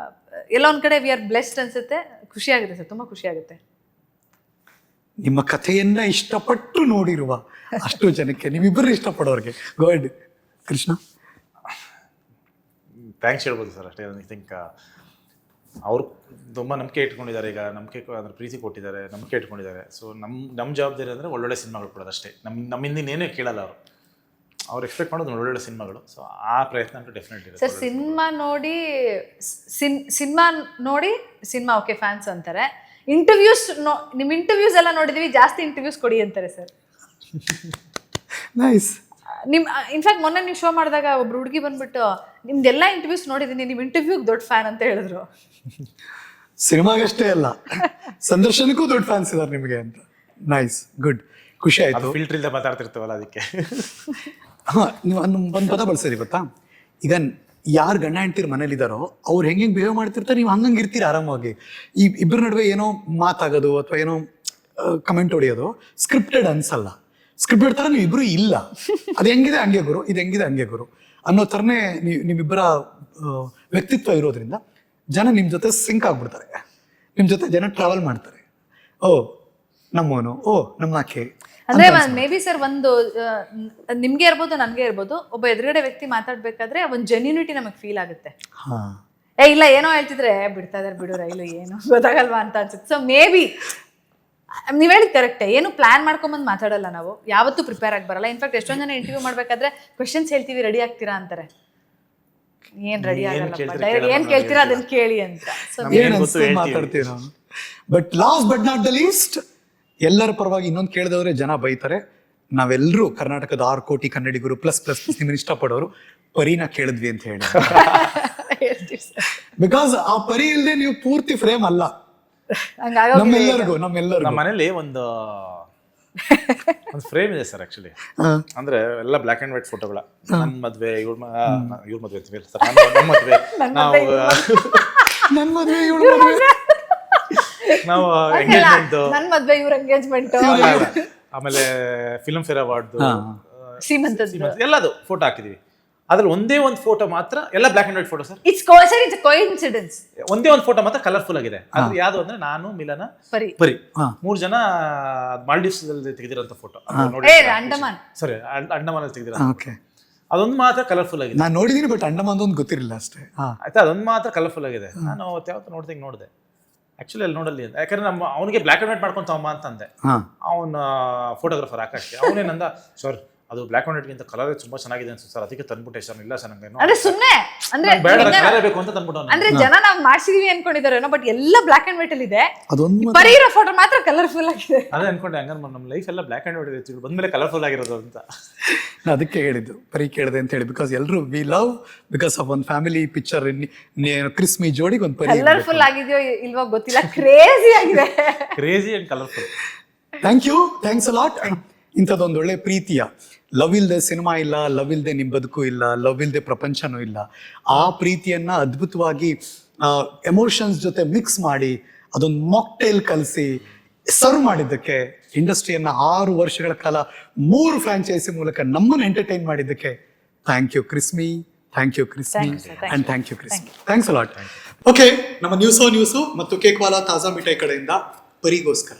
ಎಲ್ಲ ಒಂದ್ ಕಡೆ ವಿ ಆರ್ ಬ್ಲೆಸ್ಡ್ ಅನ್ಸುತ್ತೆ. ಖುಷಿ ಆಗುತ್ತೆ ಸರ್, ತುಂಬಾ ಖುಷಿ ಆಗುತ್ತೆ. ನಿಮ್ಮ ಕಥೆಯನ್ನ ಇಷ್ಟಪಟ್ಟು ನೋಡಿರುವ ಅಷ್ಟು ಜನಕ್ಕೆ, ನಿಮ್ಮಿಬ್ಬರು ಇಷ್ಟಪಡೋರಿಗೆ. ಗೋಡ್ ಕೃಷ್ಣ, ಥ್ಯಾಂಕ್ಸ್ ಹೇಳ್ಬೋದು ಸರ್ ಅಷ್ಟೇ. ಐ ಥಿಂಕ್ ಅವರು ತುಂಬ ನಂಬಿಕೆ ಇಟ್ಕೊಂಡಿದ್ದಾರೆ. ಈಗ ನಂಬಿಕೆ ಅಂದ್ರೆ ಪ್ರೀತಿ ಕೊಟ್ಟಿದ್ದಾರೆ, ನಂಬಿಕೆ ಇಟ್ಕೊಂಡಿದ್ದಾರೆ. ಸೊ ನಮ್ಮ ಜವಾಬ್ದಾರಿ ಅಂದರೆ ಒಳ್ಳೊಳ್ಳೆ ಸಿನಿಮಾಗಳು ಕೊಡೋದು ಅಷ್ಟೇ. ನಮ್ಮಿಂದ ಏನೇ ಕೇಳಲ್ಲ ಅವ್ರು ಎಕ್ಸ್ಪೆಕ್ಟ್ ಮಾಡೋದು ಒಳ್ಳೊಳ್ಳೆ ಸಿನಿಮಾಗಳು. ಸೊ ಆ ಪ್ರಯತ್ನ ಅಂತೂ ಡೆಫಿನೆಟ್ ಇದೆ ಸರ್. ಸಿನಿಮಾ ನೋಡಿ ಸಿನಿಮಾ ಓಕೆ ಫ್ಯಾನ್ಸ್ ಅಂತಾರೆ. ಇಂಟರ್ವ್ಯೂಸ್ ನಿಮ್ಮ ಇಂಟರ್ವ್ಯೂಸ್ ಎಲ್ಲ ನೋಡಿದೀವಿ, ಜಾಸ್ತಿ ಇಂಟರ್ವ್ಯೂಸ್ ಕೊಡಿ ಅಂತಾರೆ ಸರ್. ನೈಸ್. ಇನ್ಫ್ಯಾಕ್ಟ್ ಮೊನ್ನೆ ನೀವು ಶೋ ಮಾಡಿದಾಗ ಒಬ್ರು ಹುಡುಗಿ ಬಂದ್ಬಿಟ್ಟು ನಿಮ್ದೆಲ್ಲ ಇಂಟರ್ವ್ಯೂಸ್ ನೋಡಿದ್ದೀನಿ, ನಿಮ್ಮ ಇಂಟರ್ವ್ಯೂಗೆ ದೊಡ್ಡ ಫ್ಯಾನ್ ಅಂತ ಹೇಳಿದ್ರು. ಸಿನಿಮಾಗಷ್ಟೇ ಅಲ್ಲ, ಸಂದರ್ಶನಕ್ಕೂ ದೊಡ್ಡ ಫ್ಯಾನ್ಸ್ ಇದಾರೆ ನಿಮಗೆ ಅಂತ. ನೈಸ್, ಗುಡ್, ಖುಷಿ ಆಯ್ತು. ಫಿಲ್ಟರ್ ಇಲ್ಲದೆ ಮಾತಾಡ್ತಿರ್ತವಲ್ಲ ಅದಕ್ಕೆ. ನೀವು ಒಂದು ಪದ ಬಳಸೋದು ಗೊತ್ತಾ, ಈಗ ಯಾರು ಗಂಡ ಹೆಂಡ್ತಿರ್ ಮನೇಲಿದ್ದಾರೋ ಅವ್ರು ಹೆಂಗೆ ಬಿಹೇವ್ ಮಾಡ್ತಿರ್ತಾರೆ, ನೀವು ಹಂಗಂಗೆ ಇರ್ತೀರಿ ಆರಾಮಾಗಿ. ಈ ಇಬ್ಬರ ನಡುವೆ ಏನೋ ಮಾತಾಗೋದು ಅಥವಾ ಏನೋ ಕಮೆಂಟ್ ಹೊಡೆಯೋದು ಸ್ಕ್ರಿಪ್ಟೆಡ್ ಅನ್ಸಲ್ಲ. ಸ್ಕ್ರಿಪ್ಟೆಡ್ ಥರ ನೀವು ಇಬ್ಬರು ಇಲ್ಲ. ಅದು ಹೆಂಗಿದೆ ಹಂಗೆ ಗುರು, ಇದು ಹೆಂಗಿದೆ ಹಂಗೆ ಗುರು ಅನ್ನೋ ಥರನೇ ನಿಮ್ಮಿಬ್ಬರ ವ್ಯಕ್ತಿತ್ವ ಇರೋದ್ರಿಂದ ಜನ ನಿಮ್ಮ ಜೊತೆ ಸಿಂಕ್ ಆಗ್ಬಿಡ್ತಾರೆ. ನಿಮ್ಮ ಜೊತೆ ಜನ ಟ್ರಾವೆಲ್ ಮಾಡ್ತಾರೆ. ಓ ನಮ್ಮವನು, ಓ ನಮ್ಮಾಕೆ. ಅಂದ್ರೆ ಮೇ ಬಿ ಸರ್ ಒಂದು ನಿಮ್ಗೆ ಇರ್ಬೋದು, ನನ್ಗೆ ಇರ್ಬೋದು, ಒಬ್ಬ ಎದುರುಗಡೆ ವ್ಯಕ್ತಿ ಮಾತಾಡ್ಬೇಕಾದ್ರೆ ಒಂದು ಜೆನ್ಯೂನಿಟಿ ನಮಗೆ ಫೀಲ್ ಆಗುತ್ತೆ. ಇಲ್ಲ ಏನೋ ಹೇಳ್ತಿದ್ರೆ ಬಿಡ್ತಾ ಇದಾರೆ ಬಿಡು ರೈಲು, ಏನು ಗೊತ್ತಾಗಲ್ವಾ ಅಂತ ಅನ್ಸುತ್ತೆ. ಸೊ ಮೇ ಬಿ ನೀವ್ ಹೇಳಿದ್ ಕರೆಕ್ಟೇ. ಏನು ಪ್ಲಾನ್ ಮಾಡ್ಕೊಂಬಂದು ಮಾತಾಡಲ್ಲ ನಾವು, ಯಾವತ್ತೂ ಪ್ರಿಪೇರ್ ಆಗಿ ಬರಲ್ಲ. ಇನ್ಫ್ಯಾಕ್ಟ್ ಎಷ್ಟೊಂದ್ ಜನ ಇಂಟರ್ವ್ಯೂ ಮಾಡ್ಬೇಕಾದ್ರೆ ಕ್ವೆಶನ್ಸ್ ಹೇಳ್ತೀವಿ, ರೆಡಿ ಆಗ್ತೀರಾ ಅಂತಾರೆ. ಏನ್ ರೆಡಿ ಆಗಲ್ಲ, ಏನ್ ಕೇಳ್ತೀರಾ ಅದನ್ನ ಕೇಳಿ ಅಂತ. ಮಾತಾಡ್ತೀವಿ ನಾವು. But last but not the least, ಎಲ್ಲರ ಪರವಾಗಿ ಇನ್ನೊಂದು ಕೇಳಿದವ್ರೆ ಜನ ಬೈತಾರೆ. ನಾವೆಲ್ಲರೂ ಕರ್ನಾಟಕದ 6 ಕೋಟಿ ಕನ್ನಡಿಗರು ಪ್ಲಸ್ ನಿಮ್ಮನ್ನ ಇಷ್ಟಪಡೋರು ಪರಿನ ಕೇಳಿದ್ವಿ ಅಂತ ಹೇಳಿ. ಬಿಕಾಸ್ ಆ ಪರಿ ಇಲ್ಲದೆ ನೀವು ಪೂರ್ತಿ ಫ್ರೇಮ್ ಅಲ್ಲ. ನಮ್ಮೆಲ್ಲರಿಗೂ ನಮ್ಮ ಮನೇಲಿ ಒಂದು ಫ್ರೇಮ್ ಇದೆ ಸರ್. ಆಕ್ಚುಲಿ ಅಂದ್ರೆ ಎಲ್ಲ ಬ್ಲಾಕ್ ಅಂಡ್ ವೈಟ್ ಫೋಟೋಗಳ. ನನ್ನ ಮದ್ವೆ, ಇವ್ರ ಮದ್ವೆ ಸರ್, ನಮ್ಮ ಮದ್ವೆ, ನಾವು ಎಂಗೇಜ್ಮೆಂಟ್, ನನ್ನ ಮದ್ವೆ, ಇವ್ರ ಎಂಗೇಜ್ಮೆಂಟ್, ಆಮೇಲೆ ಫಿಲ್ಮ್ ಫೇರ್ ಅವಾರ್ಡ್, ಶ್ರೀಮಂತ ಎಲ್ಲದು ಫೋಟೋ ಹಾಕಿದೀವಿ. ಅದ್ರಲ್ಲಿ ಒಂದೇ ಒಂದು ಫೋಟೋ ಮಾತ್ರ ಎಲ್ಲ black and white photo sir. It's coincidence. ಒಂದೇ ಒಂದು ಫೋಟೋ ಮಾತ್ರ ಕಲರ್ಫುಲ್ ಆಗಿದೆ. ಅದು ಯಾವ್ದು ಅಂದ್ರೆ ನಾನು, ಮಿಲನ, ಪರಿ 3 ಜನ ಮಾಲ್ಡೀವ್ಸ್ ಅಲ್ಲಿ ತೆಗೆದಿರೋಂಥ ಫೋಟೋ. ಅಂಡಮಾನ್, ಸಾರಿ ಅಂಡಮಾನ್ ಅಲ್ಲಿ ತೆಗೆದಿರೋ ಅದೊಂದು ಮಾತ್ರ ಕಲರ್ಫುಲ್ ಆಗಿದೆ. ನಾನು ನೋಡಿದೀನಿ, ಬಟ್ ಅಂಡಮಾನ್ ಒಂದು ಗೊತ್ತಿರಲಿಲ್ಲ ಅಷ್ಟೇ. ಆಯ್ತಾ, ಅದೊಂದು ಮಾತ್ರ ಕಲರ್ಫುಲ್ ಆಗಿದೆ. ನಾನು ಯಾವತ್ತು ನೋಡಿದೆ ಆಕ್ಚುಲಿ ಅಲ್ಲಿ ನೋಡಲ್ಲಿ ಅಂತ. ಯಾಕಂದ್ರೆ ಅವನಿಗೆ ಬ್ಲಾಕ್ ಅಂಡ್ ವೈಟ್ ಮಾಡ್ಕೊಂತಮ್ಮ ಅಂತಂದೆ. ಅವನ ಫೋಟೋಗ್ರಾಫರ್ ಆಕಾಶ್ಗೆ ಅವನೇನಂದ, ಸರ್ ಅದು ಬ್ಲಾಕ್ ಅಂಡ್ ವೈಟ್ಗಿಂತ ಕಲರ್ ತುಂಬಾ ಚೆನ್ನಾಗಿದೆ ಅನ್ಸುತ್ತೆ ಸರ್, ಅದಕ್ಕೆ ತಂದ್ಬಿಟ್ಟೆ ಸರ್. ಇಲ್ಲ ಸರ್, ನಂಗೆ ಅಂದ್ರೆ ಸುಮ್ಮನೆ ಅಂದ್ರೆ ಬೇಕು ಅಂತ ತಂದ್ಬಿಟ್ಟು ಅಂದ್ರೆ ಜನ ನಾವು ಮಾಡ್ಸಿದೀವಿ ಅನ್ಕೊಂಡಿದಾರೇನೋ, ಬಟ್ ಎಲ್ಲ ಬ್ಲಾಕ್ ಅಂಡ್ ವೈಟ್ ಅಲ್ಲಿ ಇದೆ. ಬರೀ ಇರೋ ಫೋಟೋ ಮಾತ್ರ ಕಲರ್ಫುಲ್ ಆಗಿದೆ. ಅದೇ ಅನ್ಕೊಂಡೆ, ಹಂಗಂದ್ರೆ ನಮ್ಮ ಲೈಫ್ ಎಲ್ಲ ಬ್ಲಾಕ್ ಅಂಡ್ ವೈಟ್ ಇದೆ, ಬಂದ್ಮೇಲೆ ಕಲರ್ಫುಲ್ ಆಗಿರೋದು ಅಂತ. ಅದಕ್ಕೆ ಹೇಳಿದ್ದು ಪರಿ ಕೇಳಿದೆ ಅಂತ ಹೇಳಿ. ಬಿಕಾಸ್ ಎಲ್ಲರೂ ವಿ ಲವ್ ಬಿಕಾಸ್ ಆಫ್ ಒಂದು ಫ್ಯಾಮಿಲಿ ಪಿಕ್ಚರ್. ಕ್ರಿಸ್ಮಿ ಜೋಡಿಗೆ ಒಂದು ಪರಿ ಕಲರ್ಫುಲ್ ಆಗಿದೆಯೋ ಇಲ್ವೋ ಗೊತ್ತಿಲ್ಲ, ಕ್ರೇಜಿ ಆಗಿದೆ, crazy and colourful. Thanks a lot. ಇಂಥದ್ದೊಂದು ಒಳ್ಳೆ ಪ್ರೀತಿಯ, ಲವ್ ಇಲ್ದೆ ಸಿನಿಮಾ ಇಲ್ಲ, ಲವ್ ಇಲ್ದೆ ನಿಮ್ ಬದುಕು ಇಲ್ಲ, ಲವ್ ಇಲ್ದೆ ಪ್ರಪಂಚನೂ ಇಲ್ಲ. ಆ ಪ್ರೀತಿಯನ್ನ ಅದ್ಭುತವಾಗಿ ಎಮೋಷನ್ಸ್ ಜೊತೆ ಮಿಕ್ಸ್ ಮಾಡಿ ಅದೊಂದು ಮಾಕ್ಟೇಲ್ ಕಲಿಸಿ ಸರ್ವ್ ಮಾಡಿದ್ದಕ್ಕೆ ಇಂಡಸ್ಟ್ರಿಯನ್ನ 6 ವರ್ಷಗಳ ಕಾಲ 3 ಫ್ರಾಂಚೈಸಿ ಮೂಲಕ ನಮ್ಮನ್ನು ಎಂಟರ್ಟೈನ್ ಮಾಡಿದ್ದಕ್ಕೆ thank you Krismi, thank you Krismi Thank you, sir. Thank and thank you Krismi. Thanks a lot. Okay, ನಮ್ಮ ನ್ಯೂಸು ಮತ್ತು ಕೇಕ್ವಾಲಾ ತಾಜಾ ಮಿಠಾಯಿ ಕಡೆಯಿಂದ ಪರಿಗೋಸ್ಕರ.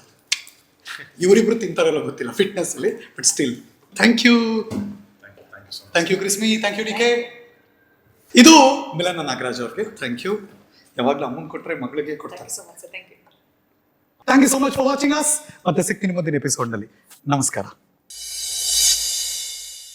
ಇವರಿಬ್ರು ತಿಂತಾರಲ್ಲ ಗೊತ್ತಿಲ್ಲ ಫಿಟ್ನೆಸ್ ಅಲ್ಲಿ, but still thank you Krismi, thank you D K. ಇದು ಮಿಲನ ನಾಗರಾಜ್ ಅವ್ರಿಗೆ ಥ್ಯಾಂಕ್ ಯು. ಯಾವಾಗಲೂ ಅಮ್ಮನ್ ಕೊಟ್ರೆ ಮಗಳಿಗೆ ಕೊಡ್ತಾರೆ. Thank you so much for watching us. ಮತ್ತೆ ಸಿಗ್ತೀನಿ ಮುಂದಿನ ಎಪಿಸೋಡ್ ನಲ್ಲಿ. ನಮಸ್ಕಾರ.